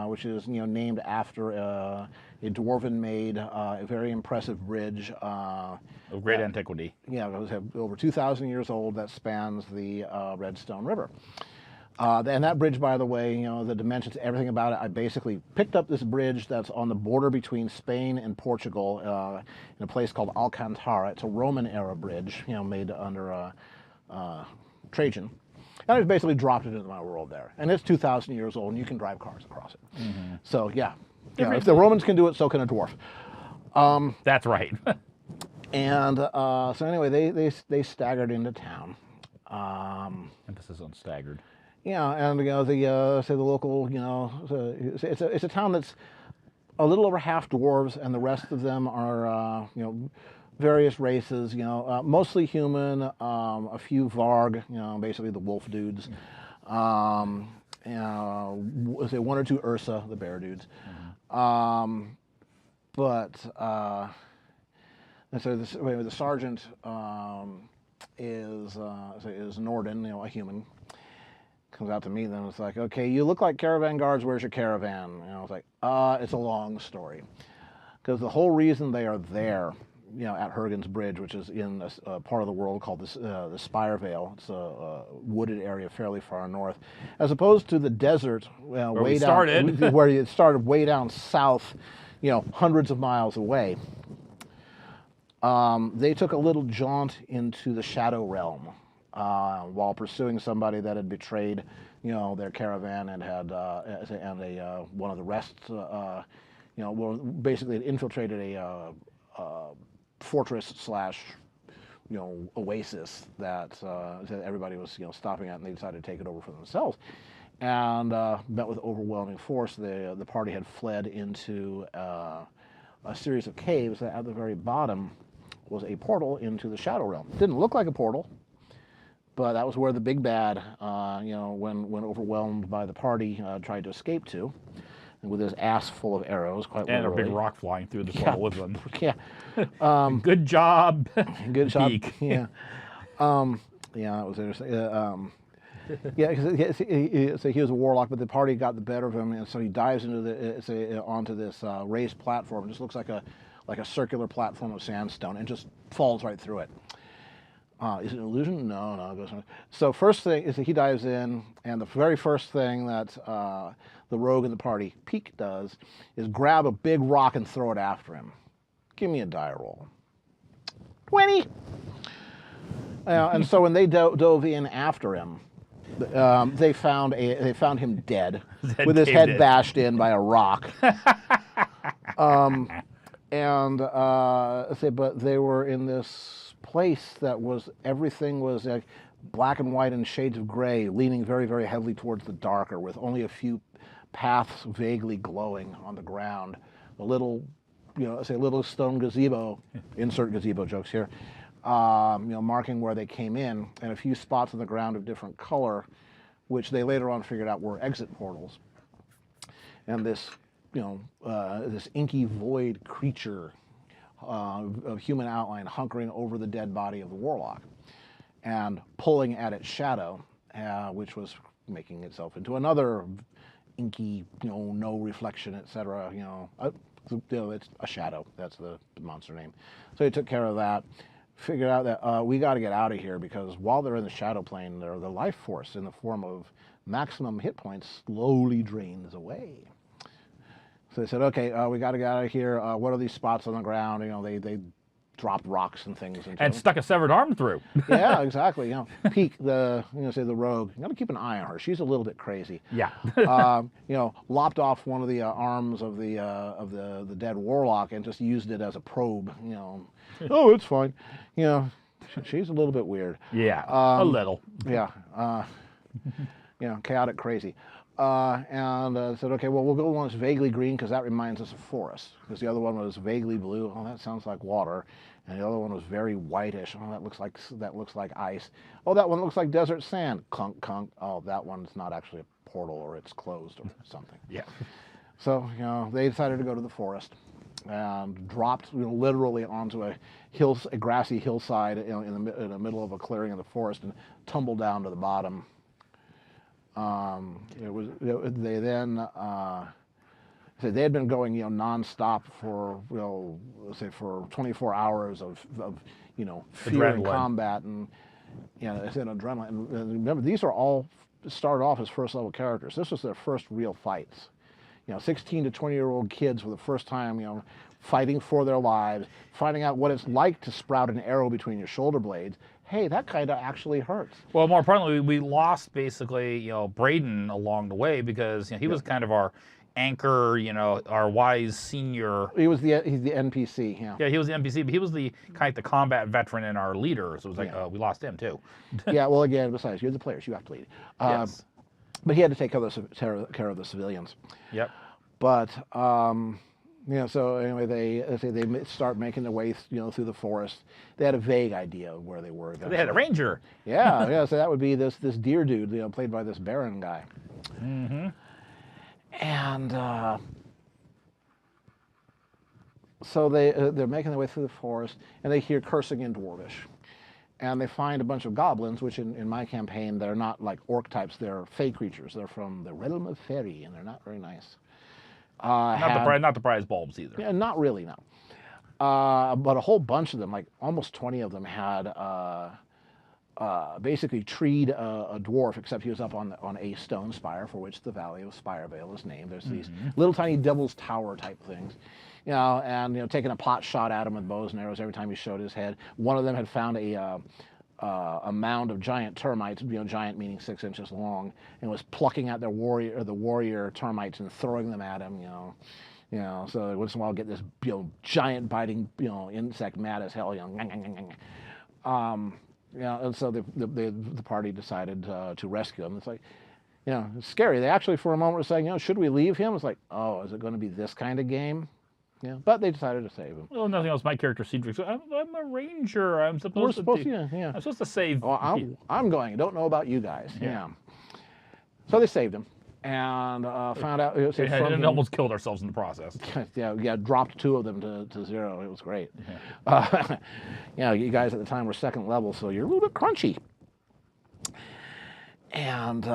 which is named after a dwarven-made, a very impressive bridge Of great antiquity. Yeah, it was over 2,000 years old, that spans the Redstone River. And that bridge, by the way, the dimensions, everything about it, I basically picked up this bridge that's on the border between Spain and Portugal in a place called Alcantara. It's a Roman-era bridge, made under Trajan. And I just basically dropped it into my world there. And it's 2,000 years old, and you can drive cars across it. Mm-hmm. So, yeah. If the Romans can do it, so can a dwarf. That's right. And so anyway, they staggered into town. Emphasis on staggered. Yeah, and say the local, it's a town that's a little over half dwarves, and the rest of them are various races. Mostly human, a few Varg, basically the wolf dudes. Say one or two Ursa, the bear dudes. Mm-hmm. And so the sergeant is Norden, a human. Comes out to meet them. It's like, okay, you look like caravan guards. Where's your caravan? And I was like, it's a long story. Because the whole reason they are there, at Hergen's Bridge, which is in a part of the world called the Spire Vale. It's a wooded area fairly far north, as opposed to the desert way down, where it started way down south, hundreds of miles away. They took a little jaunt into the Shadow Realm while pursuing somebody that had betrayed, their caravan and had one of the rest, basically had infiltrated a fortress / oasis that everybody was stopping at, and they decided to take it over for themselves. And met with overwhelming force. The party had fled into a series of caves that at the very bottom was a portal into the Shadow Realm. Didn't look like a portal, but that was where the big bad, when overwhelmed by the party, tried to escape to, and with his ass full of arrows, quite literally. And a big rock flying through the portal with them. Yeah. Good job. Good job. Peak. Yeah. That was interesting. So he was a warlock, but the party got the better of him, and so he dives into onto this raised platform. It just looks like a circular platform of sandstone, and just falls right through it. Is it an illusion? No, it goes on. So first thing is that he dives in, and the very first thing that the rogue in the party, Peak, does is grab a big rock and throw it after him. Give me a die roll. 20! And so when they dove in after him, they found him dead, with his head bashed in by a rock. But they were in this place that was, everything was like black and white and shades of gray, leaning very, very heavily towards the darker, with only a few paths vaguely glowing on the ground. A little, little stone gazebo, insert gazebo jokes here, marking where they came in, and a few spots on the ground of different color, which they later on figured out were exit portals. And this, this inky void creature of human outline hunkering over the dead body of the warlock and pulling at its shadow, which was making itself into another inky, no reflection, etc. It's a shadow. That's the monster name. So he took care of that. Figured out that we got to get out of here, because while they're in the shadow plane, the life force in the form of maximum hit points slowly drains away. So they said, okay, we got to get out of here. What are these spots on the ground? They dropped rocks and things into and them. Stuck a severed arm through. Yeah, exactly. Peak, the rogue. You got to keep an eye on her. She's a little bit crazy. Yeah. Lopped off one of the arms of the dead warlock and just used it as a probe. Oh, it's fine. She's a little bit weird. Yeah, a little. Yeah. Chaotic, crazy. And said, okay, well, we'll go one that's vaguely green, because that reminds us of forest. Because the other one was vaguely blue. Oh, that sounds like water. And the other one was very whitish. Oh, that looks like ice. Oh, that one looks like desert sand. Clunk, clunk. Oh, that one's not actually a portal, or it's closed or something. Yeah. So they decided to go to the forest and dropped literally onto a grassy hillside in the middle of a clearing of the forest, and tumbled down to the bottom. They had been going nonstop for for 24 hours of fear and combat, and adrenaline. And remember, these are all started off as first level characters. This was their first real fights. 16 to 20-year-old kids for the first time, fighting for their lives, finding out what it's like to sprout an arrow between your shoulder blades. Hey, that kind of actually hurts. Well, more importantly, we lost basically, Braden along the way, because he was kind of our anchor, our wise senior. He's the NPC. Yeah. Yeah, he was the NPC, but he was the the combat veteran and our leader. So it was like we lost him too. Yeah. Well, again, besides, you're the players, you have to lead. Yes. But he had to take care of the civilians. Yep. But so anyway, they start making their way through the forest. They had a vague idea of where they were. They had a ranger. Yeah. So that would be this deer dude, played by this Baron guy. Mm-hmm. And so they're making their way through the forest, and they hear cursing in Dwarvish. and they find a bunch of goblins, which in my campaign, they're not like orc types, they're fey creatures. They're from the realm of fairy, and they're not very nice. Not the prize bulbs either. Yeah, not really, no. But a whole bunch of them, like almost 20 of them, had basically treed a dwarf, except he was up on a stone spire, for which the Valley of Spirevale is named. There's these little tiny Devil's Tower type things, and taking a pot shot at him with bows and arrows every time he showed his head. One of them had found a mound of giant termites, giant meaning 6 inches long, and was plucking at the warrior termites and throwing them at him, so once in a while get this, giant biting, insect mad as hell, and so the party decided to rescue him. It's like, it's scary. They actually for a moment were saying, should we leave him? It's like, oh, is it going to be this kind of game? Yeah, but they decided to save him. Well, nothing else. My character Cedric. I'm a ranger. I'm supposed to I'm supposed to save. Well, I'm going. I don't know about you guys. Yeah. So they saved him, and found out. And almost killed ourselves in the process. Yeah. Dropped 2 of them to 0. It was great. You guys at the time were 2nd level, so you're a little bit crunchy. And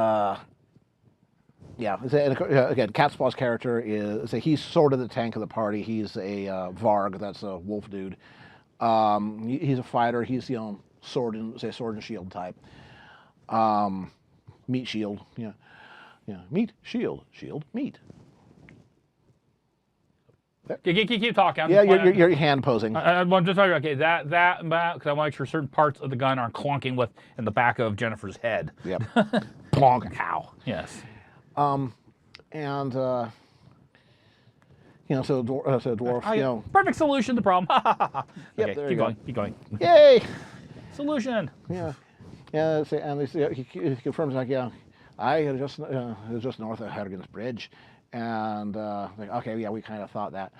again, Catspaw's character he's sort of the tank of the party. He's a Varg, that's a wolf dude. He's a fighter. He's sword and shield type. Meat shield, meat shield meat. Keep talking. You're hand posing. I'm just talking. Okay, that because I want to make sure certain parts of the gun aren't clunking in the back of Jennifer's head. Yep. Plonk. Ow. Yes. And so dwarf, perfect solution to the problem. Yep, okay, there keep you going. Keep going. Yay! Solution. Yeah. And he confirms I just north of Harrigan's Bridge, and okay, we kind of thought that,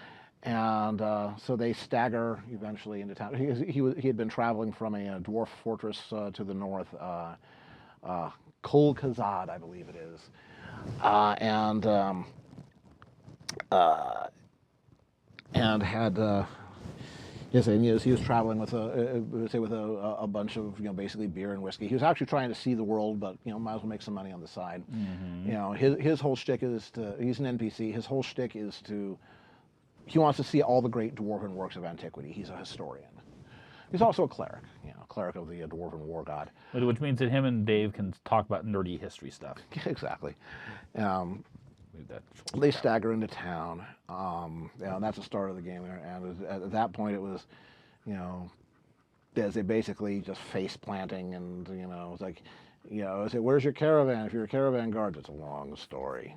and so they stagger eventually into town. He had been traveling from a dwarf fortress to the north, Kol Kazad, I believe it is. And had he was traveling with a bunch of basically beer and whiskey. He was actually trying to see the world, but might as well make some money on the side. His whole shtick is he's an NPC. His whole shtick is he wants to see all the great dwarven works of antiquity. He's a historian. He's also a cleric, cleric of the dwarven war god. Which means that him and Dave can talk about nerdy history stuff. Exactly. They stagger into town, and that's the start of the game there. And at that point, it was, as they basically just face planting, and it's like, I say, where's your caravan? If you're a caravan guard, it's a long story.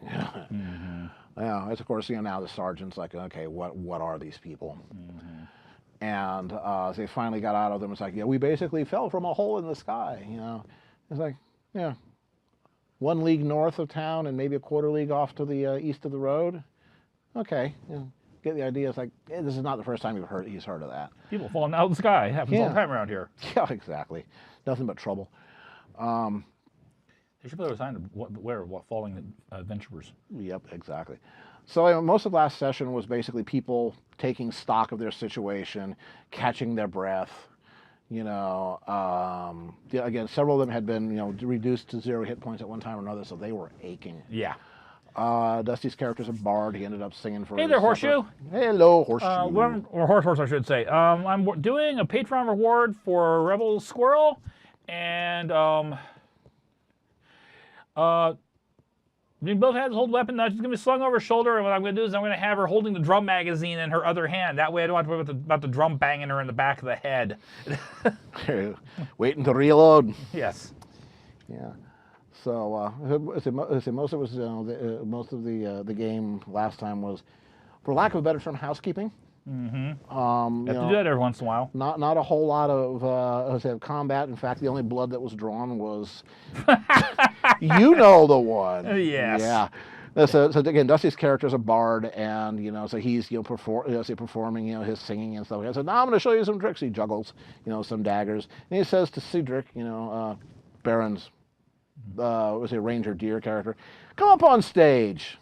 It's of course, now the sergeant's like, okay, what are these people? And they finally got out of them. It's like, we basically fell from a hole in the sky. It's like, 1 league north of town and maybe a quarter league off to the east of the road. Okay, get the idea. It's like, this is not the first time he's heard of that. People falling out of the sky. It happens all the time around here. Yeah, exactly. Nothing but trouble. They should put a sign of falling adventurers. Yep, exactly. So most of last session was basically people taking stock of their situation, catching their breath. Again, several of them had been reduced to 0 hit points at one time or another, so they were aching. Yeah. Dusty's character's a bard. He ended up singing for. Hey there, Horseshoe. Hello, Horseshoe. Or Horse, I should say. I'm doing a Patreon reward for Rebel Squirrel, and both hands hold weapon. Now she's gonna be slung over her shoulder, and what I'm gonna do is I'm gonna have her holding the drum magazine in her other hand. That way, I don't have to worry about the drum banging her in the back of the head. Waiting to reload. Yes. Yeah. So most of the game last time was, for lack of a better term, housekeeping. You have to do that every once in a while. Not a whole lot of combat. In fact, the only blood that was drawn was the one. Yes. Yeah. So again, Dusty's character is a bard, and so he's performing his singing and stuff. So now I'm going to show you some tricks. He juggles some daggers, and he says to Cedric, Baron's ranger deer character, come up on stage.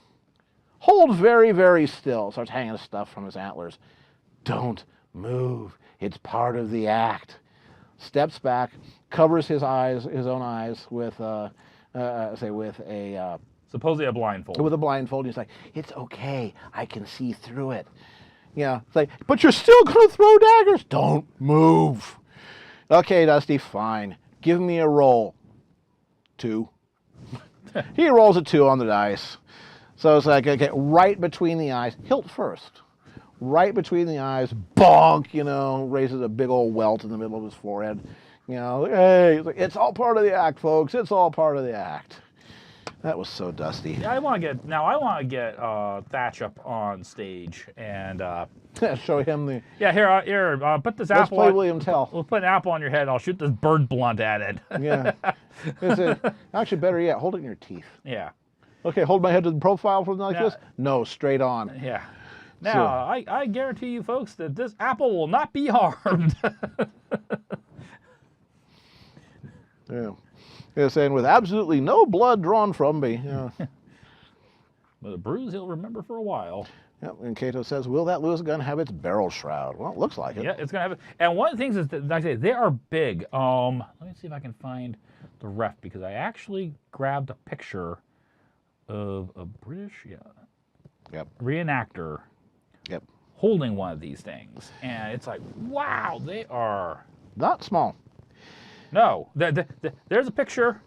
Hold very, very still. Starts hanging stuff from his antlers. Don't move. It's part of the act. steps back, covers his own eyes with with a Supposedly a blindfold. with a blindfold. He's like, "It's okay, I can see through it." Yeah, it's like, "But you're still gonna throw daggers. Don't move." Okay, Dusty, fine. Give me a roll. 2. He rolls a 2 on the dice. So it's like, okay, right between the eyes, hilt first. Right between the eyes, bonk, raises a big old welt in the middle of his forehead. Hey, it's all part of the act, folks. It's all part of the act. That was so Dusty. Yeah, I want to get Thatch up on stage and Show him the. yeah, here, put this Let's apple. play on, William Tell. We'll put an apple on your head. I'll shoot this bird blunt at it. Yeah. Actually, better yet, hold it in your teeth. Yeah, Okay, hold my head to the profile from like No. this. No, straight on. yeah. Now, I guarantee you, folks, that this apple will not be harmed. Yeah. They're saying with absolutely no blood drawn from me. Yeah. But a bruise he'll remember for a while. Yep, and Cato says, will that Lewis gun have its barrel shroud? Well, it looks like it. Yeah, it's gonna have it. And one of the things is that, like I say, they are big. Let me see if I can find the ref because I actually grabbed a picture of a British Yep. reenactor Yep. holding one of these things, and it's like, wow, they are. Not small. No, there's a picture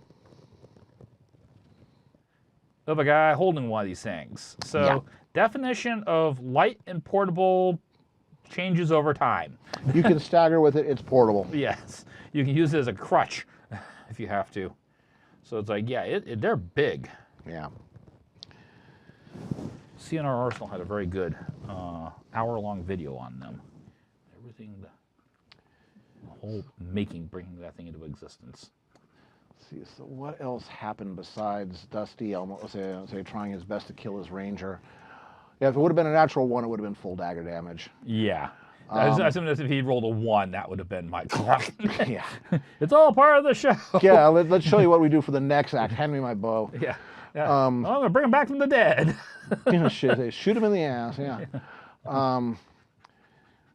of a guy holding one of these things. So Yeah. definition of light and portable changes over time. You can stagger with it. It's portable. Yes, you can use it as a crutch if you have to. So it's like, yeah, they're big. Yeah. CNR Arsenal had a very good hour-long video on them. Everything, the whole bringing that thing into existence. Let's see, so what else happened besides Dusty almost say trying his best to kill his ranger? Yeah, if it would have been a natural one, it would have been full dagger damage. Yeah. As soon as if he'd rolled a 1, that would have been my Yeah. It's all part of the show. Yeah, let's show you what we do for the next act. Hand me my bow. Yeah. I'm going to bring him back from the dead. Shoot him in the ass, yeah.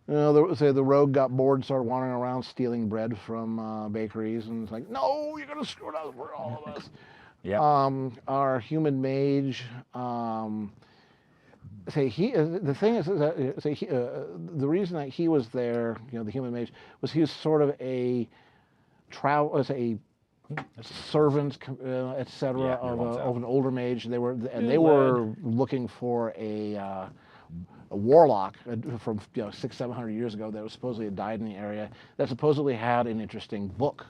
The rogue got bored, started wandering around stealing bread from bakeries, and it's like, no, you're going to screw it up for all of us. Yeah. Our human mage, the thing is that the reason that he was there, the human mage, was he was sort of a servant, etc. Yeah, of an older mage. They were looking for a warlock from 600-700 years ago that was supposedly had died in the area that supposedly had an interesting book.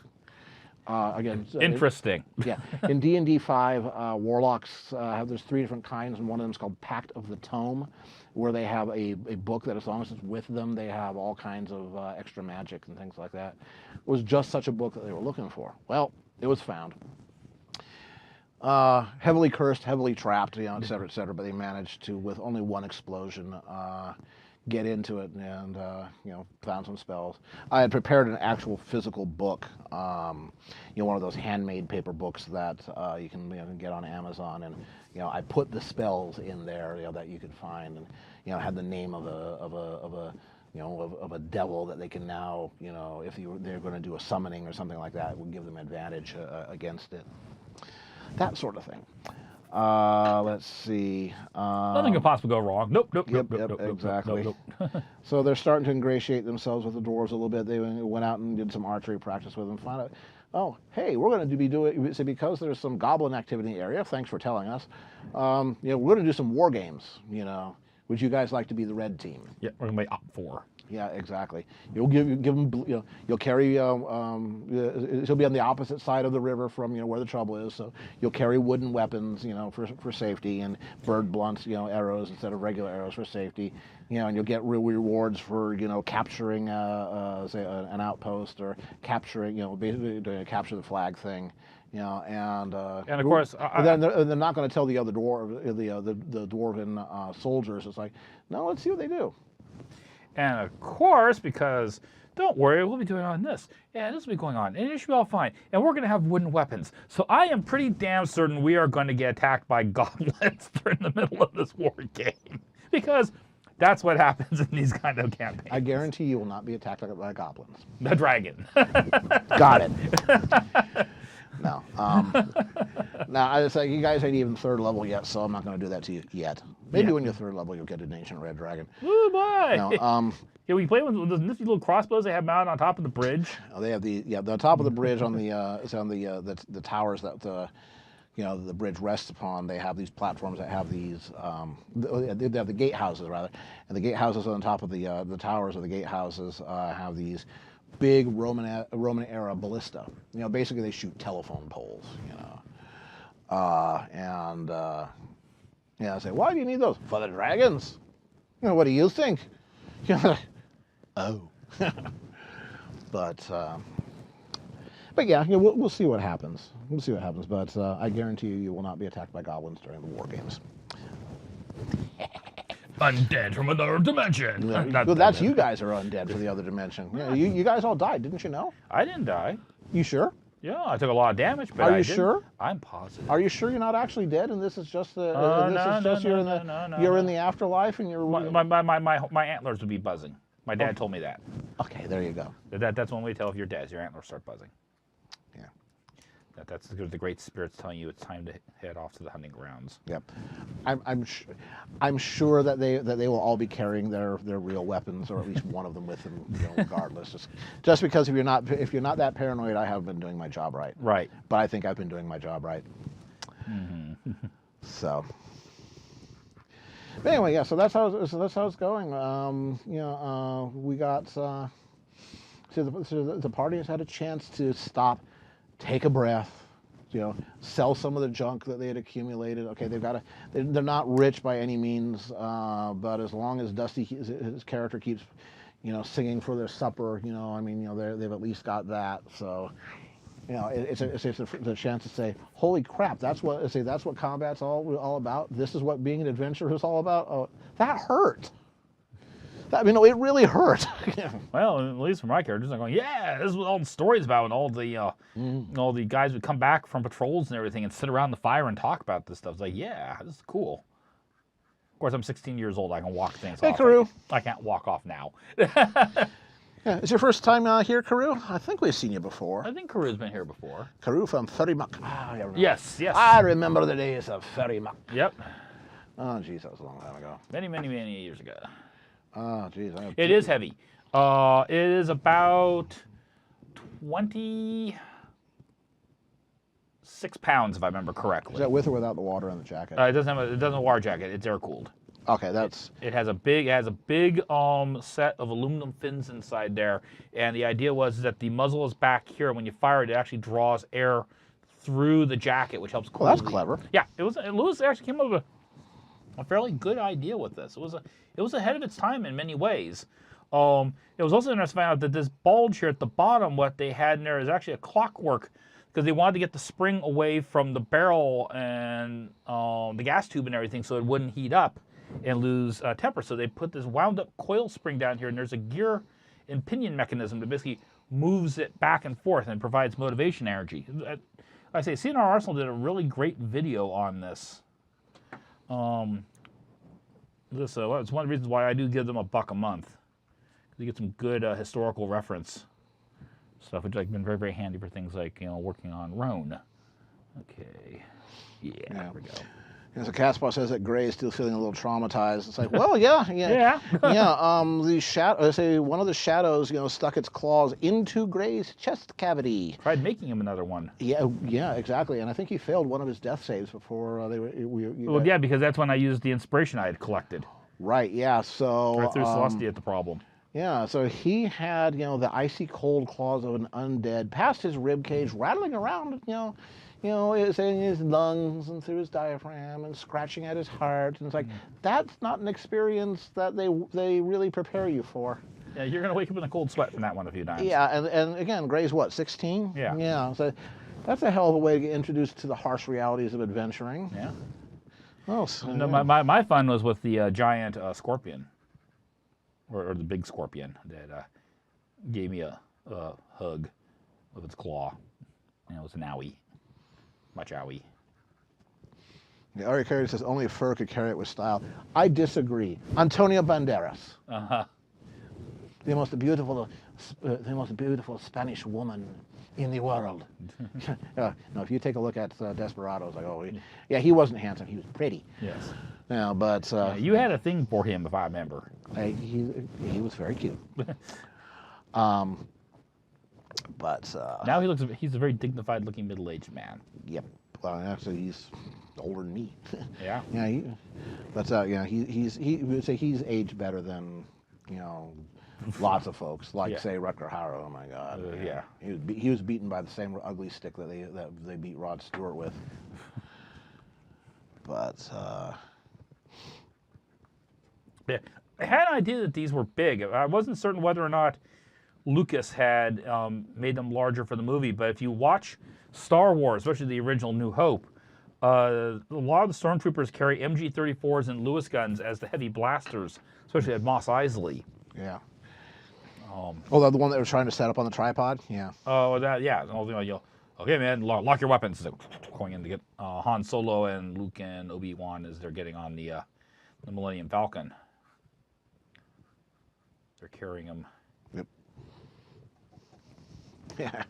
Interesting. Yeah, in D&D 5, warlocks there's 3 different kinds, and one of them is called Pact of the Tome, where they have a book that as long as it's with them, they have all kinds of extra magic and things like that. It was just such a book that they were looking for. Well, it was found. Heavily cursed, heavily trapped, et cetera, but they managed to, with only one explosion, get into it and found some spells. I had prepared an actual physical book, one of those handmade paper books that you can get on Amazon, and I put the spells in there that you could find, and had the name of a devil that they can now, if they're going to do a summoning or something like that, it would give them advantage against it. That sort of thing. Let's see. Nothing could possibly go wrong. Nope. Exactly. So they're starting to ingratiate themselves with the dwarves a little bit. They went out and did some archery practice with them. Found out, oh, hey, we're going to be doing, because there's some goblin activity in the area. Thanks for telling us. We're going to do some war games. Would you guys like to be the red team? Yeah, we're going to be up 4. Yeah, exactly. You'll give them, you'll carry, he'll be on the opposite side of the river from, where the trouble is. So you'll carry wooden weapons, for safety, and bird blunts, arrows instead of regular arrows for safety, and you'll get real rewards for, capturing, say, an outpost, or capturing, basically to capture the flag thing. And of course, they're not going to tell the other the dwarven soldiers. It's like, no, let's see what they do. And of course, because don't worry, we'll be doing on this, and this will be going on, and it should be all fine. And we're going to have wooden weapons. So I am pretty damn certain we are going to get attacked by goblins during the middle of this war game, because That's what happens in these kind of campaigns. I guarantee you will not be attacked by goblins. The dragon. Got it. No. Now, I say you guys ain't even 3rd level yet, so I'm not going to do that to you yet. Maybe when you're 3rd level, you'll get an ancient red dragon. Woo, boy. No, Yeah, we play with those nifty little crossbows they have mounted on top of the bridge. they have the top of the bridge on the is on the towers that the bridge rests upon. They have these platforms that have these they have the gatehouses rather, and the gatehouses on top of the towers of the gatehouses have these big Roman era ballista. Basically they shoot telephone poles. I say, why do you need those? For the dragons. What do you think? Oh. But yeah, we'll see what happens. We'll see what happens. But I guarantee you will not be attacked by goblins during the war games. Undead from another dimension. Well, that's you guys are undead for the other dimension. You guys all died, didn't you know? I didn't die. You sure? Yeah, I took a lot of damage, but Are I you didn't. sure? I'm positive. Are you sure you're not actually dead, and this is just No, you're in the afterlife, and you're My antlers would be buzzing. My dad told me that. Okay, there you go. That's one way to tell if you're dead. Is your antlers start buzzing. Yeah. That's because the great spirits telling you it's time to head off to the hunting grounds. Yep. I'm sure that they will all be carrying their real weapons, or at least one of them with them, regardless. Just because if you're not that paranoid, I haven't been doing my job right. Right. But I think I've been doing my job right. Mm-hmm. So. But anyway, yeah. So that's how it's going. We got. So the party has had a chance to stop, take a breath, sell some of the junk that they had accumulated. Okay, they're not rich by any means, but as long as Dusty, his character, keeps, singing for their supper, they've at least got that. So, it's a chance to say, holy crap, that's what combat's all about. This is what being an adventurer is all about. Oh, that hurt. It really hurt. Well, at least for my characters, I'm going, yeah, this is what all the stories about, and all the guys would come back from patrols and everything and sit around the fire and talk about this stuff. It's like, yeah, this is cool. Of course, I'm 16 years old. I can walk things off. Hey, Carew. I can't walk off now. Yeah, it's your first time here, Carew? I think we've seen you before. I think Carew's been here before. Carew from Ferrymuck. Ah, I remember. Yes. I remember the days of Ferrymuck. Yep. Oh, geez, that was a long time ago. Many, many, many years ago. Oh, geez. It is heavy. It is about 26 pounds, if I remember correctly. Is that with or without the water in the jacket? It doesn't have a water jacket. It's air cooled. Okay, that's. It has a big set of aluminum fins inside there, and the idea was that the muzzle is back here. When you fire it, it actually draws air through the jacket, which helps cool. Well, that's clever. Yeah, Lewis actually came up with a fairly good idea with this. It was ahead of its time in many ways. It was also interesting to find out that this bulge here at the bottom, what they had in there is actually a clockwork, because they wanted to get the spring away from the barrel and the gas tube and everything, so it wouldn't heat up and lose temper. So they put this wound up coil spring down here, and there's a gear and pinion mechanism that basically moves it back and forth and provides motivation energy. I say CNR Arsenal did a really great video on this. It's one of the reasons why I do give them $1 a month. You get some good historical reference stuff, which has been very, very handy for things like working on Rhone. Okay, yeah. There we go. So Caspar says that Gray is still feeling a little traumatized. It's like, well, yeah. One of the shadows, stuck its claws into Gray's chest cavity. Tried making him another one. Yeah, exactly. And I think he failed one of his death saves before they were. Well, yeah, because that's when I used the inspiration I had collected. Right. Yeah. So. Right through Celestia at the problem. Yeah. So he had, the icy cold claws of an undead past his rib cage, rattling around, it's in his lungs and through his diaphragm and scratching at his heart. And it's like, that's not an experience that they really prepare you for. Yeah, you're going to wake up in a cold sweat from that one a few times. Yeah, and again, Gray's what, 16? Yeah. Yeah, so that's a hell of a way to get introduced to the harsh realities of adventuring. Yeah. Oh, so, no, my fun was with the giant scorpion, or the big scorpion that gave me a hug with its claw. It was an owie. Much owie. Yeah, Ari Carey says only a fur could carry it with style. I disagree. Antonio Banderas, Uh-huh. the most beautiful Spanish woman in the world. No, if you take a look at Desperados, like, oh, yeah, he wasn't handsome. He was pretty. Yes. Yeah, but You had a thing for him, if I remember. he was very cute. But Now he's a very dignified looking middle-aged man. yep. Well, actually, he's older than me. Yeah. Yeah, he would say he's aged better than, lots of folks, like Yeah. say Rutger Hauer. Oh my God. Yeah. He was beaten by the same ugly stick that they beat Rod Stewart with. But Yeah. I had an idea that these were big. I wasn't certain whether or not Lucas had made them larger for the movie, but if you watch Star Wars, especially the original New Hope, a lot of the stormtroopers carry MG-34s and Lewis guns as the heavy blasters, especially at Mos Eisley. yeah. The one that was trying to set up on the tripod. Yeah. Oh, that, yeah. Okay, man, lock your weapons. So, going in to get Han Solo and Luke and Obi-Wan as they're getting on the Millennium Falcon. They're carrying them. Yep. Yeah.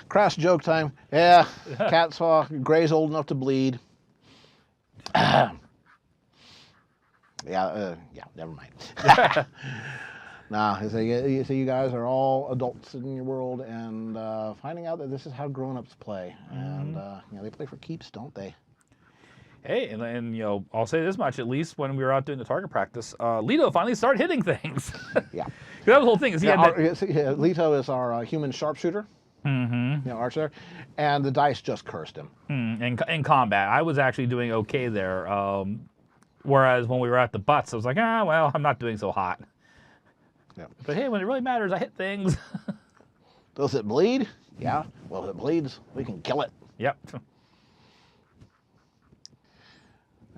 Crass joke time. Yeah. Cat saw Gray's old enough to bleed. Yeah. Never mind. Nah, so you guys are all adults in your world, and finding out that this is how grown-ups play, and they play for keeps, don't they? Hey, and I'll say this much: at least when we were out doing the target practice, Leto finally started hitting things. Yeah. That was the whole thing. Is he had that, Leto is our human sharpshooter. Mm-hmm. Archer, and the dice just cursed him. in combat. I was actually doing okay there. Whereas when we were at the butts, I was like, well, I'm not doing so hot. Yeah. But hey, when it really matters, I hit things. Does it bleed? Yeah. Well, if it bleeds, we can kill it. Yep.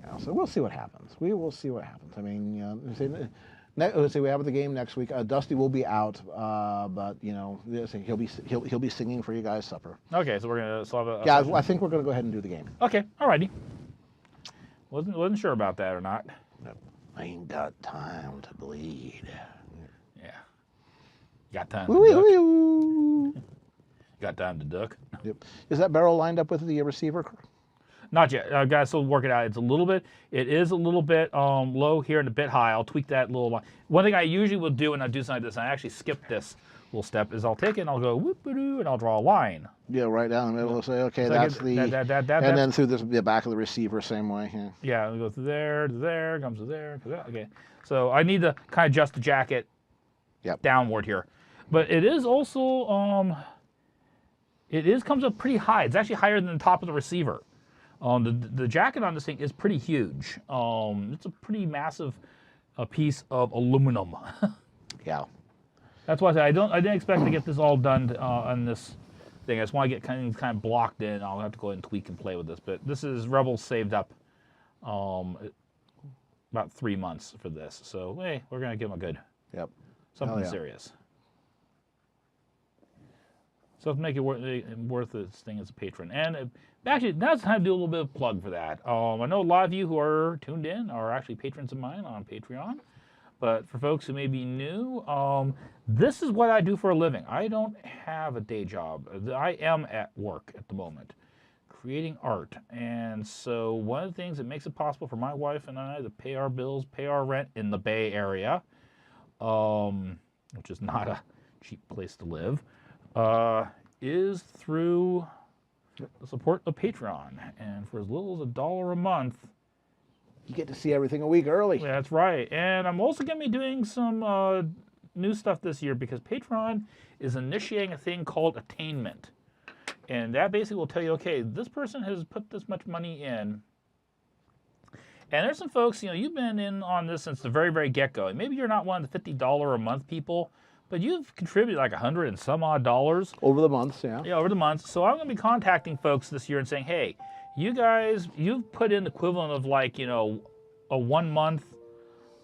Yeah, so we'll see what happens. We will see what happens. I mean, let's say we have the game next week. Dusty will be out, but he'll be singing for you guys supper. Okay, so we're gonna still have a Yeah, session? I think we're gonna go ahead and do the game. Okay, alrighty. Wasn't sure about that or not. I ain't got time to bleed. Yeah. Got time to duck. Woo-woo-woo. Got time to duck. Yep. Is that barrel lined up with the receiver? Not yet. Guys, still work it out. It is a little bit low here and a bit high. I'll tweak that a little while. One thing I usually will do when I do something like this, and I actually skip this little step, is I'll take it and I'll go whoop-a-doo, and I'll draw a line. Yeah, right down the middle. We'll say, okay, So that's that, then through the back of the receiver, same way. Yeah. Yeah, we go through there, to there, comes to there, to there. Okay. So I need to kind of adjust the jacket downward here. But it is also, comes up pretty high. It's actually higher than the top of the receiver. The jacket on this thing is pretty huge. It's a pretty massive piece of aluminum. Yeah. That's why I didn't expect to get this all done on this thing. I just want to get kind of blocked in. I'll have to go ahead and tweak and play with this. But this is Rebels saved up about 3 months for this. So hey, we're gonna give them a good something serious. So to make it worth this thing as a patron. And actually, now's the time to do a little bit of plug for that. I know a lot of you who are tuned in are actually patrons of mine on Patreon. But for folks who may be new, this is what I do for a living. I don't have a day job. I am at work at the moment, creating art. And so one of the things that makes it possible for my wife and I to pay our bills, pay our rent in the Bay Area, which is not a cheap place to live, is through the support of Patreon. And for as little as $1 a month, You get to see everything a week early. that's right. And I'm also going to be doing some new stuff this year because Patreon is initiating a thing called attainment. And that basically will tell you, okay, this person has put this much money in. And there's some folks, you've been in on this since the very, very get-go. And maybe you're not one of the $50 a month people, but you've contributed like $100 and some odd dollars. Over the months, yeah. Yeah, over the months. So I'm going to be contacting folks this year and saying, hey, you guys, you've put in the equivalent of like, a 1 month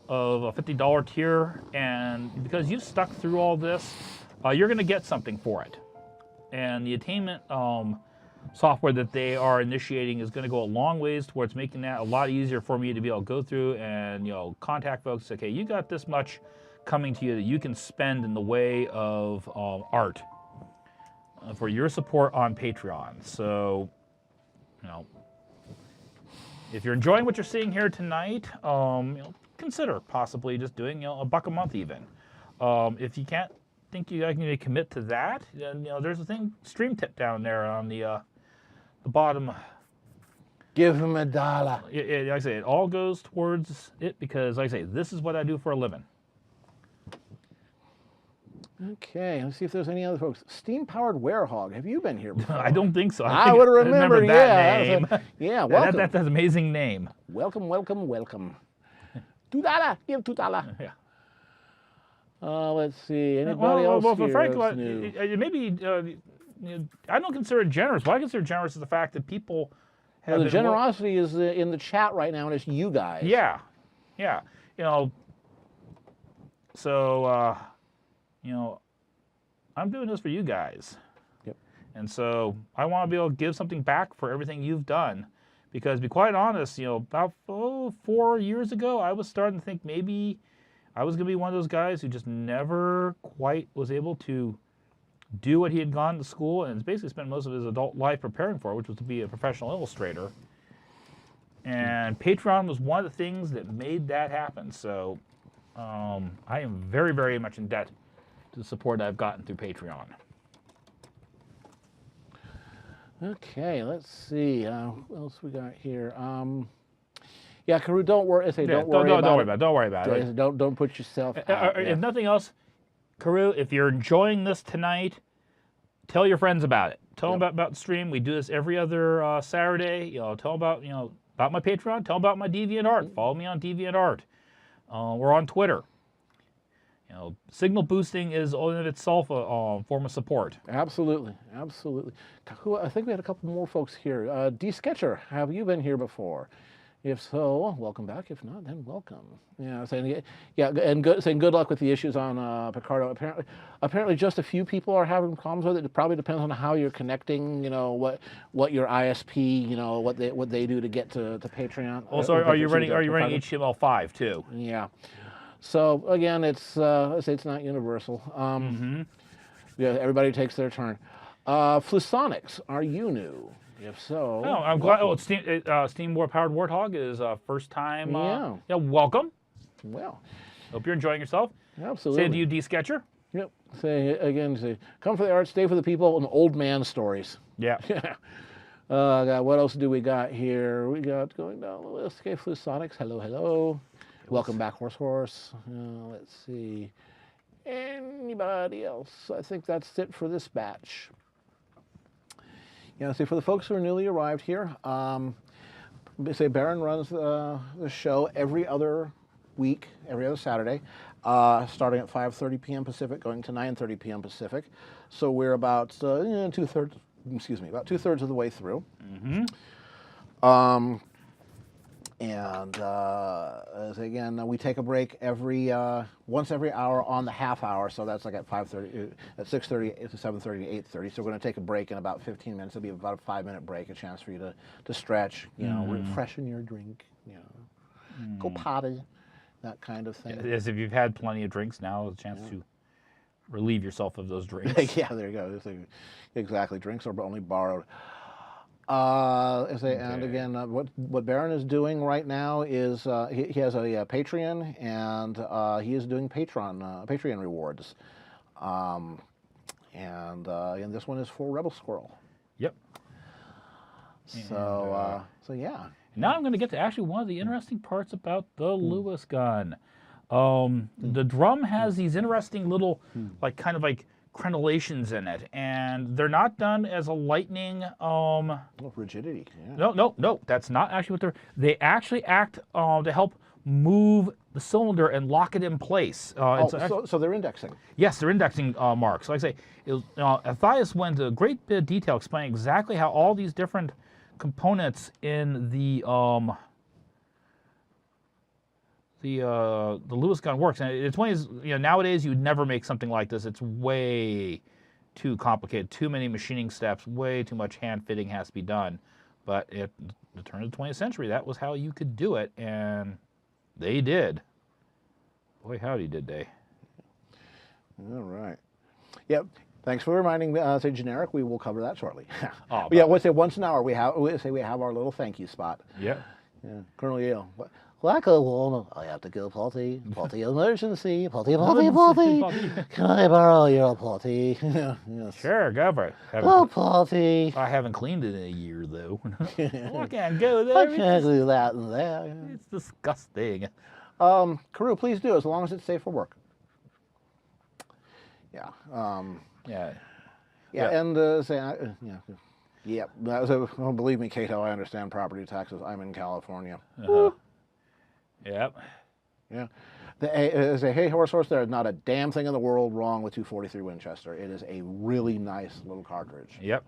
of a $50 tier, and because you've stuck through all this, you're going to get something for it. And the attainment software that they are initiating is going to go a long ways towards making that a lot easier for me to be able to go through and contact folks. Okay, you got this much coming to you that you can spend in the way of art for your support on Patreon. So, if you're enjoying what you're seeing here tonight, consider possibly just doing $1 a month even. If you can't think you can commit to that, then there's a thing stream tip down there on the bottom. Give him $1. Like I say, it all goes towards it because, like I say, this is what I do for a living. Okay, let's see if there's any other folks. Steam-powered werehog. Have you been here before? I don't think so. I would have remembered that yeah. name. Yeah, welcome. That's an amazing name. Welcome, welcome, welcome. $2. Give $2. Yeah. Let's see. Anybody else here frankly, that's new? maybe I don't consider it generous. What I consider generous is the fact that people have Well, the been generosity is in the chat right now, and it's you guys. Yeah. So, I'm doing this for you guys. Yep. And so I want to be able to give something back for everything you've done. Because to be quite honest, about 4 years ago, I was starting to think maybe I was going to be one of those guys who just never quite was able to do what he had gone to school and basically spent most of his adult life preparing for, which was to be a professional illustrator. And Patreon was one of the things that made that happen. So I am very, very much in debt to the support I've gotten through Patreon. Okay, let's see. What else we got here? Yeah, Karu, don't worry. Don't worry about it. Don't worry about it. Don't put yourself out. If nothing else, Karu, if you're enjoying this tonight, tell your friends about it. Tell them about the stream. We do this every other Saturday. Tell them about my Patreon. Tell them about my DeviantArt. Follow me on DeviantArt. We're on Twitter. Signal boosting is in of itself a form of support. Absolutely, absolutely. Kaku, I think we had a couple more folks here. D Sketcher, have you been here before? If so, welcome back. If not, then welcome. Saying good luck with the issues on Picardo. Apparently, just a few people are having problems with it. It probably depends on how you're connecting. What your ISP, what they do to get to Patreon. Also, are you running HTML5 too? Yeah. So again, it's not universal. Yeah, everybody takes their turn. Flusonics, are you new? If so, I'm glad. Steam Powered Warthog is first time. Yeah. Welcome. Well, hope you're enjoing yourself. Absolutely. Say to you, D Sketcher. Yep. Say come for the art, stay for the people, and old man stories. Yeah. What else do we got here? We got going down the list. Okay, Flusonics. Hello. Welcome back, Horse. Let's see. Anybody else? I think that's it for this batch. For the folks who are newly arrived here, Baron runs the show every other week, every other Saturday, starting at 5:30 p.m. Pacific, going to 9:30 p.m. Pacific. So we're about two-thirds of the way through. Again, we take a break once every hour on the half hour, so that's like at 5:30, at 6:30 to 7:30 to 8:30. So we're going to take a break in about 15 minutes. It'll be about a 5-minute break, a chance for you to stretch, refreshen your drink, go potty, that kind of thing. As if you've had plenty of drinks, now is a chance to relieve yourself of those drinks. Yeah, there you go. Exactly, drinks are only borrowed. And again, what Baron is doing right now is he has a Patreon, and he is doing Patreon rewards, and this one is for Rebel Squirrel. Yep. So yeah. Now I'm going to get to actually one of the interesting parts about the Lewis gun. The drum has these interesting little, kind of crenellations in it, and they're not done as a lightning rigidity. Yeah. No, that's not actually what they actually act to help move the cylinder and lock it in place. So they're indexing. Yes, they're indexing marks. Like I say, Matthias went into a great bit of detail explaining exactly how all these different components in the Lewis gun works, and it's one of these, nowadays you would never make something like this. It's way too complicated, too many machining steps, way too much hand fitting has to be done. But at the turn of the 20th century, that was how you could do it, and they did. Boy, howdy did they. All right. Yep. Thanks for reminding me. Say generic. We will cover that shortly. Oh, Yeah. We'll say once an hour we have our little thank you spot. Yeah. Yeah. Colonel Yale. What? Like a woman, I have to go potty. Potty emergency. Potty, potty, potty. Can I borrow your potty? Yeah. Yes. Sure, go for it. Oh, potty. I haven't cleaned it in a year, though. I can't go I there. can't do that in there. It's disgusting. Carew, please do, as long as it's safe for work. Yeah. Yeah. Yeah. Yeah. And yeah. Yep. Oh, believe me, Cato, I understand property taxes. I'm in California. Yep. Yeah. Say, hey, horse, there is not a damn thing in the world wrong with 243 Winchester. It is a really nice little cartridge. Yep.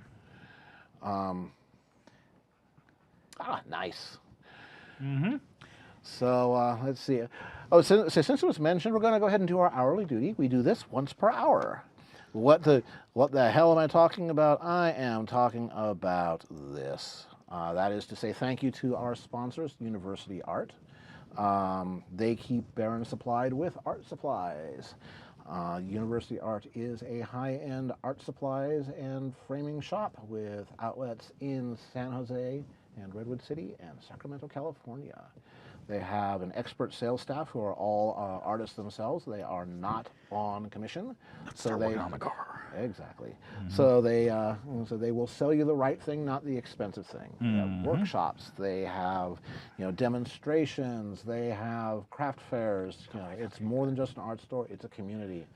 Nice. Mm-hmm. So let's see. Oh, since it was mentioned, we're going to go ahead and do our hourly duty. We do this once per hour. What the hell am I talking about? I am talking about this. That is to say thank you to our sponsors, University Art. They keep Barron supplied with art supplies. University Art is a high-end art supplies and framing shop with outlets in San Jose and Redwood City and Sacramento, California. They have an expert sales staff who are all artists themselves. They are not on commission. Start working on the car. Exactly. So they will sell you the right thing, not the expensive thing. They have workshops. They have demonstrations. They have craft fairs. It's more than just an art store. It's a community.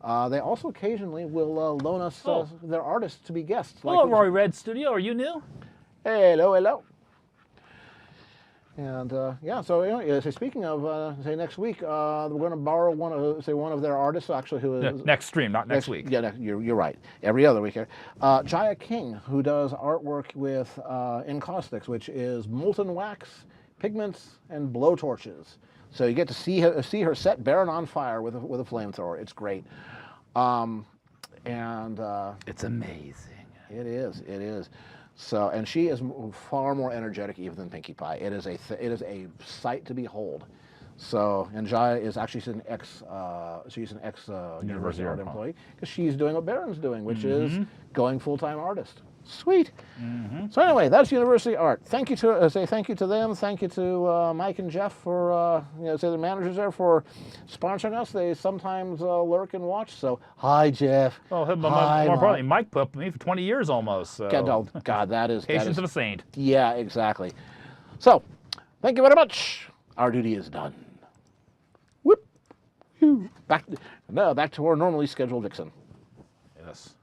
They also occasionally will loan us their artists to be guests. Hello, Roy Red Studio. Are you new? Hello, hello. And yeah, so speaking of, say next week, we're going to borrow one of their artists, actually, who is Next stream, not next week. Yeah, you're right. Every other week. Jaya King, who does artwork with encaustics, which is molten wax, pigments, and blowtorches. So you get to see her set Barron on fire with a flamethrower. It's great. It's amazing. It is. So, and she is far more energetic even than Pinkie Pie. It is a sight to behold. So, and Jaya is actually she's an ex University Art employee because she's doing what Barron's doing, which is going full-time artist. Sweet. So anyway, that's University Art. Thank you to thank you to them. Thank you to Mike and Jeff for the managers there for sponsoring us. They sometimes lurk and watch. So hi, Jeff. Well, Hi, more importantly, Mike. Mike put up with me for 20 years almost. So. God, that is Patience of a saint. Yeah, exactly. So, thank you very much. Our duty is done. Whoop. Back to our normally scheduled Vixen. Yes.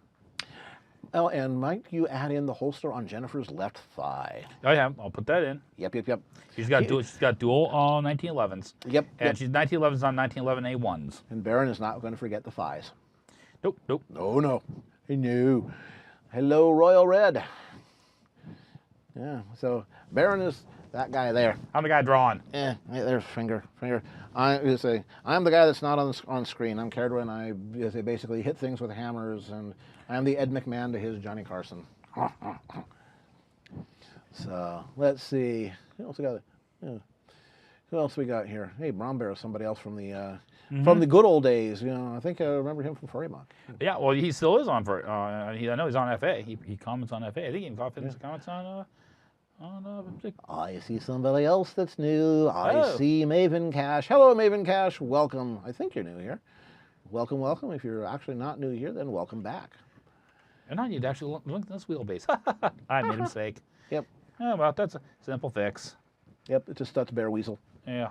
Oh, and Mike, you add in the holster on Jennifer's left thigh. Oh yeah, I'll put that in. Yep. She's got dual 1911s. Yep. And she's 1911s on 1911 A1s. And Barron is not going to forget the thighs. Nope. No. Hello, Royal Red. Yeah. So Barron is that guy there. I'm the guy drawing. Right there's finger. I'm the guy that's not on screen. I'm Cared when I basically hit things with hammers, and I'm the Ed McMahon to his Johnny Carson. So let's see. Who else we got here? Hey, Brombear is somebody else from the good old days. I think I remember him from Furry Monk. Yeah, well, he still is on for. I know he's on FA. He comments on FA. I think he even comments on. I see somebody else that's new. I Oh. see Maven Cash. Hello, Maven Cash. Welcome. I think you're new here. Welcome. If you're actually not new here, then welcome back. And I need to actually look at this wheelbase. I made a mistake. Yep. Oh, well, that's a simple fix. Yep. It's a Stutz Bear Weasel. Yeah.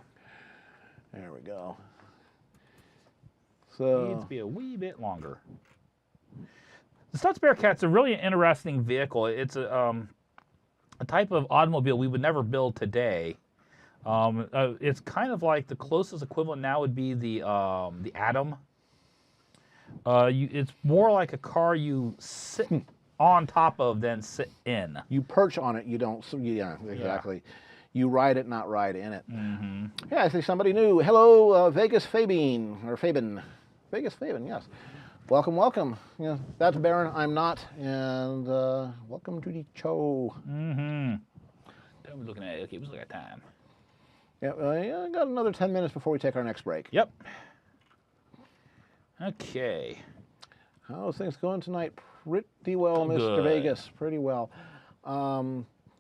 There we go. Needs to be a wee bit longer. The Stutz Bearcat's a really interesting vehicle. It's a type of automobile we would never build today. It's kind of like the closest equivalent now would be the Atom. It's more like a car you sit on top of than sit in. You perch on it. You don't. Yeah, exactly. Yeah. You ride it, not ride in it. Yeah, I see somebody new. Hello, Vegas Fabine or Fabin. Vegas Fabin, yes. Welcome, welcome. Yeah, that's Baron. I'm not, and welcome to the show. Mm-hmm. We're looking at okay. Let's look at time. Yeah, I got another 10 minutes before we take our next break. Yep. Okay. How's things going tonight? Pretty well, Mr. Good. Vegas. Pretty well.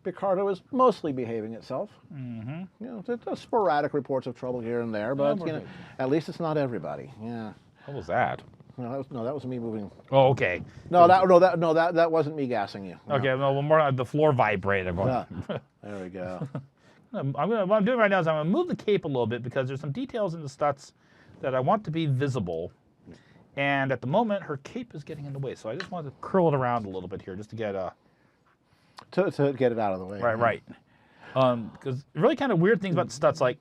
Picardo is mostly behaving itself. Mm-hmm. You know, there's sporadic reports of trouble here and there, but we're you know, good. at least it's not everybody. Yeah. What was that? No, that was me moving. Oh, okay. That wasn't me gassing you. No. Okay, well, more the floor vibrated. There we go. What I'm doing right now is I'm going to move the cape a little bit because there's some details in the Stutz that I want to be visible. And at the moment, her cape is getting in the way. So I just want to curl it around a little bit here just to get To get it out of the way. Right. Because really kind of weird things about the Stutz, like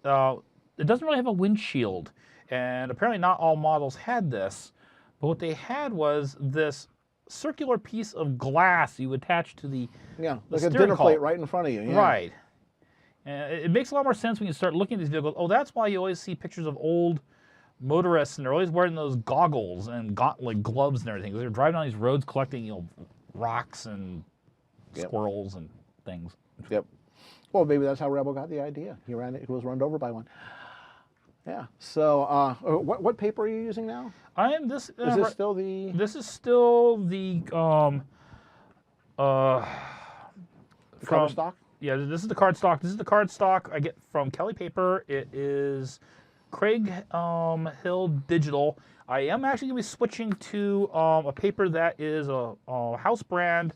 it doesn't really have a windshield. And apparently not all models had this. But what they had was this circular piece of glass you attach to the Yeah, the like a steering dinner plate column. right in front of you. Yeah. Right. And it makes a lot more sense when you start looking at these vehicles. Oh, that's why you always see pictures of old motorists, and they're always wearing those goggles and like gloves and everything. 'Cause they're driving on these roads collecting, rocks and squirrels and things. Yep. Well, maybe that's how Rebel got the idea. He was run over by one. Yeah. So, what paper are you using now? I am this. Is this still the? This is still the cover stock? Yeah, this is the card stock. This is the card stock I get from Kelly Paper. It is Craig Hill Digital. I am actually going to be switching to a paper that is a house brand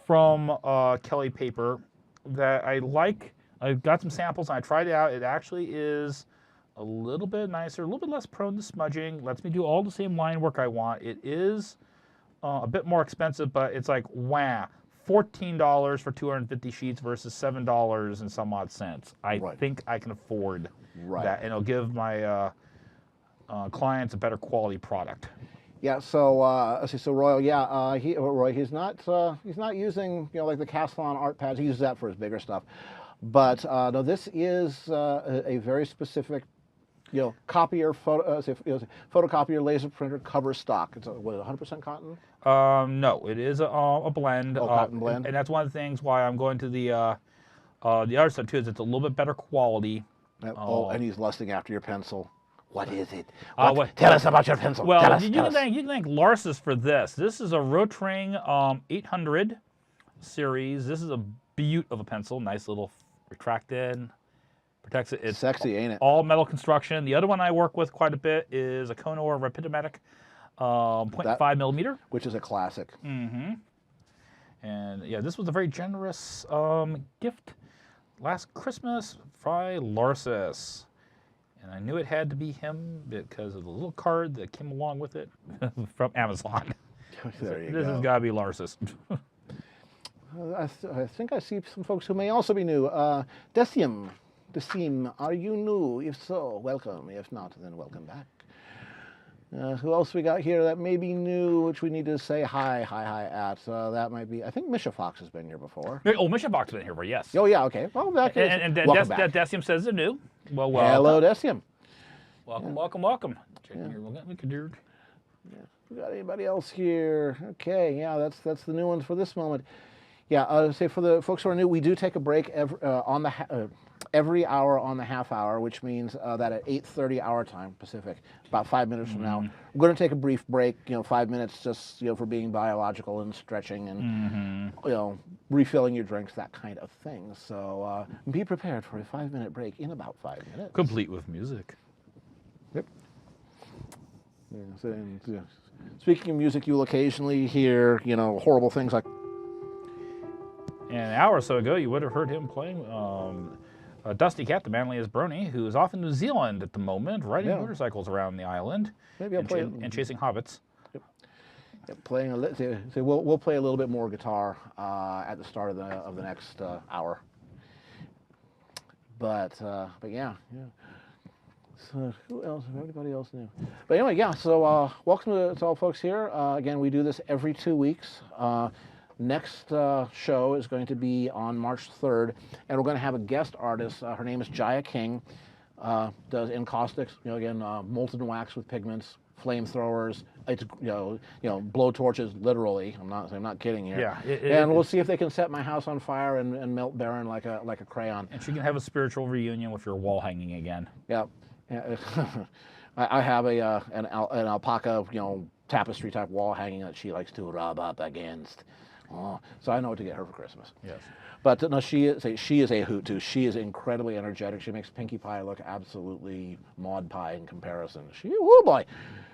from Kelly Paper that I like. I've got some samples and I tried it out. It actually is a little bit nicer, a little bit less prone to smudging. Lets me do all the same line work I want. It is a bit more expensive, but it's like, wow. $14 for 250 sheets versus $7 and some odd cents. I think I can afford that, and it'll give my clients a better quality product. Yeah. So, let's see. So Royal, yeah, Roy, he's not using like the Castellan art pads. He uses that for his bigger stuff, but no, this is a very specific, copier photocopier laser printer cover stock. It's 100% cotton. No, it is a blend. Cotton blend. And that's one of the things why I'm going to the other stuff too. Is it's a little bit better quality. And he's lusting after your pencil. What is it? Tell us about your pencil. Well, tell us, you tell can us. thank Larsus for this. This is a Rotring 800 series. This is a beaut of a pencil. Nice little retracted. Protects it. It's Sexy, ain't it? all metal construction. The other one I work with quite a bit is a Conor Rapidomatic 0.5 millimeter. Which is a classic. Mm-hmm. And yeah, this was a very generous gift last Christmas by Larsus. And I knew it had to be him because of the little card that came along with it from Amazon. There you This go. has got to be Larsus. I think I see some folks who may also be new. Decim, are you new? If so, welcome. If not, then welcome back. Who else we got here that may be new, which we need to say hi at? That might be, I think Misha Fox has been here before. Oh, Mission Box has been here for yes. Oh, yeah, okay. Well, back here. And Welcome back. Decium says they're new. Well, Hello, Decim. welcome. Checking here. We could do. We got anybody else here? Okay, yeah, that's the new ones for this moment. Yeah, say for the folks who are new, we do take a break every hour on the half hour, which means that at 8:30 our time Pacific, about 5 minutes from now, we're going to take a brief break. 5 minutes just for being biological and stretching and refilling your drinks, that kind of thing. So be prepared for a 5-minute break in about 5 minutes. Complete with music. Yep. Yeah, speaking of music, you'll occasionally hear horrible things like. And an hour or so ago, you would have heard him playing Dusty Cat, the manliest brony, who is off in New Zealand at the moment, riding motorcycles around the island Maybe I'll play and chasing hobbits. Playing we'll play a little bit more guitar at the start of the next hour. But yeah. So who else? Everybody else new. But anyway, yeah. So welcome to all folks here. Again, we do this every 2 weeks. Next show is going to be on March 3rd, and we're going to have a guest artist. Her name is Jaya King. Does encaustics, again, molten wax with pigments, flamethrowers. It's blow torches literally. I'm not kidding here. Yeah, and we'll see if they can set my house on fire and melt Baron like a crayon. And she can have a spiritual reunion with your wall hanging again. Yeah. I have an alpaca tapestry type wall hanging that she likes to rub up against. Oh, so I know what to get her for Christmas. Yes. But no, she is a hoot too. She is incredibly energetic. She makes Pinkie Pie look absolutely Maud Pie in comparison. Woo boy.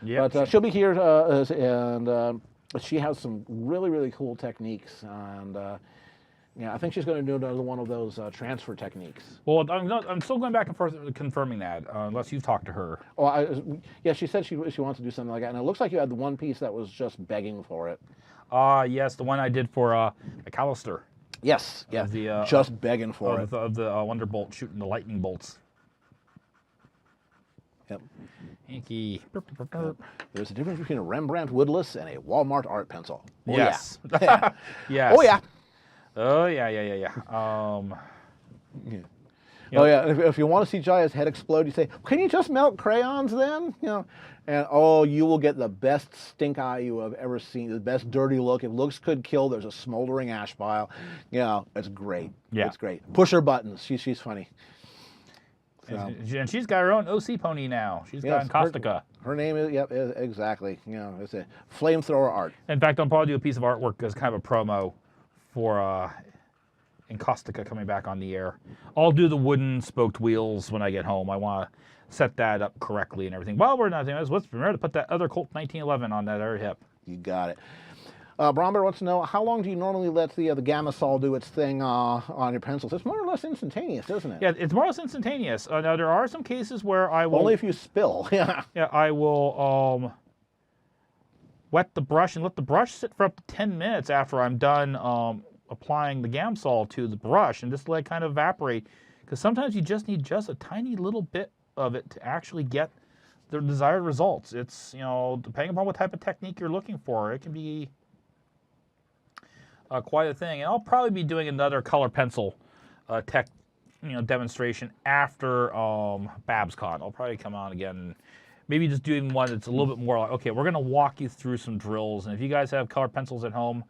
Yeah. But she'll be here, and she has some really cool techniques. And I think she's going to do another one of those transfer techniques. Well, I'm still going back and forth confirming that, unless you've talked to her. Oh, yeah. She said she wants to do something like that, and it looks like you had the one piece that was just begging for it. Yes, the one I did for McAllister. Yes, yeah, just begging for it. Of the Wonderbolt shooting the lightning bolts. Yep. Hanky. There's a difference between a Rembrandt woodless and a Walmart art pencil. Oh, yes. Yeah. Yes. Oh yeah. Oh yeah. Yeah. Oh yeah. If you want to see Jaya's head explode, you say, "Can you just melt crayons then?" And you will get the best stink eye you have ever seen, the best dirty look. If looks could kill, there's a smoldering ash pile. It's great. Yeah. It's great. Push her buttons. She's funny. So, And she's got her own OC pony now. She's got Encaustica. Her name is exactly. It's a flamethrower art. In fact, I'll probably do a piece of artwork as kind of a promo for Encaustica coming back on the air. I'll do the wooden spoked wheels when I get home. I want to set that up correctly and everything. Well, we're not doing this. Let's remember to put that other Colt 1911 on that other hip. You got it. Bromber wants to know, how long do you normally let the Gamma Sol do its thing on your pencils? It's more or less instantaneous, isn't it? Yeah, it's more or less instantaneous. Now, there are some cases where I will... Only if you spill. Yeah. Yeah, I will wet the brush and let the brush sit for up to 10 minutes after I'm done applying the Gamsol to the brush and just let it kind of evaporate. Because sometimes you just need just a tiny little bit of it to actually get the desired results. It's, depending upon what type of technique you're looking for, it can be quite a thing. And I'll probably be doing another color pencil demonstration after BabsCon. I'll probably come on again, maybe just doing one that's a little bit more like, okay, we're going to walk you through some drills. And if you guys have color pencils at home,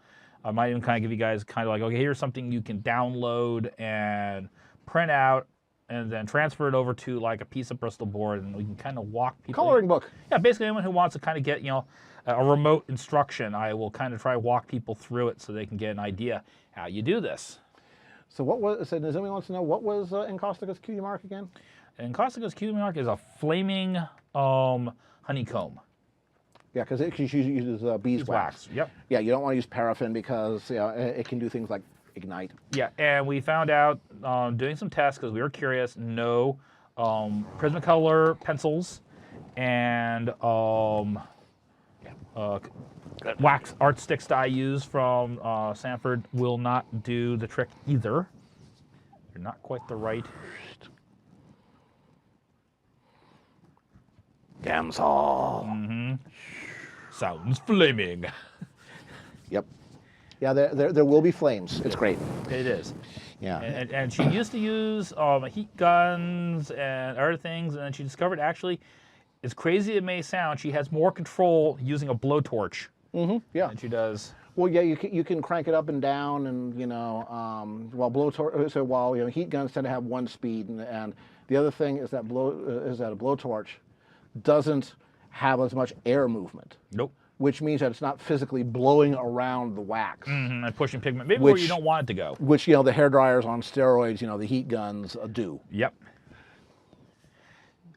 I might even kind of give you guys kind of like, okay, here's something you can download and print out and then transfer it over to like a piece of Bristol board, and we can kind of walk people. Coloring book. Yeah, basically anyone who wants to kind of get, a remote instruction, I will kind of try to walk people through it so they can get an idea how you do this. So does anyone wants to know, what was Encaustica's cutie mark again? Encaustica's cutie mark is a flaming honeycomb. Yeah, because it uses beeswax. Yep. Yeah, you don't want to use paraffin because it can do things like ignite. Yeah, and we found out doing some tests because we were curious. No Prismacolor pencils and wax art sticks that I use from Sanford will not do the trick either. They're not quite the right. Gamsol. Sounds flaming. Yep. Yeah, there will be flames. It's great. It is. Yeah. And she used to use heat guns and other things, and then she discovered actually, as crazy as it may sound, she has more control using a blowtorch Yeah. than she does. Well, yeah, you can crank it up and down, and while heat guns tend to have one speed, and the other thing is that a blowtorch doesn't have as much air movement. Nope. Which means that it's not physically blowing around the wax. And pushing pigment, maybe where you don't want it to go. Which, the hair dryers on steroids, the heat guns do. Yep.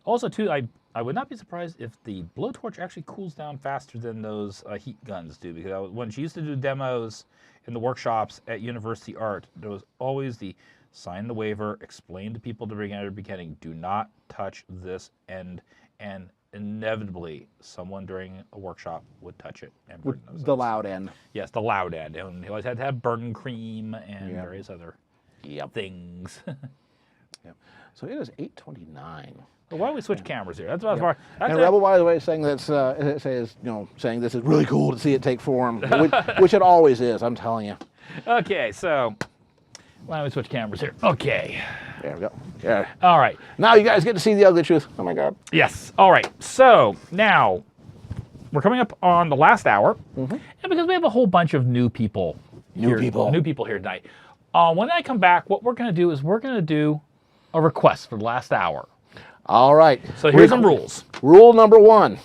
Also, too, I would not be surprised if the blowtorch actually cools down faster than those heat guns do, because when she used to do demos in the workshops at University Art, there was always the sign the waiver, explain to people at the beginning, do not touch this end, and inevitably someone during a workshop would touch it and burn those the loud end. Yes, the loud end. And he always had to have burn cream and various other things. Yep. So it is 8:29. Well, why don't we switch cameras here? That's about as far. And Rebel, by the way, saying saying this is really cool to see it take form, which it always is. I'm telling you. Okay, so why don't we switch cameras here? Okay. There we go. Yeah. All right. Now you guys get to see the ugly truth. Oh my God. Yes. All right. So now, we're coming up on the last hour, and because we have a whole bunch of new people here tonight. When I come back, what we're going to do is we're going to do a request for the last hour. All right. So here's some rules. Rule number 1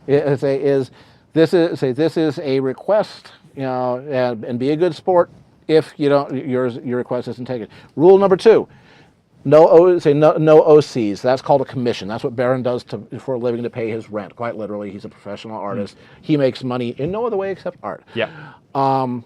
is this is a request, and be a good sport if you don't your request isn't taken. Rule number 2. No OCs. That's called a commission. That's what Baron does for a living to pay his rent. Quite literally, he's a professional artist. He makes money in no other way except art. Yeah. Rule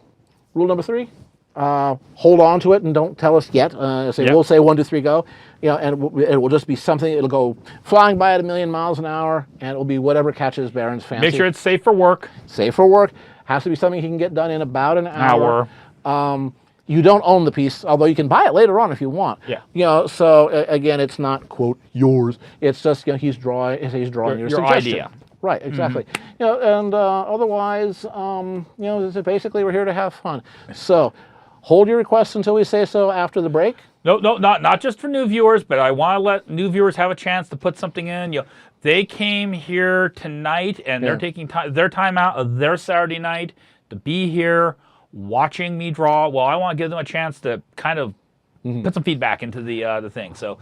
number 3. Hold on to it and don't tell us yet. We'll say 1, 2, 3, go. And it will just be something. It'll go flying by at 1,000,000 miles an hour, and it will be whatever catches Baron's fancy. Make sure it's safe for work. Safe for work. Has to be something he can get done in about an hour. You don't own the piece, although you can buy it later on if you want. Yeah. So again, it's not quote yours. It's just he's drawing your suggestion. idea. Right. Exactly. And otherwise, basically we're here to have fun. So hold your requests until we say so after the break. No, not just for new viewers, but I want to let new viewers have a chance to put something in. They came here tonight, and they're taking their time out of their Saturday night to be here, watching me draw. Well, I want to give them a chance to kind of put some feedback into the thing. So,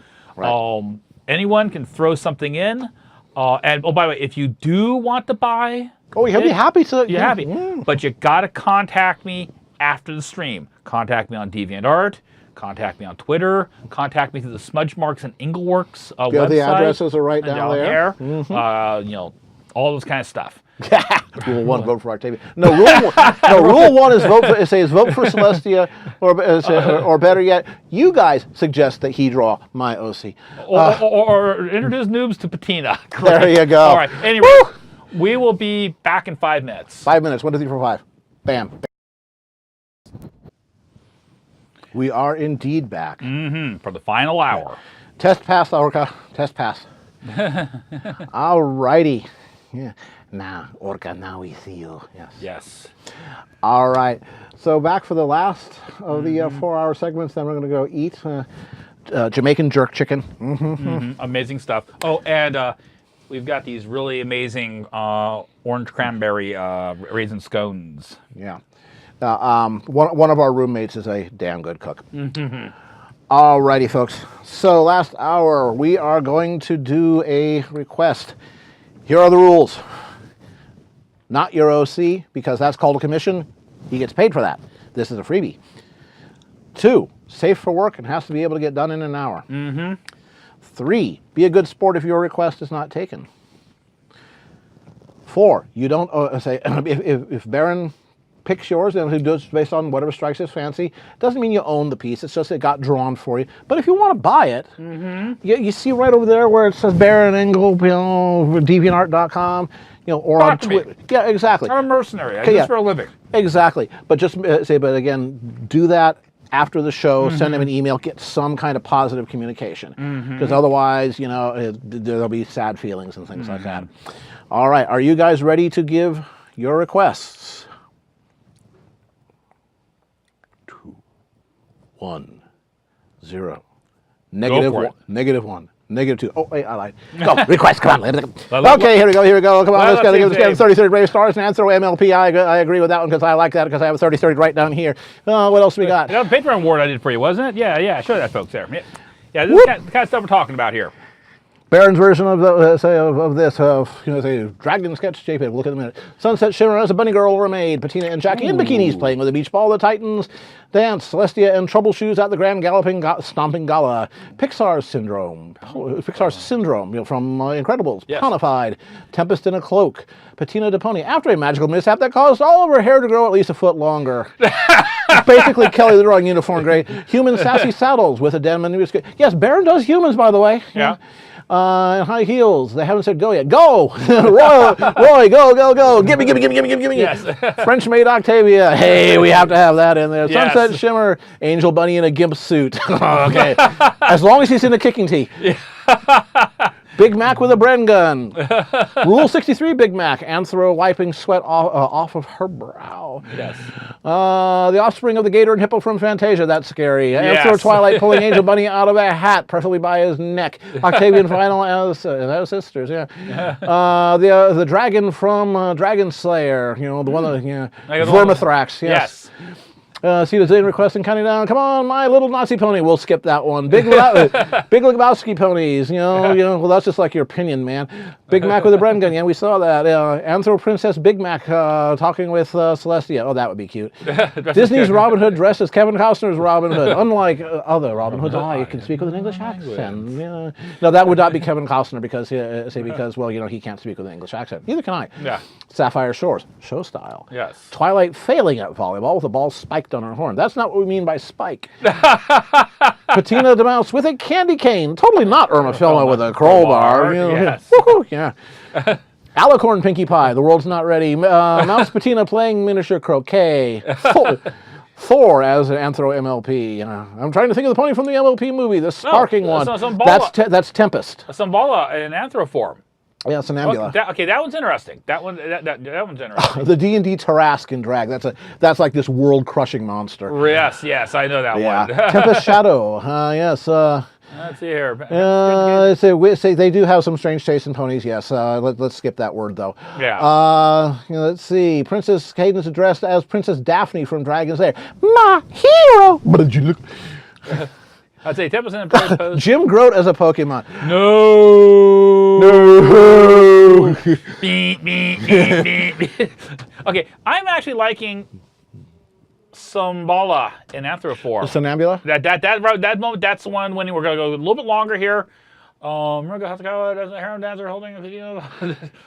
anyone can throw something in. And by the way, if you do want to buy, he'll be happy to. you're happy, but you got to contact me after the stream. Contact me on DeviantArt. Contact me on Twitter. Contact me through the Smudge Marks and Engelworks website. The addresses are right down there. All those kind of stuff. Rule 1, vote for Octavia. No, rule 1 is vote for Celestia, or better yet, you guys suggest that he draw my OC. Or introduce noobs to patina. There you go. All right. Anyway, we will be back in 5 minutes. 5 minutes. 1, 2, 3, 4, 5. Bam. We are indeed back. For the final hour. Test pass, Orca. Test pass. All righty. Yeah. Now, Orca, now we see you. Yes. All right. So back for the last of the 4-hour segments. Then we're going to go eat Jamaican jerk chicken. Amazing stuff. Oh, and we've got these really amazing orange cranberry raisin scones. Yeah. One of our roommates is a damn good cook. All righty, folks. So last hour, we are going to do a request. Here are the rules. Not your OC, because that's called a commission. He gets paid for that. This is a freebie. 2, safe for work and has to be able to get done in an hour. 3, be a good sport if your request is not taken. 4, you don't say if Baron picks yours and who does based on whatever strikes his fancy, doesn't mean you own the piece. It's just it got drawn for you. But if you want to buy it, you see right over there where it says Baron Engel, DeviantArt.com, or on Twitter. Yeah, exactly. I'm a mercenary. I do this for a living. Exactly. But just but again, do that after the show. Send him an email. Get some kind of positive communication, because otherwise, there'll be sad feelings and things like that. All right. Are you guys ready to give your requests? 2, 1, 0. -1. -1. -2. Oh, wait, I lied. Go, request, come on. Okay, here we go. Come on, let's get 30-30 brave stars and answer MLP. I agree with that one because I like that because I have a 30-30 right down here. What else we got? That was a Patreon award I did for you, wasn't it? Yeah, show that, folks, there. Yeah, this is the kind of stuff we're talking about here. Baron's version of Dragon Sketch JPEG. Look at a minute. Sunset Shimmer as a bunny girl or a maid. Patina and Jackie in bikinis playing with a beach ball. The Titans dance. Celestia and Troubleshoes at the Grand Galloping Stomping Gala. Pixar's Syndrome. From Incredibles. Yes. Ponified. Tempest in a Cloak. Patina de Pony. After a magical mishap that caused all of her hair to grow at least a foot longer. Basically, Kelly the Drawing Uniform Grade. Human Sassy Saddles with a denim and yes, Baron does humans, by the way. Yeah. High heels. They haven't said go yet. Go! Roy, go! Give me. Yes. French maid Octavia. Hey, we have to have that in there. Yes. Sunset Shimmer, Angel Bunny in a gimp suit. Okay. As long as he's in a kicking tee. Big Mac with a Bren gun. Rule 63, Big Mac. Anthro wiping sweat off of her brow. Yes. The offspring of the gator and hippo from Fantasia. That's scary. Yes. Anthro Twilight pulling Angel Bunny out of a hat, preferably by his neck. Octavian Final as sisters. Yeah. The dragon from Dragon Slayer. You know, the one that Vermithrax. Yes. See the Zane requesting counting down. Come on, my little Nazi pony. We'll skip that one. Big Lebowski ponies. You know. Well, that's just like your opinion, man. Big Mac with a Bren gun. Yeah, we saw that. Anthro Princess Big Mac talking with Celestia. Oh, that would be cute. Disney's Robin Hood dressed as Kevin Costner's Robin Hood. Unlike other Robin Hoods, you can speak with an English accent. Yeah. No, that would not be Kevin Costner because he can't speak with an English accent. Neither can I. Yeah. Sapphire Shores, show style. Yes. Twilight failing at volleyball with a ball spiked on her horn. That's not what we mean by spike. Patina de Mouse with a candy cane. Totally not Irma Filma with a crowbar. Yes. Woohoo, yeah. Alicorn Pinkie Pie. The world's not ready. Mouse Patina playing miniature croquet. Thor as an Anthro MLP. I'm trying to think of the pony from the MLP movie, the sparking one. That's Tempest. Sambala in Anthro form. Yeah, Sonambula. That one's interesting. That one's interesting. The D&D Tarrasque in drag. That's like this world-crushing monster. Yes, I know that one. Tempest Shadow. Yes. Let's see here. They do have some strange taste in ponies. Yes. Let's skip that word though. Yeah. Let's see. Princess Cadence addressed as Princess Daphne from Dragon's Lair. My hero. But did you look? I'd say 10% in pose. Jim Grote as a Pokemon. No. Beep, beep, beep, beep. Okay, I'm actually liking Sambala in Anthro form. Sonambula? That moment, that's the one when we're going to go a little bit longer here. We're going to have to go as a harem dancer holding a video.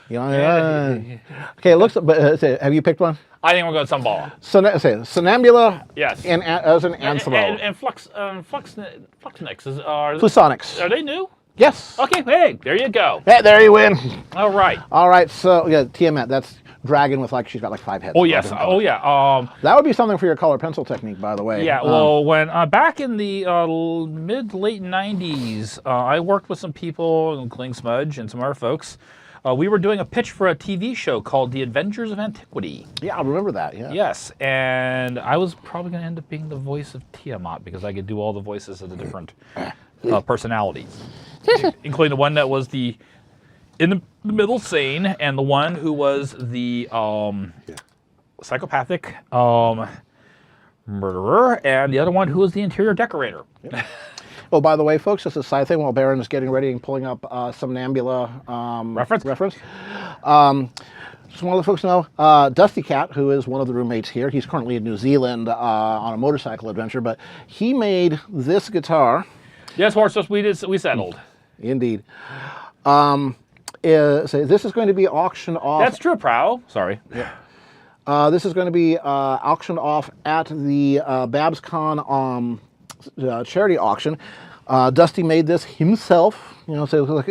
Okay, it looks. But have you picked one? I think we're going Sambala. Sonambula. Yes. As an Anthro. And Fluxnix are Flusonics. Are they new? Yes. Okay. Hey, there you go. Hey, there you win. All right. All right. So yeah, Tiamat. That's dragon with she's got 5 heads. Oh yes. Oh yeah. That would be something for your color pencil technique, by the way. Yeah. Well, when back in the mid-late '90s, I worked with some people, including Smudge and some other folks. We were doing a pitch for a TV show called The Adventures of Antiquity. Yeah, I remember that. Yeah. Yes, and I was probably going to end up being the voice of Tiamat because I could do all the voices of the different personalities, including the one that was in the middle sane, and the one who was the psychopathic murderer, and the other one who was the interior decorator. Yep. Oh, by the way, folks, just a side thing while Baron is getting ready and pulling up some Nambula reference. Just want to let folks know, Dusty Cat, who is one of the roommates here, he's currently in New Zealand on a motorcycle adventure, but he made this guitar. Yes, horse, we settled. Indeed. So this is going to be auctioned off. That's true, Prow. Sorry. Yeah. This is going to be auctioned off at the BabsCon charity auction. Dusty made this himself. So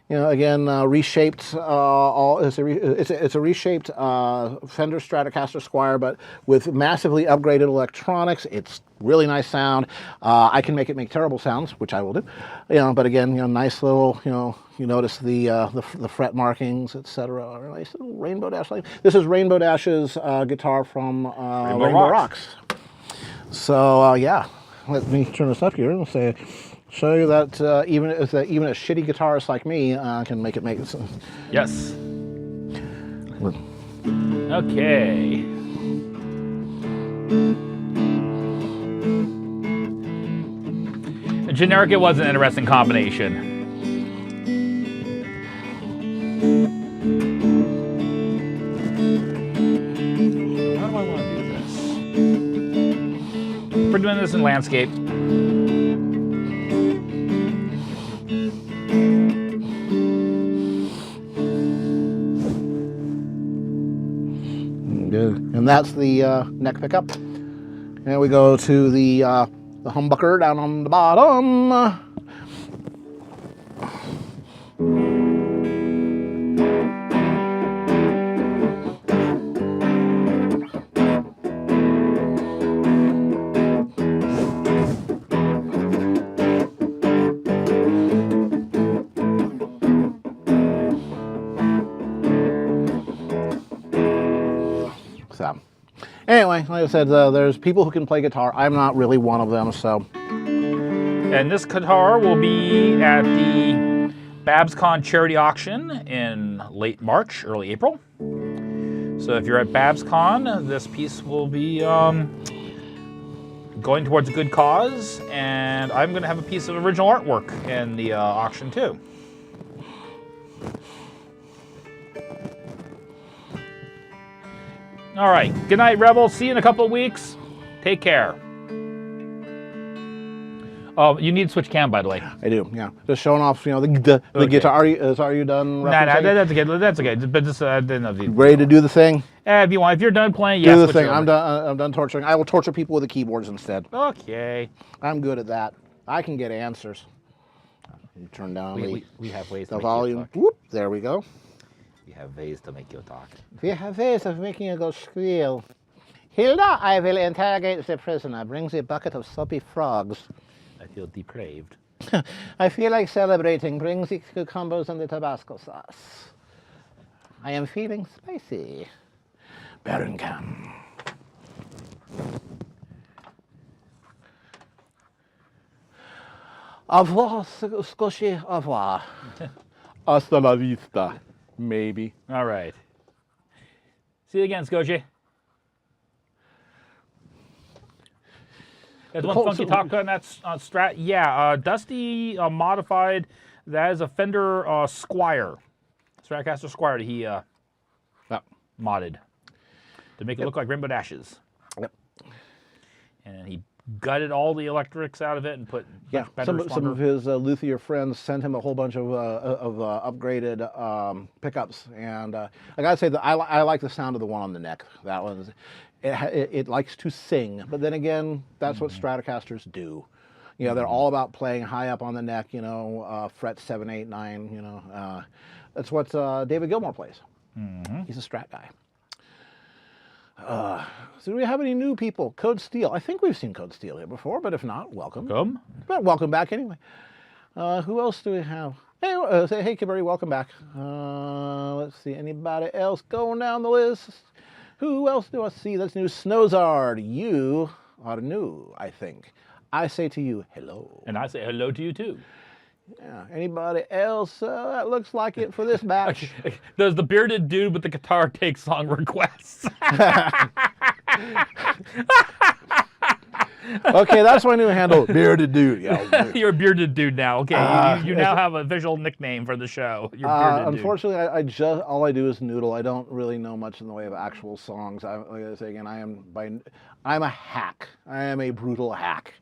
again, reshaped. It's a reshaped Fender Stratocaster Squire, but with massively upgraded electronics. It's really nice sound. I can make it make terrible sounds, which I will do. But again, nice little. You notice the fret markings, etc. Nice little Rainbow Dash. This is Rainbow Dash's guitar from Rainbow Rocks. So yeah. Let me turn this up here and show you that even a shitty guitarist like me can make it sense. Yes. Okay. Generic, it was an interesting combination. How do I want to do this? We're doing this in landscape. Good. And that's the neck pickup. And we go to the humbucker down on the bottom. Anyway, like I said, there's people who can play guitar. I'm not really one of them, so. And this guitar will be at the BabsCon charity auction in late March, early April. So if you're at BabsCon, this piece will be going towards a good cause, and I'm going to have a piece of original artwork in the auction too. All right, good night, Rebels. See you in a couple of weeks. Take care. Oh, you need to switch cam, by the way. I do, yeah. Just showing off, the Okay. guitar. Are you done? Nah, that's okay. That's okay. But just didn't know if you Ready to do the thing? if you want. If you're done playing, yeah. Do the switch thing. over. I'm done. I'm done torturing. I will torture people with the keyboards instead. Okay. I'm good at that. I can get answers. You turn down We have ways to the make volume. you talk. Whoop, there we go. We have ways to make you talk. We have ways of making you go squeal. Hilda, I will interrogate the prisoner. Bring the bucket of soapy frogs. I feel depraved. I feel like celebrating. Bring the cucumbers and the Tabasco sauce. I am feeling spicy. Barrington. Au revoir, Squishy. Au revoir. Hasta la vista, maybe. All right. See you again, Scotia. There's one funky talk on that Strat. Yeah, Dusty modified that as a Fender Squire, Stratocaster Squire that he modded to make it look like Rainbow Dashes. Yep. And he gutted all the electrics out of it and put Yeah, much better some of his luthier friends sent him a whole bunch of upgraded pickups, and I gotta say that I like the sound of the one on the neck. That one, it likes to sing, but then again, that's what Stratocasters do. They're all about playing high up on the neck. Fret 7, 8, 9. That's what David Gilmour plays. He's a Strat guy. So do we have any new people? Code Steel. I think we've seen Code Steel here before, but if not, welcome. But welcome back anyway. Who else do we have? Hey, Kiberi, welcome back. Let's see, anybody else going down the list? Who else do I see that's new? Snowzard, you are new, I think. I say to you, hello. And I say hello to you too. Yeah. Anybody else? That looks like it for this batch. Does the bearded dude with the guitar take song requests? Okay, that's my new handle, Bearded Dude. Yeah. You're a bearded dude now. Okay, you now have a visual nickname for the show. You're bearded dude. Unfortunately, I just all I do is noodle. I don't really know much in the way of actual songs. Like I say again, I'm a hack. I am a brutal hack.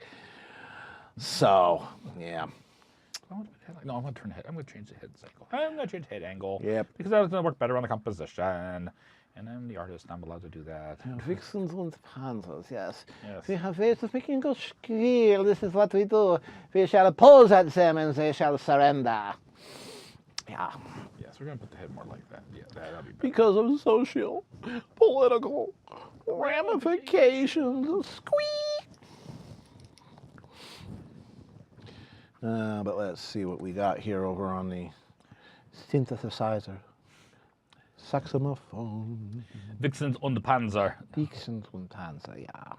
So yeah. No, I'm going to turn head. I'm going to change the head cycle. I'm going to change head angle. Yep. Because that's going to work better on the composition. And I'm the artist. I'm allowed to do that. Vixens and panthers, yes. Yes. We have ways of making go squeal. This is what we do. We shall pose at them and they shall surrender. Yeah. Yes, we're going to put the head more like that. Yeah, that'll be better. Because of social, political ramifications. Squeak. But let's see what we got here over on the synthesizer. Saxophone. Vixens und Panzer. Vixens und Panzer, yeah.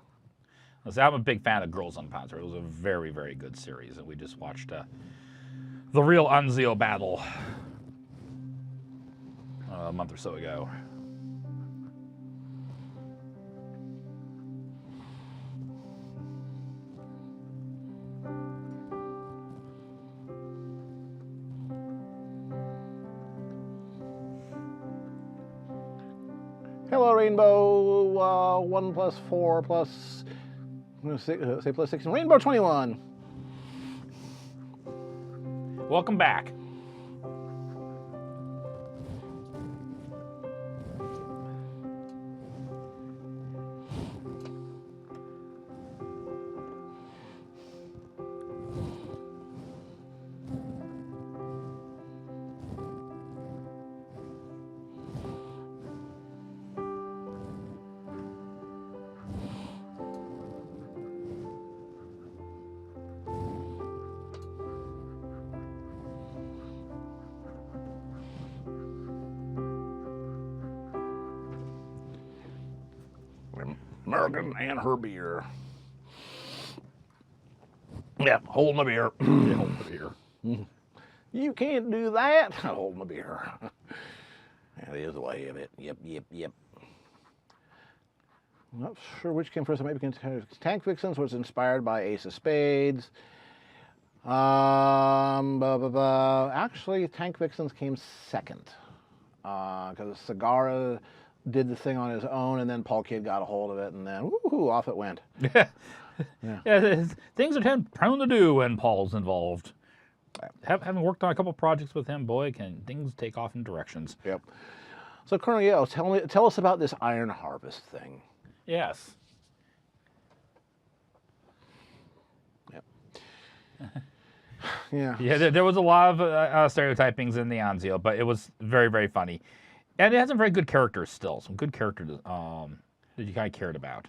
So I'm a big fan of Girls on Panzer. It was a very, very good series. And we just watched the real Anzio battle a month or so ago. Hello, Rainbow. 1 plus 4 plus, I'm going to say plus 16. Rainbow 21. Welcome back. American and her beer. Yeah, holding the beer. Yeah, hold the beer. You can't do that. Holding the beer. That is the way of it. Yep. Not sure which came first. Maybe Tank Vixens was inspired by Ace of Spades. Actually, Tank Vixens came second because Segarra did the thing on his own, and then Paul Kidd got a hold of it, and then woohoo, off it went. Yeah, things are prone to do when Paul's involved. Having worked on a couple projects with him, boy, can things take off in directions. Yep. So, Colonel Yeo, tell us about this Iron Harvest thing. Yes. Yep. Yeah. Yeah, there was a lot of stereotypings in the Anzio, but it was very, very funny. And it has some very good characters still. Some good characters that you kind of cared about.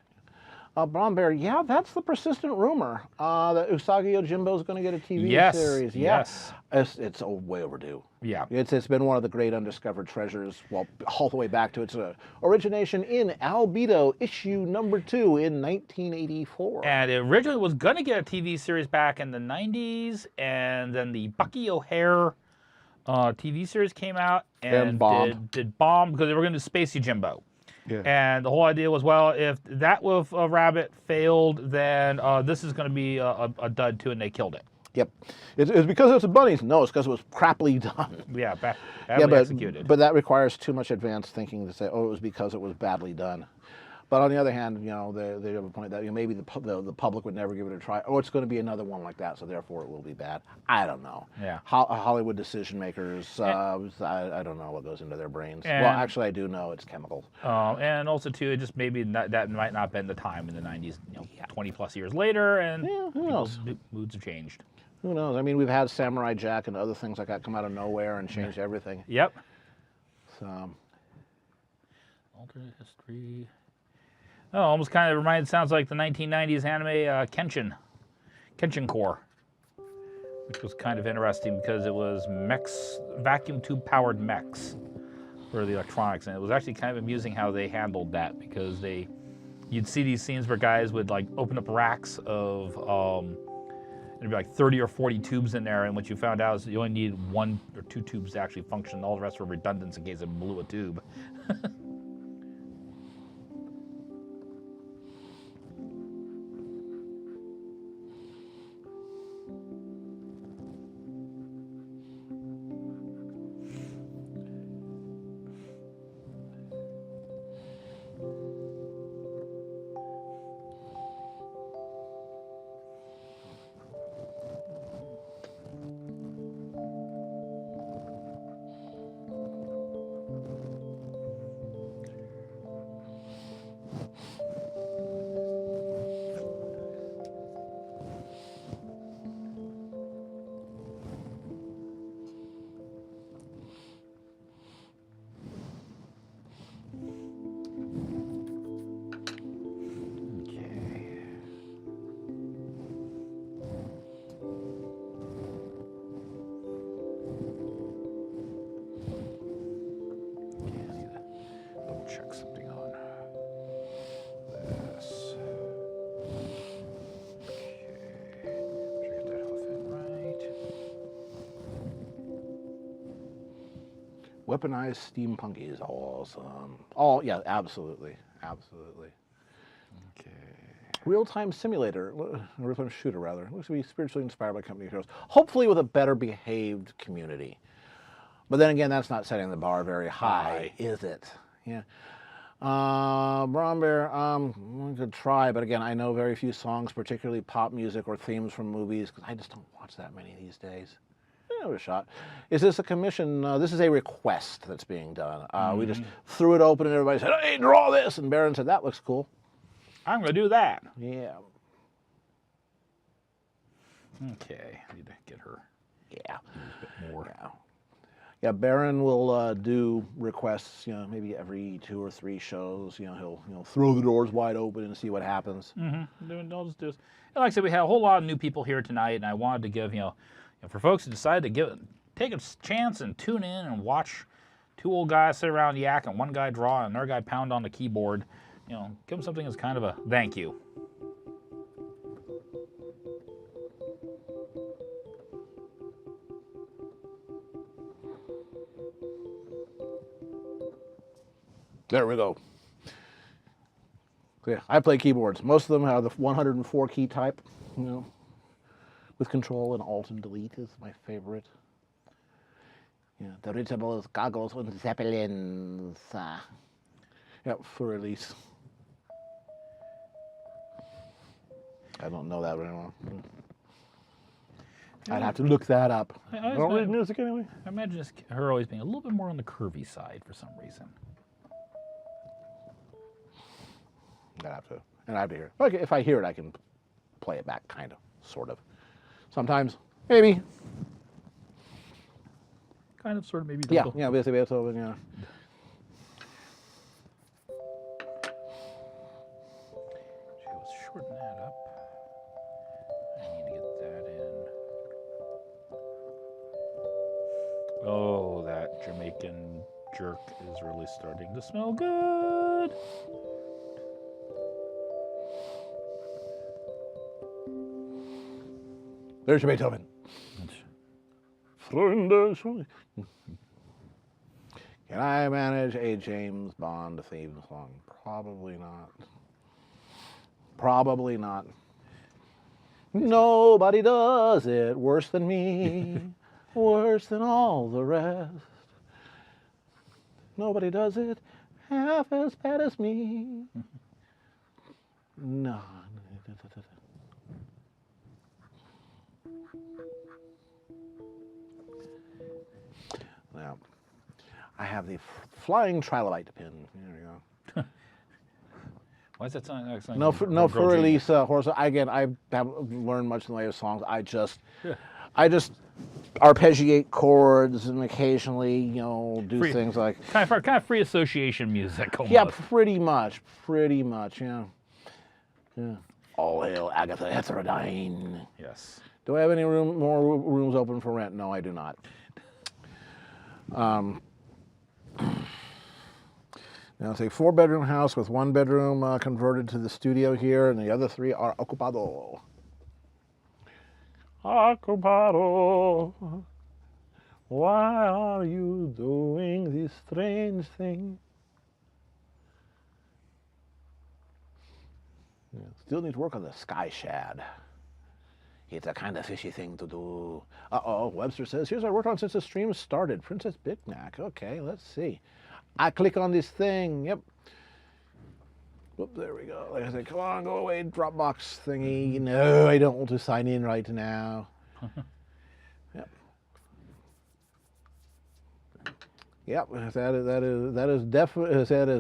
Brown Bear, yeah, that's the persistent rumor that Usagi Yojimbo is going to get a TV series. Yeah. Yes. It's way overdue. Yeah. It's been one of the great undiscovered treasures, well, all the way back to its origination in Albedo, issue number 2 in 1984. And it originally was going to get a TV series back in the 90s, and then the Bucky O'Hare TV series came out and did bomb because they were going to do Space Yojimbo. Yeah. And the whole idea was, well, if that with a rabbit failed, then this is going to be a dud too, and they killed it. Yep. It's because it's a bunnies. No, it's because it was crappily done. Yeah, badly executed. But that requires too much advanced thinking to say, oh, it was because it was badly done. But on the other hand, they have a point that maybe the public would never give it a try. Oh, it's going to be another one like that, so therefore it will be bad. I don't know. Yeah. Hollywood decision makers, I don't know what goes into their brains. Well, actually, I do know it's chemicals. And also, too, it just maybe that might not have been the time in the 90s, 20 plus years later, and who knows? Moods have changed. Who knows? I mean, we've had Samurai Jack and other things like that come out of nowhere and change everything. Yep. So. Alternate history. Oh, almost kind of sounds like the 1990s anime Kenshin Core, which was kind of interesting because it was mechs, vacuum tube powered mechs for the electronics, and it was actually kind of amusing how they handled that because you'd see these scenes where guys would like open up racks of there'd be like 30 or 40 tubes in there, and what you found out is you only need 1 or 2 tubes to actually function. All the rest were redundant in case it blew a tube. Check something on this. Okay, make sure I get that off in right. Weaponized steampunk is awesome. Yeah, absolutely. Okay. Real-time simulator, real-time shooter rather. Looks to be spiritually inspired by company heroes. Hopefully with a better behaved community. But then again, that's not setting the bar very high, is it? Yeah. Brown Bear, I could try, but again, I know very few songs, particularly pop music or themes from movies, because I just don't watch that many these days. Give it a shot. Is this a commission? This is a request that's being done. We just threw it open and everybody said, hey, draw this! And Baron said, that looks cool. I'm going to do that. Yeah. Okay, I need to get her Yeah. a bit more. Yeah, Baron will do requests, maybe every 2 or 3 shows. He'll throw the doors wide open and see what happens. Mm-hmm. I'll just do this. And like I said, we had a whole lot of new people here tonight, and I wanted to give, for folks who decide to take a chance and tune in and watch 2 old guys sit around yak and one guy draw and another guy pound on the keyboard, You know, give him something as kind of a thank you. There we go. Yeah, I play keyboards. Most of them are the 104 key type, you know, with Control and Alt and Delete is my favorite. Yeah, dirigibles, goggles, and zeppelins. Yep, for release. I don't know that very well. I'd have to look that up. I don't read music anyway. I imagine just her always being a little bit more on the curvy side for some reason. I'd have to, and I'd be here. Okay, if I hear it, I can play it back, kind of, sort of. Sometimes, maybe. Kind of, sort of, maybe. Yeah, yeah, basically, Beethoven, yeah. She was shorten that up. I need to get that in. Oh, that Jamaican jerk is really starting to smell good. There's your Beethoven. Freunde, Can I manage a James Bond theme song? Probably not. Probably not. Nobody does it worse than me, worse than all the rest. Nobody does it half as bad as me. No. Now, I have the flying trilobite pin. There we go. Why is that song? No, for release horse. Again, I haven't learned much in the way of songs. I just arpeggiate chords and occasionally, you know, do things like kind of free association music. Almost. Yeah, pretty much. Yeah. Yeah. All hail Agatha Heterodyne. Yes. Do I have any more rooms open for rent? No, I do not. Now it's a 4-bedroom house with 1 bedroom converted to the studio here, and the other 3 are ocupado. Ocupado. Why are you doing this strange thing? Yeah, still need to work on the sky shad. It's a kind of fishy thing to do. Uh-oh, Webster says, here's what I worked on since the stream started. Princess Big Mac. Okay, let's see. I click on this thing. Yep. Whoop, there we go. Like I said, come on, go away, Dropbox thingy. No, I don't want to sign in right now. Yep. Yep, that is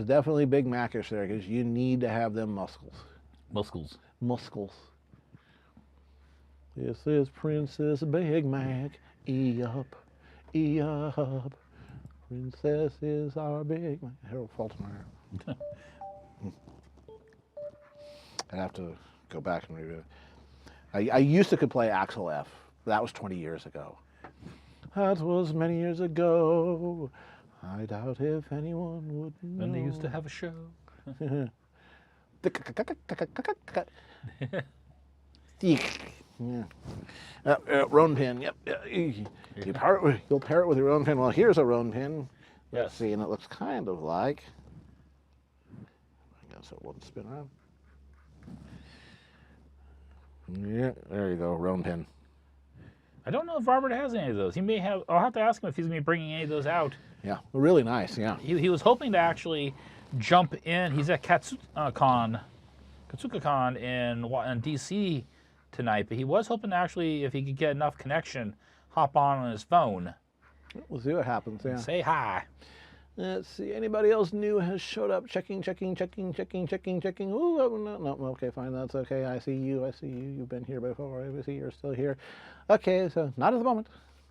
definitely Big Macish there, because you need to have them muscles. Muscles. This is Princess Big Mac. E-up. Princess is our Big Mac. Harold Faltermeyer. I have to go back and review it. I used to could play Axel F. That was 20 years ago. That was many years ago. I doubt if anyone would know. When they used to have a show. Yeah. Roan pin. Yep. You'll pair it with your own pin. Well, here's a roan pin. Let's see, and it looks kind of like. I guess it won't spin around. Yeah, there you go, roan pin. I don't know if Robert has any of those. He may have. I'll have to ask him if he's going to be bringing any of those out. Yeah, really nice. Yeah. He was hoping to actually jump in. He's at KatsukaCon in DC tonight, but he was hoping to actually, if he could get enough connection, hop on his phone. We'll see what happens. Yeah. Say hi. Let's see. Anybody else new has showed up? Checking. Ooh, no. Okay, fine. That's okay. I see you. You've been here before. I see you're still here. Okay, so not at the moment.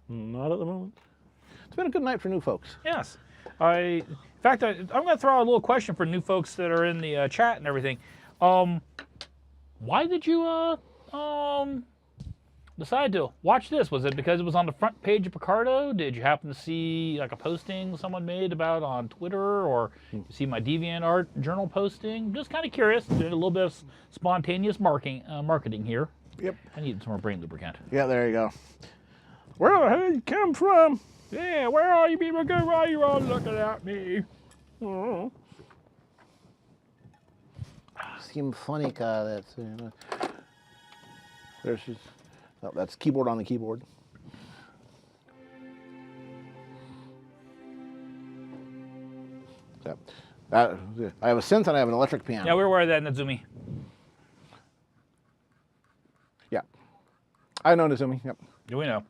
It's been a good night for new folks. Yes. In fact, I'm going to throw out a little question for new folks that are in the chat and everything. Why did you decide to watch this? Was it because it was on the front page of Picardo? Did you happen to see like a posting someone made about on Twitter, or you see my DeviantArt journal posting? Just kind of curious. Did a little bit of spontaneous marketing here. Yep. I need some more brain lubricant. Yeah, there you go. Where the hell you come from? Yeah, where are you people go? Why are you all looking at me? Oh. Seems funny, that's there's just, oh, that's keyboard on the keyboard. So, that, I have a synth and I have an electric piano. Yeah, we're aware of that, Nazumi. Yeah. I know Nazumi, yep. Yeah, we know.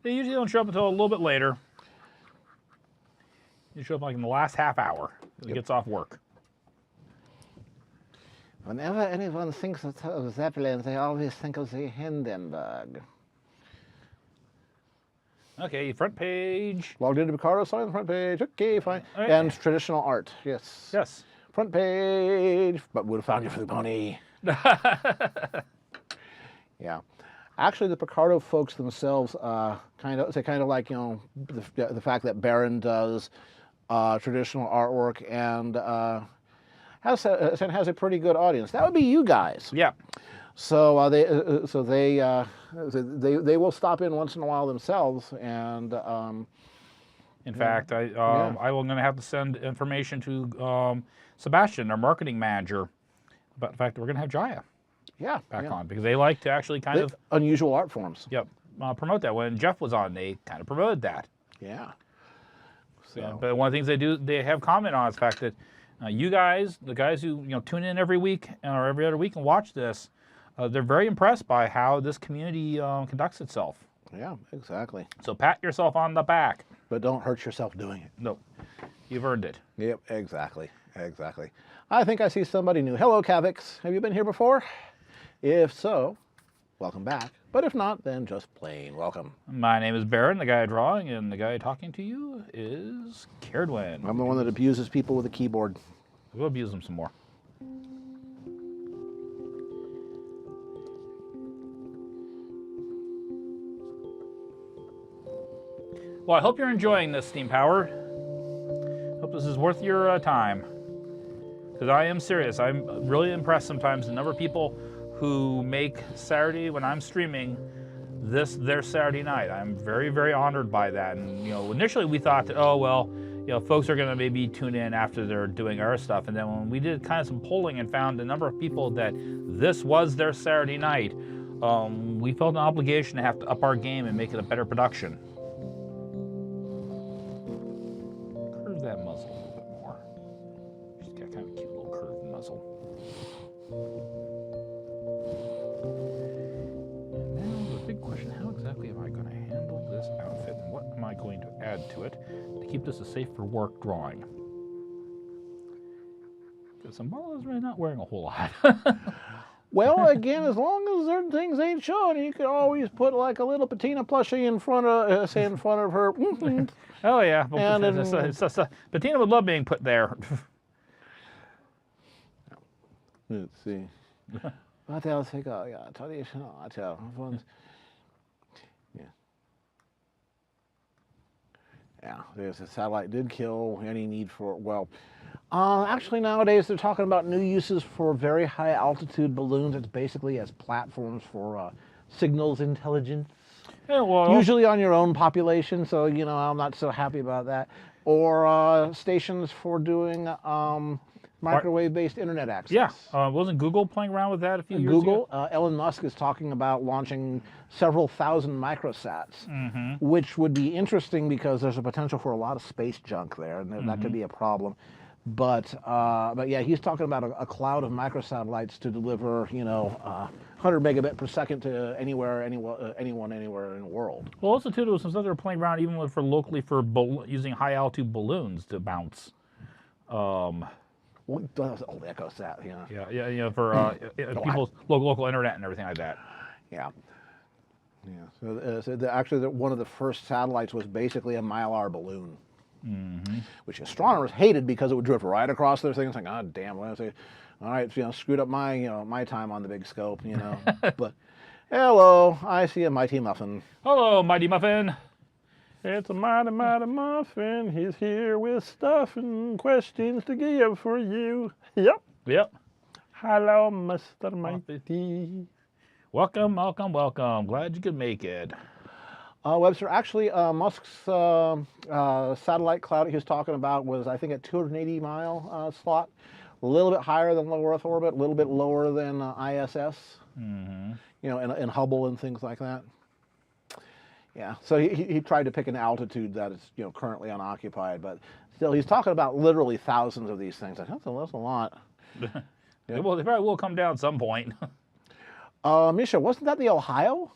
They usually don't show up until a little bit later. They show up like in the last half hour. He gets off work. Whenever anyone thinks of Zeppelin, they always think of the Hindenburg. Okay, front page. Logged into Picardo, sign on the front page. Okay, fine. All right. And traditional art, yes. Yes. Front page, but would have found you for the pony. Yeah. Actually, the Picardo folks themselves kind of like, you know, the fact that Baron does traditional artwork and has a pretty good audience. That would be you guys. Yeah. So they will stop in once in a while themselves, and In fact, I will going to have to send information to Sebastian, our marketing manager, about the fact that we're going to have Jaya back on, because they like to actually kind of unusual art forms. promote that. When Jeff was on, they kind of promoted that. Yeah. So. But one of the things they have comment on is the fact that you guys, the guys who tune in every week or every other week and watch this, they're very impressed by how this community conducts itself. Yeah, exactly. So pat yourself on the back. But don't hurt yourself doing it. No, you've earned it. Yep, exactly. I think I see somebody new. Hello, Cavix. Have you been here before? If so, welcome back. But if not, then just plain welcome. My name is Baron, the guy drawing, and the guy talking to you is Caredwin. I'm the one that abuses people with a keyboard. We'll abuse them some more. Well, I hope you're enjoying this, Steam Power. Hope this is worth your time. Because I am serious. I'm really impressed sometimes the number of people who make Saturday, when I'm streaming, this their Saturday night. I'm very, very honored by that. And initially we thought that, oh well, folks are going to maybe tune in after they're doing our stuff. And then when we did kind of some polling and found a number of people that this was their Saturday night, we felt an obligation to have to up our game and make it a better production. Curve that muzzle a little bit more. She's got kind of a cute little curved muzzle. And now the big question, how exactly am I going to handle this outfit, and what am I going to add to it to keep this a safe for work drawing? Because Sambala is really not wearing a whole lot. Well, again, as long as certain things ain't showing, you could always put like a little patina plushie in front of, her. Oh yeah, And Patina would love being put there. Let's see. What else we got? Yeah, traditional art. Yeah, there's a satellite did kill any need for, well, actually nowadays they're talking about new uses for very high altitude balloons. It's basically as platforms for signals intelligence. Yeah, well, Usually on your own population, so I'm not so happy about that. Or stations for doing microwave-based internet access. yeah. Wasn't Google playing around with that a few years Google, ago? Elon Musk is talking about launching several thousand microsats, which would be interesting because there's a potential for a lot of space junk there, and that could be a problem. But yeah, he's talking about a cloud of microsatellites to deliver, 100 megabit per second to anyone, anywhere in the world. Well, also too, there was some stuff they were playing around even for locally for using high altitude balloons to bounce. Oh, Echo Sat, yeah. Yeah, for people's local internet and everything like that. Yeah. Yeah. So actually, one of the first satellites was basically a Mylar balloon. which astronomers hated because it would drift right across their thing. It's like, oh damn, what I say? All right, screwed up my my time on the big scope, But hello, I see a mighty muffin. Hello, Mighty Muffin. It's a mighty, mighty muffin. He's here with stuff and questions to give for you. Yep. Yep. Hello, Mr. Mighty. Welcome, welcome, welcome. Glad you could make it. Webster, actually, Musk's satellite cloud he was talking about was, I think, at 280-mile slot, a little bit higher than low Earth orbit, a little bit lower than ISS, in Hubble and things like that. Yeah, so he tried to pick an altitude that is currently unoccupied, but still, he's talking about literally thousands of these things. That's a lot. Yeah. Well, they probably will come down at some point. Misha, wasn't that the Ohio?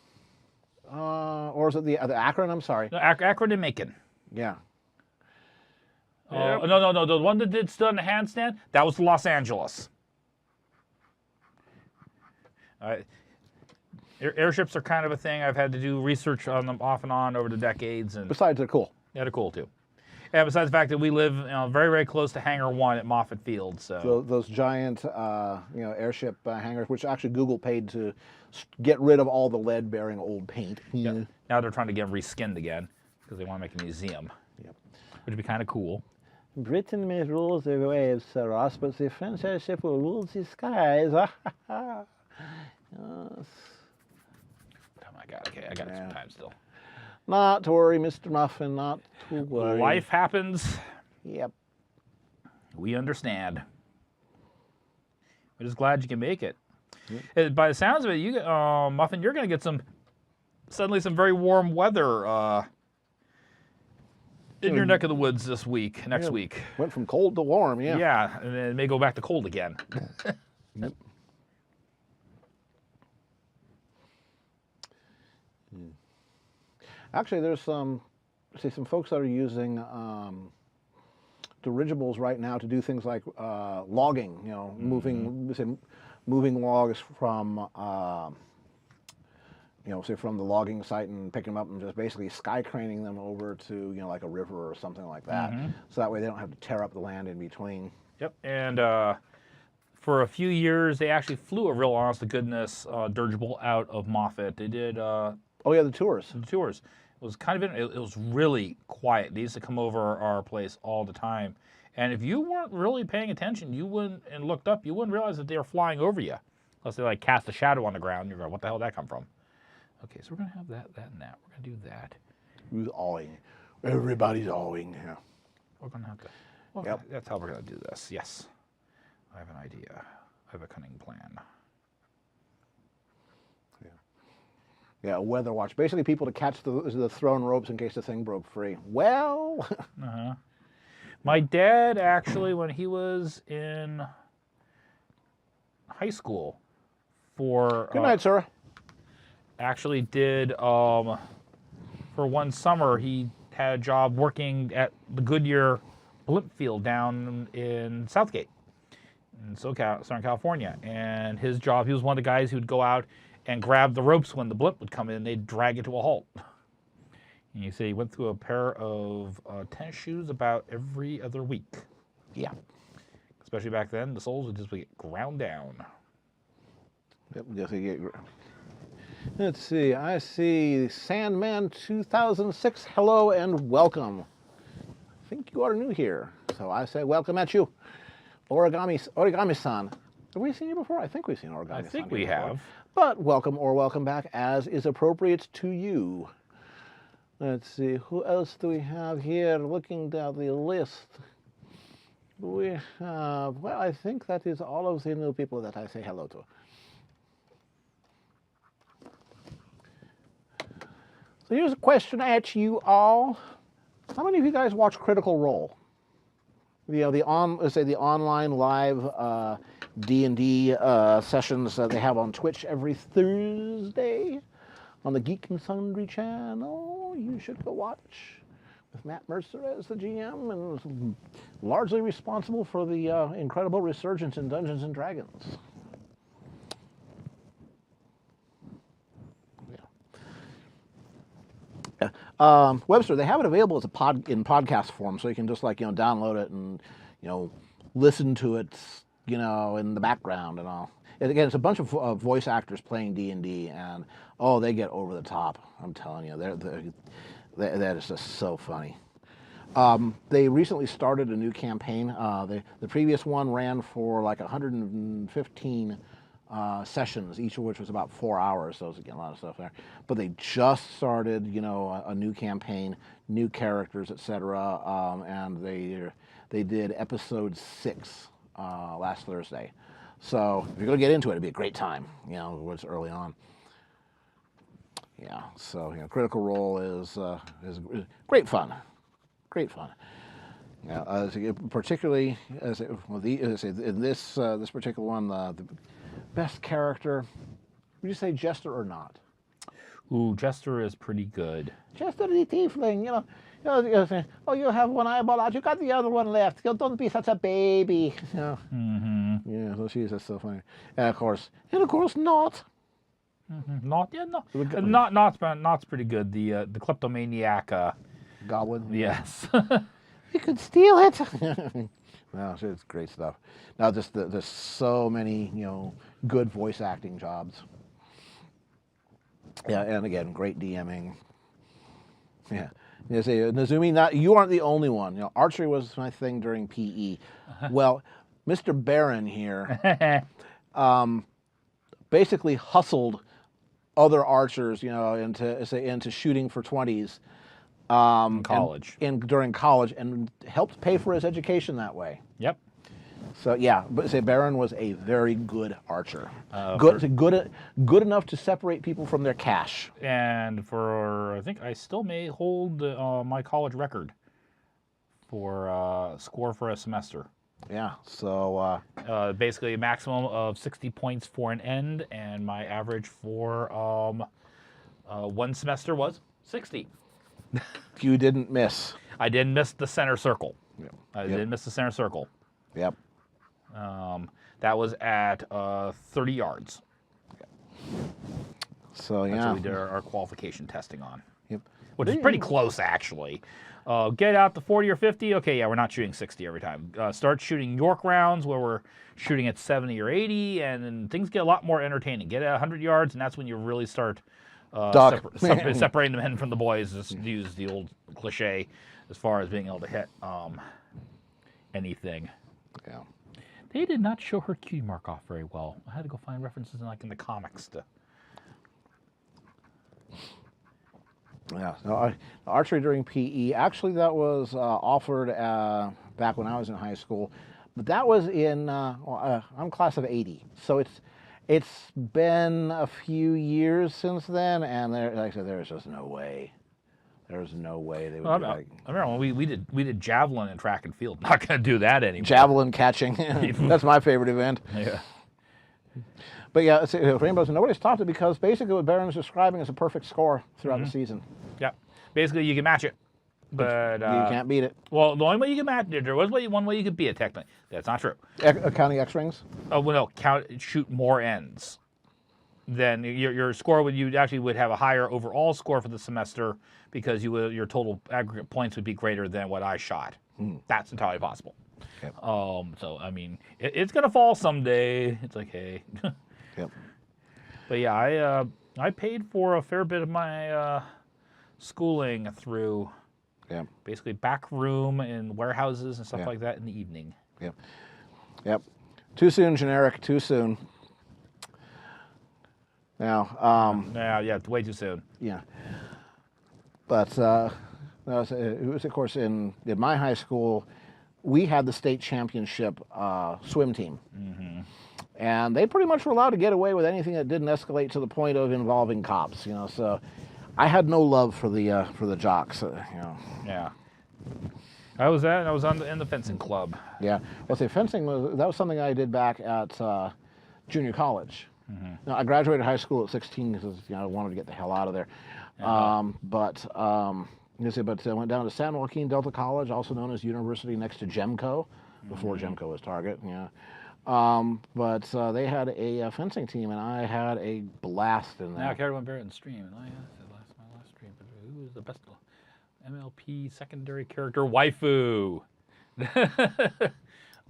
Or is it the Akron? I'm sorry. No, Akron and Macon. Yeah. No. The one that did stood in the handstand, that was Los Angeles. Airships are kind of a thing. I've had to do research on them off and on over the decades. And Besides, they're cool. yeah, they're cool too. And besides the fact that we live very, very close to Hangar 1 at Moffett Field. So those giant, airship hangars, which actually Google paid to get rid of all the lead-bearing old paint. yeah. Now they're trying to get them reskinned again because they want to make a museum. Yep. Which would be kind of cool. Britain may rule the waves, Sir Ross, but the French airship will rule the skies. Yes. Oh my God. Okay, I got it some time still. Not to worry, Mr. Muffin, not to worry. Life happens. Yep. We understand. We're just glad you can make it. Yep. By the sounds of it, you Muffin, you're going to get suddenly some very warm weather in your neck of the woods this week, next week. Went from cold to warm, yeah. Yeah, and then it may go back to cold again. Yep. Actually, there's some folks that are using dirigibles right now to do things like logging. Moving logs from say from the logging site and picking them up and just basically sky craning them over to like a river or something like that. So that way they don't have to tear up the land in between. Yep, and for a few years they actually flew a real honest-to-goodness dirigible out of Moffett. They did. Oh yeah, the tours. The tours. It was kind of it was really quiet. They used to come over our place all the time, and if you weren't really paying attention, and looked up, you wouldn't realize that they were flying over you, unless they cast a shadow on the ground. You're going, what the hell did that come from? Okay, so we're gonna have that, and that. We're gonna do that. Who's awing? Everybody's awing. Yeah. We're gonna have to. Well, that's how we're gonna do this. Yes, I have an idea. I have a cunning plan. Yeah, a weather watch. Basically, people to catch the thrown ropes in case the thing broke free. Well. My dad actually, when he was in high school, Good night, sir. Actually did for one summer he had a job working at the Goodyear blimp field down in Southgate in Southern California, and his job, he was one of the guys who would go out and grab the ropes when the blimp would come in. They'd drag it to a halt. And you say he went through a pair of tennis shoes about every other week. Yeah. Especially back then, the soles would just get ground down. Yep, just get. Let's see. I see Sandman 2006. Hello and welcome. I think you are new here, so I say welcome at you, Origami-san. Have we seen you before? I think we've seen Origami-san. I think we have. But welcome or welcome back as is appropriate to you. Let's see, who else do we have here looking down the list? We have, well, I think that is all of the new people that I say hello to. So here's a question at you all. How many of you guys watch Critical Role? Let's say the online live D&D sessions that they have on Twitch every Thursday on the Geek and Sundry channel. You should go watch with Matt Mercer as the GM and is largely responsible for the incredible resurgence in Dungeons and Dragons. Webster, they have it available as in podcast form, so you can just download it and listen to it in the background and all. And again, it's a bunch of voice actors playing D&D, and oh, they get over the top. I'm telling you, that is just so funny. They recently started a new campaign. The previous one ran for like 115 sessions, each of which was about 4 hours. So it's again a lot of stuff there. But they just started, a new campaign, new characters, etc. And they did episode 6 last Thursday. So if you're gonna get into it, it'd be a great time. It's early on. Yeah. So Critical Role is great fun. Great fun. Particularly in this particular one, the best character. Would you say Jester or not? Ooh, Jester is pretty good. Jester the tiefling, oh, you have one eyeball out, you got the other one left. Don't be such a baby. Mm-hmm. Yeah, so she's just so funny. And of course, not. Mm-hmm. Not's pretty good. The kleptomaniac. Goblin. Yes. You could steal it. No, it's great stuff. Now, there's so many, good voice acting jobs. Yeah, and again, great DMing. Yeah. Say, Nazumi, you aren't the only one. Archery was my thing during PE. Well, Mr. Barron here basically hustled other archers, into shooting for 20s. College. During college, and helped pay for his education that way. Yep. So yeah, but Barron was a very good archer. Good enough to separate people from their cash. And I think I still may hold my college record for score for a semester. Yeah. So basically a maximum of 60 points for an end, and my average for one semester was 60. you didn't miss. I didn't miss the center circle. Yep. I didn't miss the center circle. Yep. That was at 30 yards. So yeah. That's what we did our qualification testing on. Yep. Which is pretty close, actually. Get out to 40 or 50. Okay, yeah, we're not shooting 60 every time. Start shooting York rounds where we're shooting at 70 or 80, and then things get a lot more entertaining. Get at 100 yards, and that's when you really start separating the men from the boys. Just use the old cliche as far as being able to hit anything. Yeah. They did not show her cutie mark off very well. I had to go find references in the comics to. Yeah, no, archery during PE. Actually, that was offered back when I was in high school, but that was in I'm class of '80, so it's been a few years since then, and like I said, there's just no way. There's no way they would. I remember when we did javelin and track and field. Not going to do that anymore. Javelin catching. That's my favorite event. Yeah. But yeah, Rainbows, nobody's topped it because basically what Barron's describing is a perfect score throughout the season. Yeah. Basically, you can match it, but you can't beat it. Well, the only way you can match it, there was one way you could beat it technically. That's not true. Counting X rings. Oh well, no, shoot more ends. Then your score would have a higher overall score for the semester because your total aggregate points would be greater than what I shot. That's entirely possible. Yep. So I mean, it's gonna fall someday. It's like, hey. Yep. But yeah, I paid for a fair bit of my schooling through basically back room and warehouses and stuff like that in the evening. Yep. Yep. Too soon, generic. Too soon. Now. Yeah, way too soon. Yeah. But it was of course in my high school, we had the state championship swim team. Mm-hmm. And they pretty much were allowed to get away with anything that didn't escalate to the point of involving cops, So I had no love for the jocks, Yeah. I was in the fencing club. Yeah. Well, see, fencing was something I did back at junior college. Mm-hmm. Now, I graduated high school at 16 because I wanted to get the hell out of there. But I went down to San Joaquin Delta College, also known as University next to Gemco, before Gemco was Target. Yeah. But they had a fencing team, and I had a blast in there. Now, Carrie went Barrett and Stream. And my last stream. But who was the best? MLP secondary character waifu.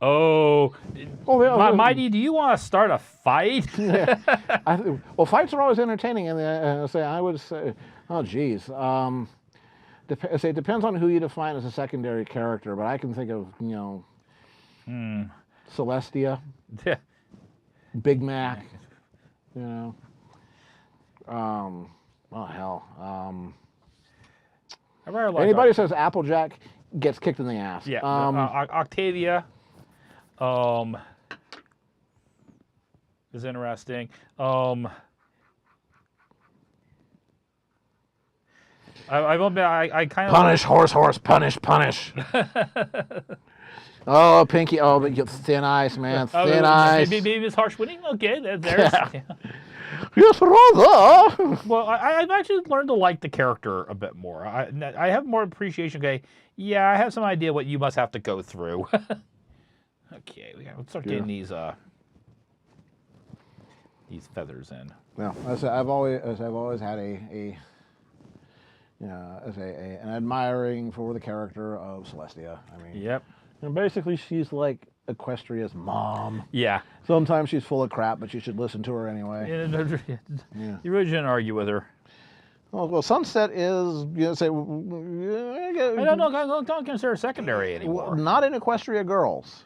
Oh, Mighty, do you want to start a fight? Yeah. Well, fights are always entertaining, and I would say, oh, geez. It depends on who you define as a secondary character, but I can think of, Celestia, Yeah. Big Mac, oh, hell. Anybody who says Applejack gets kicked in the ass. Yeah, Octavia is interesting. I will admit, I kind of Punish, horse, punish. Oh, Pinky, oh, but you have thin ice, man, thin ice. Maybe it's harsh winning. Okay, there's. Yeah. Yes, rather. Well, I've actually learned to like the character a bit more. I have more appreciation. Okay, yeah, I have some idea what you must have to go through. Okay, let's start getting these feathers in. Well, I've always had an admiring for the character of Celestia. I mean, Yep. And basically, she's like Equestria's mom. Yeah. Sometimes she's full of crap, but you should listen to her anyway. Yeah. You really shouldn't argue with her. Well, Sunset is, say, I don't consider her secondary anymore. not in Equestria Girls.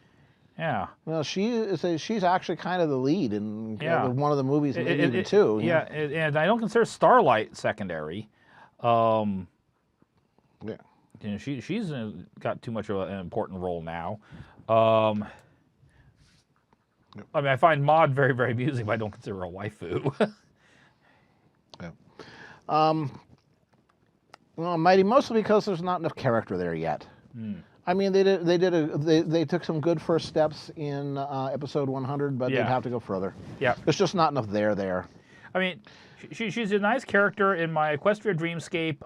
Yeah. Well, she's actually kind of the lead in Yeah. one of the movies, maybe even two. Yeah, and I don't consider Starlight secondary. Yeah. She's got too much of an important role now. I mean, I find Maud very, very amusing, but I don't consider her a waifu. Yeah. Well, Mighty, mostly because there's not enough character there yet. I mean, they took some good first steps in episode 100, but they'd have to go further. Yeah. There's just not enough there. I mean, she's a nice character in my Equestria Dreamscape.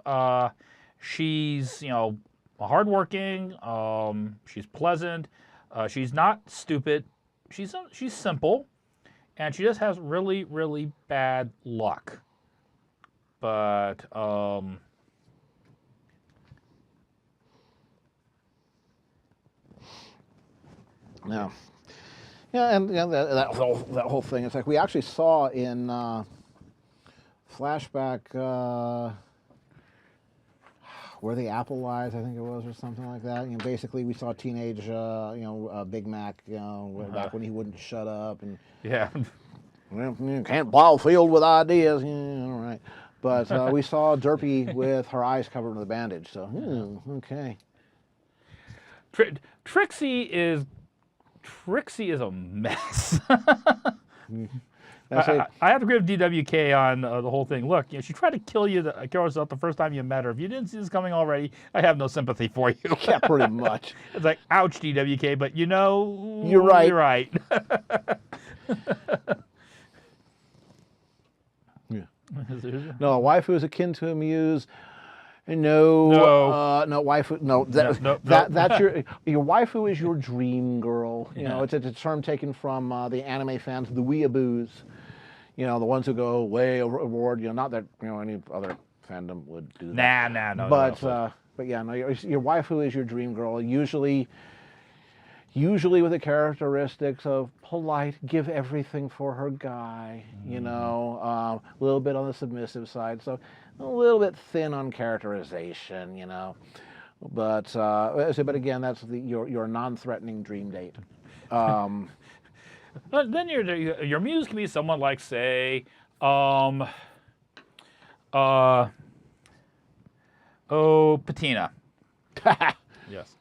She's, hardworking. She's pleasant. She's not stupid. She's simple, and she just has really, really bad luck. But Yeah. Yeah, and that whole thing. It's like we actually saw in flashback. Where the Apple Lies, I think it was, or something like that. Basically, we saw teenage, Big Mac, back when he wouldn't shut up, and yeah. Can't plow a field with ideas. Yeah, all right, but we saw Derpy with her eyes covered with a bandage. So, okay. Trixie is a mess. I have to agree with DWK on the whole thing. Look, she tried to kill yourself the first time you met her. If you didn't see this coming already, I have no sympathy for you. Yeah, pretty much. It's like, ouch, DWK, but you're right. You're right. Yeah. No, a waifu is akin to a muse. No, waifu. No, that's your waifu is your dream girl. It's a term taken from the anime fans, the weeaboos. The ones who go way overboard. Not that any other fandom would do that. No. But yeah, no. Your waifu is your dream girl. Usually with the characteristics of polite, give everything for her guy. A little bit on the submissive side. So. A little bit thin on characterization, but again, that's your non-threatening dream date. But then your muse can be someone like, say, Patina. Yes.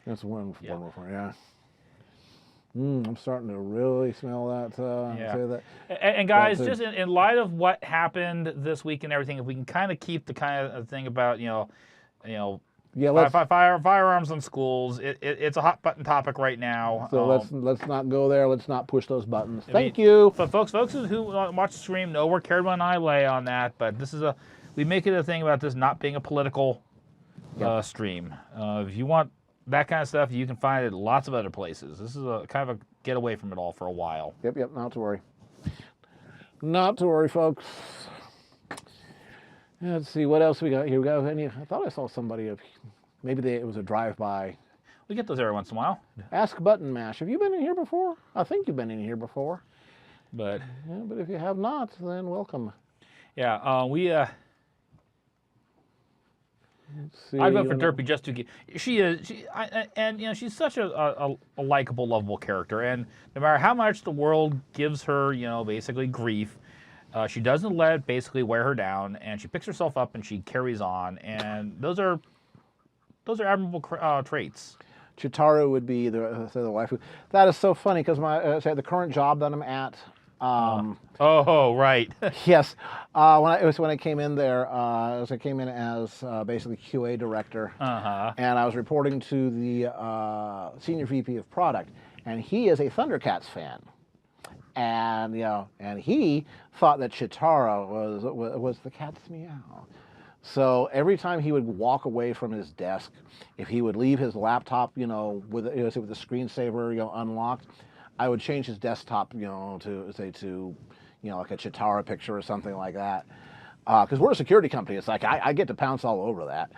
That's one form of yeah. I'm starting to really smell that. Say that. And guys, just in light of what happened this week and everything, if we can kind of keep the kind of thing about firearms in schools, it's a hot button topic right now. So let's not go there. Let's not push those buttons. Thank you. But folks who watch the stream know where Cared One and I lay on that. But we make it a thing about this not being a political stream. If you want that kind of stuff, you can find it lots of other places. This is a kind of a get away from it all for a while. Yep, not to worry. Not to worry, folks. Let's see what else we got here. We got any? I thought I saw somebody up. Maybe it was a drive-by. We get those every once in a while. Ask Button Mash. Have you been in here before? I think you've been in here before. But Yeah, but if you have not, then welcome. yeah, Let's see, I'd vote for Derpy just to get. And you know, she's such a likable, lovable character, and no matter how much the world gives her, you know, basically grief, she doesn't let it basically wear her down, and she picks herself up and she carries on, and those are admirable traits. Chitaru would be the wife. That is so funny because the current job that I'm at. Oh, right. Yes, when I came in there, as I came in as basically QA director, and I was reporting to the senior VP of product, and he is a Thundercats fan, and and he thought that Chitara was the cat's meow. So every time he would walk away from his desk, if he would leave his laptop, with the screensaver, unlocked, I would change his desktop, to like a Chitara picture or something like that. Because we're a security company, it's like I get to pounce all over that.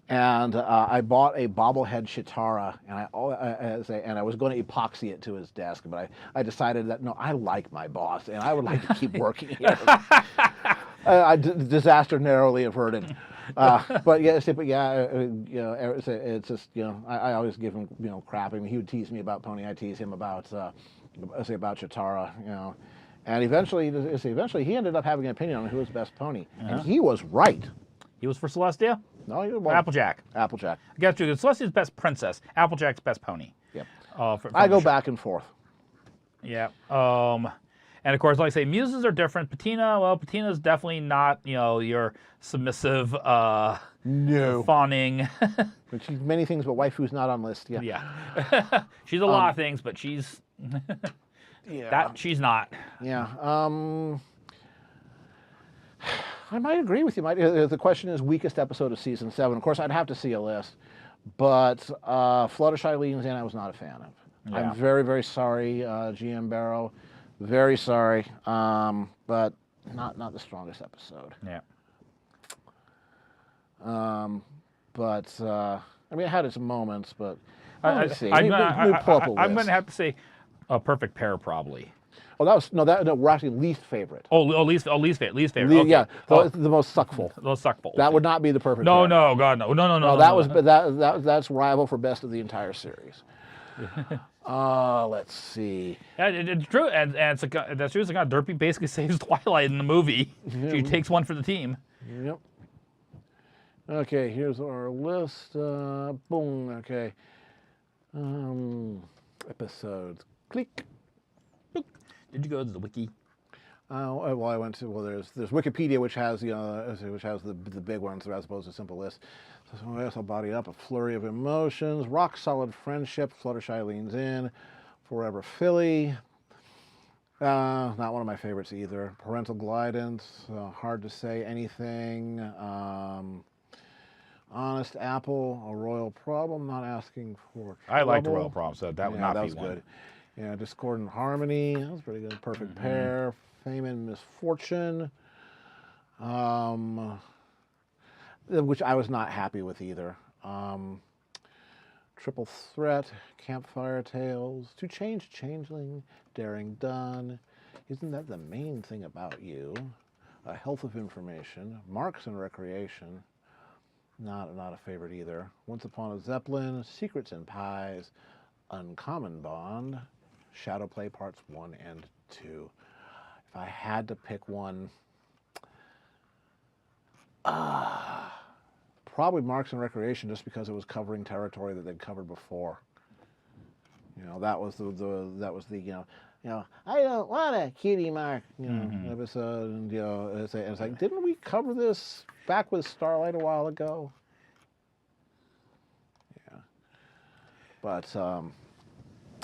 And I bought a bobblehead Chitara, and I was going to epoxy it to his desk, but I decided that no, I like my boss, and I would like to keep working here. Disaster narrowly averted. But it's just I always give him crap. I mean, he would tease me about Pony, I tease him about about Chitara, and eventually he ended up having an opinion on who was best pony, and he was right. He was for Celestia? No, he was Applejack. Applejack. I got you. Celestia's best princess. Applejack's best pony. Yep. I go back and forth. Yeah. And of course, like I say, muses are different. Patina's definitely not, your submissive, No. fawning. But she's many things, but waifu's not on list. Yeah. Yeah. She's a lot of things, but she's she's not. Yeah. I might agree with you. The question is weakest episode of season 7. Of course, I'd have to see a list, but Fluttershy Leans In, I was not a fan of. Yeah. I'm very, very sorry, GM Barrow. Very sorry, but not the strongest episode. Yeah. But I mean, it had its moments, but I'm going to have to say a perfect pair, probably. Oh, we're actually least favorite. Least favorite. Okay. Yeah, the most suckful. Most suckful. That would not be the perfect. No, pair. no, God, no. That's rival for best of the entire series. Let's see. Yeah, it's true, and that's true. It's like Derpy basically saves Twilight in the movie. Yeah. She takes one for the team. Yep. Okay, here's our list. Boom. Okay. Episodes. Click. Did you go to the wiki? Well, I went to there's Wikipedia, which has the big ones as opposed to a simple list. So I guess I'll body up. A Flurry of Emotions, Rock Solid Friendship, Fluttershy Leans In, Forever Philly. Not one of my favorites either. Parental Guidance, Hard to Say Anything. Honest Apple, A Royal Problem, Not Asking for Trouble. I liked Royal Problem, so that would not be one. Good. Yeah, Discordant Harmony, that was pretty good. Perfect Pair, Fame and Misfortune, which I was not happy with either. Triple Threat, Campfire Tales, To Change Changeling, Daring Done, Isn't That the Main Thing About You? A Health of Information, Marks and Recreation, not a favorite either. Once Upon a Zeppelin, Secrets and Pies, Uncommon Bond, Shadow Play Parts 1 and 2. If I had to pick one, probably Marks and Recreation, just because it was covering territory that they'd covered before. That was the I don't want a cutie mark episode, and it's like, didn't we cover this back with Starlight a while ago? Yeah, but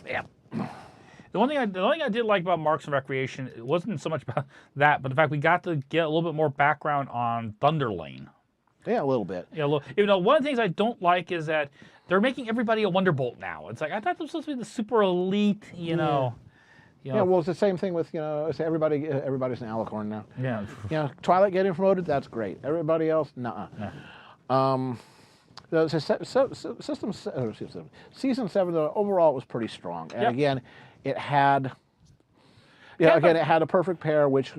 yeah. The only thing I did like about Marks and Recreation, it wasn't so much about that, but the fact we got to get a little bit more background on Thunder Lane. Yeah, a little bit. Yeah, one of the things I don't like is that they're making everybody a Wonderbolt now. It's like, I thought this was supposed to be the super elite, You know, Yeah, well, it's the same thing with, it's everybody's an alicorn now. yeah. Twilight getting promoted, that's great. Everybody else, nuh-uh. Season 7, though, overall, it was pretty strong. And Yep. again, it had, it had a perfect pair, which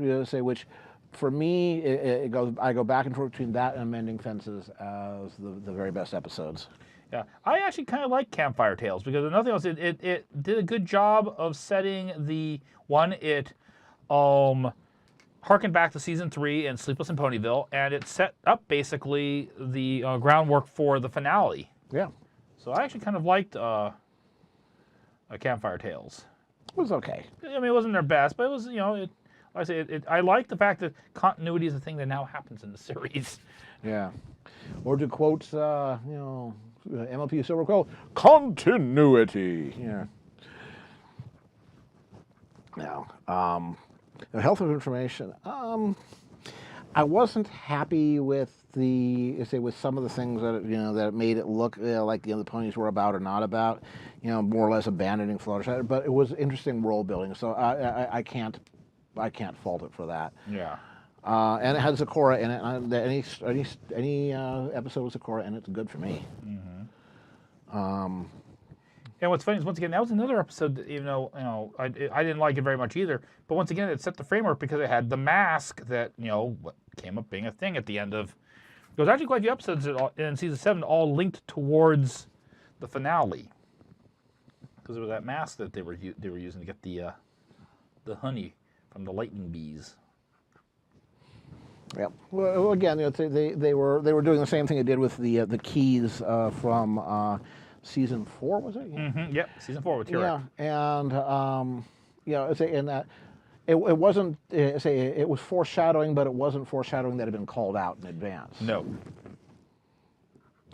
for me, I go back and forth between that and Mending Fences as the very best episodes. Yeah, I actually kind of like Campfire Tales because another thing else, it did a good job of setting it harkened back to season 3 and Sleepless in Ponyville, and it set up basically the groundwork for the finale. Yeah, So I actually kind of liked Campfire Tales. it was okay. I mean, it wasn't their best, but it was, I like the fact that continuity is a thing that now happens in the series. Yeah, or to quote, MLP Silver Quill, continuity. Yeah. Now, the health of information. I wasn't happy with with some of the things that that made it look like the ponies were about or not about. More or less abandoning Fluttershy, but it was interesting world building. So I can't fault it for that. Yeah. And it had Zecora in it. Any episode with Zecora in it's good for me. And what's funny is, once again, that was another episode that, even though, I didn't like it very much either, but once again, it set the framework because it had the mask that, what came up being a thing at the end of... There was actually quite a few episodes in season 7 all linked towards the finale. Because it was that mask that they were using to get the honey from the lightning bees. Yeah. Well, again, they were doing the same thing they did with the keys from season 4, was it? Yeah. Mm-hmm. Yep. Season 4 with T-Rex. Yeah, and in that it wasn't it was foreshadowing, but it wasn't foreshadowing that had been called out in advance. No.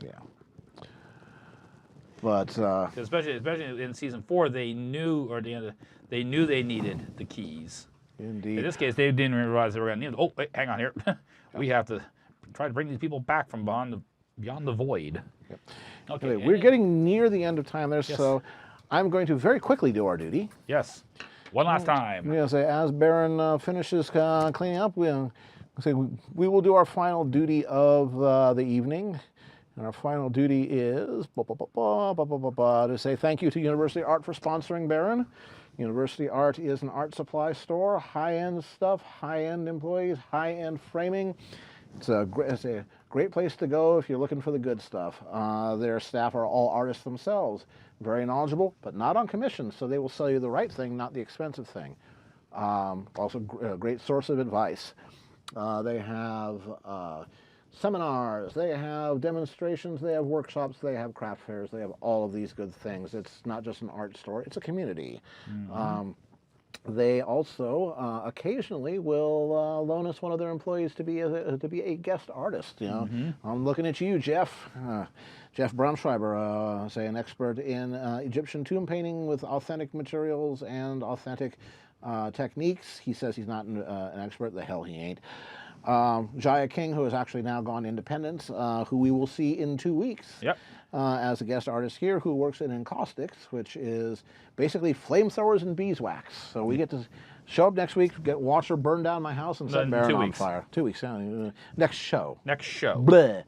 Yeah. But especially in season 4, they knew, or they knew they needed the keys. Indeed. In this case, they didn't realize they were going to need them. Oh, wait, hang on here. We have to try to bring these people back from beyond the void. Yep. Okay, Anyway, we're getting near the end of time there, Yes. so I'm going to very quickly do our duty. Yes. One last time. As Baron finishes cleaning up, we will do our final duty of the evening. And our final duty is to say thank you to University Art for sponsoring Baron. University Art is an art supply store, high-end stuff, high-end employees, high-end framing. It's a great place to go if you're looking for the good stuff. Their staff are all artists themselves, very knowledgeable, but not on commission, so they will sell you the right thing, not the expensive thing. Also, a great source of advice. They have seminars, they have demonstrations, they have workshops, they have craft fairs, they have all of these good things. It's not just an art store, it's a community. Mm-hmm. They also occasionally will loan us one of their employees to be a guest artist. Mm-hmm. I'm looking at you, Jeff. Jeff Braunschreiber, an expert in Egyptian tomb painting with authentic materials and authentic techniques. He says he's not an expert. The hell he ain't. Jaya King, who has actually now gone independent, who we will see in 2 weeks. Yep. As a guest artist here, who works in encaustics, which is basically flamethrowers and beeswax. So we get to show up next week, watch her burn down my house and set Baron on fire. 2 weeks. Next show. Next show. Bleh.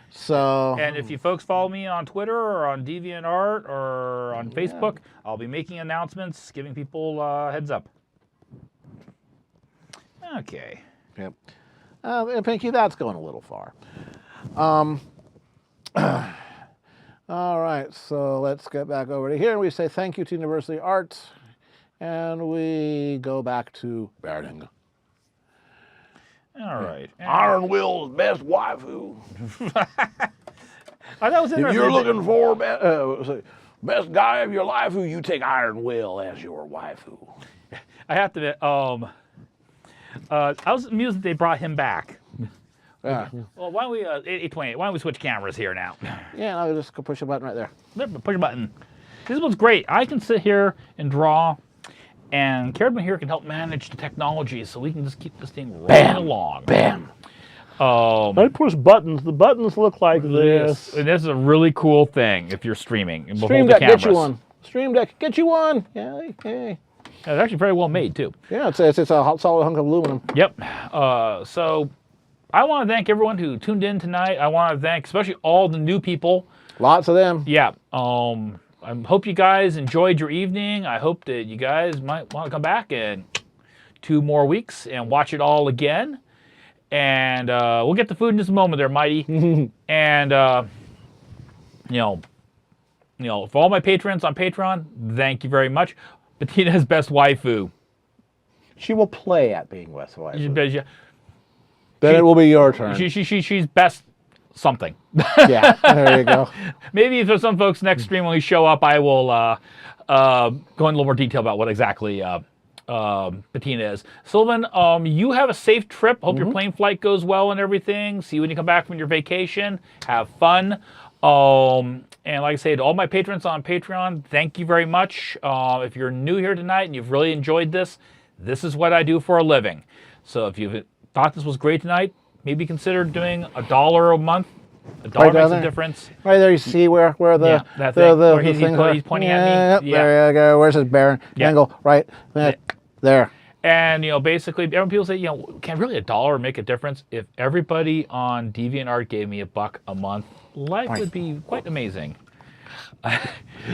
So. And if you folks follow me on Twitter or on DeviantArt or on Facebook, I'll be making announcements, giving people heads up. Okay. Yep. Pinky, that's going a little far. All right, so let's get back over to here. We say thank you to University Arts, and we go back to Baron. All right. Iron Will's best waifu. That was interesting. If you're looking for best guy of your life, you take Iron Will as your waifu. I have to admit, I was amused that they brought him back. Yeah. Well, why don't we 828? Why don't we switch cameras here now? Yeah, I'll just go push a button right there. Push a button. This one's great. I can sit here and draw, and Carradman here can help manage the technology, so we can just keep this thing rolling along. Bam. I push buttons. The buttons look like this. And this is a really cool thing if you're streaming. Stream Deck, get you one. Stream Deck, get you one. Yeah, hey. It's actually very well made too. Yeah, it's a solid hunk of aluminum. Yep. So I want to thank everyone who tuned in tonight. I want to thank especially all the new people. Lots of them. Yeah. I hope you guys enjoyed your evening. I hope that you guys might want to come back in 2 more weeks and watch it all again. And we'll get the food in just a moment there, Mighty. And, for all my patrons on Patreon, thank you very much. Bettina's best waifu. She will play at being West Wife. Then it will be your turn. She's best something. Yeah, there you go. Maybe for some folks next stream when we show up, I will go into a little more detail about what exactly Bettina is. Sylvan, you have a safe trip. Hope your plane flight goes well and everything. See you when you come back from your vacation. Have fun. And like I said, to all my patrons on Patreon, thank you very much. If you're new here tonight and you've really enjoyed this, this is what I do for a living. So if you thought this was great tonight, maybe consider doing $1 a month. $1 makes a difference. Right there, you see where the that thing, where the thing he's pointing at me. Yep, there you go. Where's his Baron? Engel, right there. And basically, people say, can really $1 make a difference? If everybody on DeviantArt gave me $1 a month, life would be quite amazing.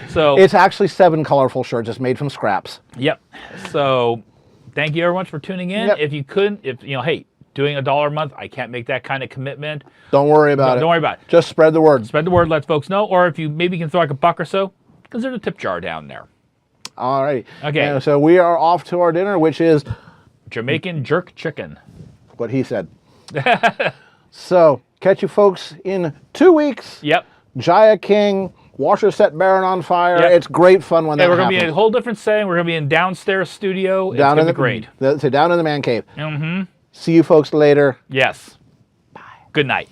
So it's actually 7 colorful shirts just made from scraps. Yep. So thank you very much for tuning in. Yep. If you couldn't, hey, doing $1 a month, I can't make that kind of commitment. Don't worry about it. Don't worry about it. Just spread the word. Spread the word. Let folks know. Or if you maybe can throw like $1 or so, consider the tip jar down there. All right. Okay. And so we are off to our dinner, which is Jamaican jerk chicken. what he said. So catch you folks in 2 weeks. Yep. Jaya King, Washer Set Baron on Fire. Yep. It's great fun when that We're happens. going to be in a whole different setting. We're going to be in downstairs studio. It's going to be great. Down in the man cave. Mm-hmm. See you folks later. Yes. Bye. Good night.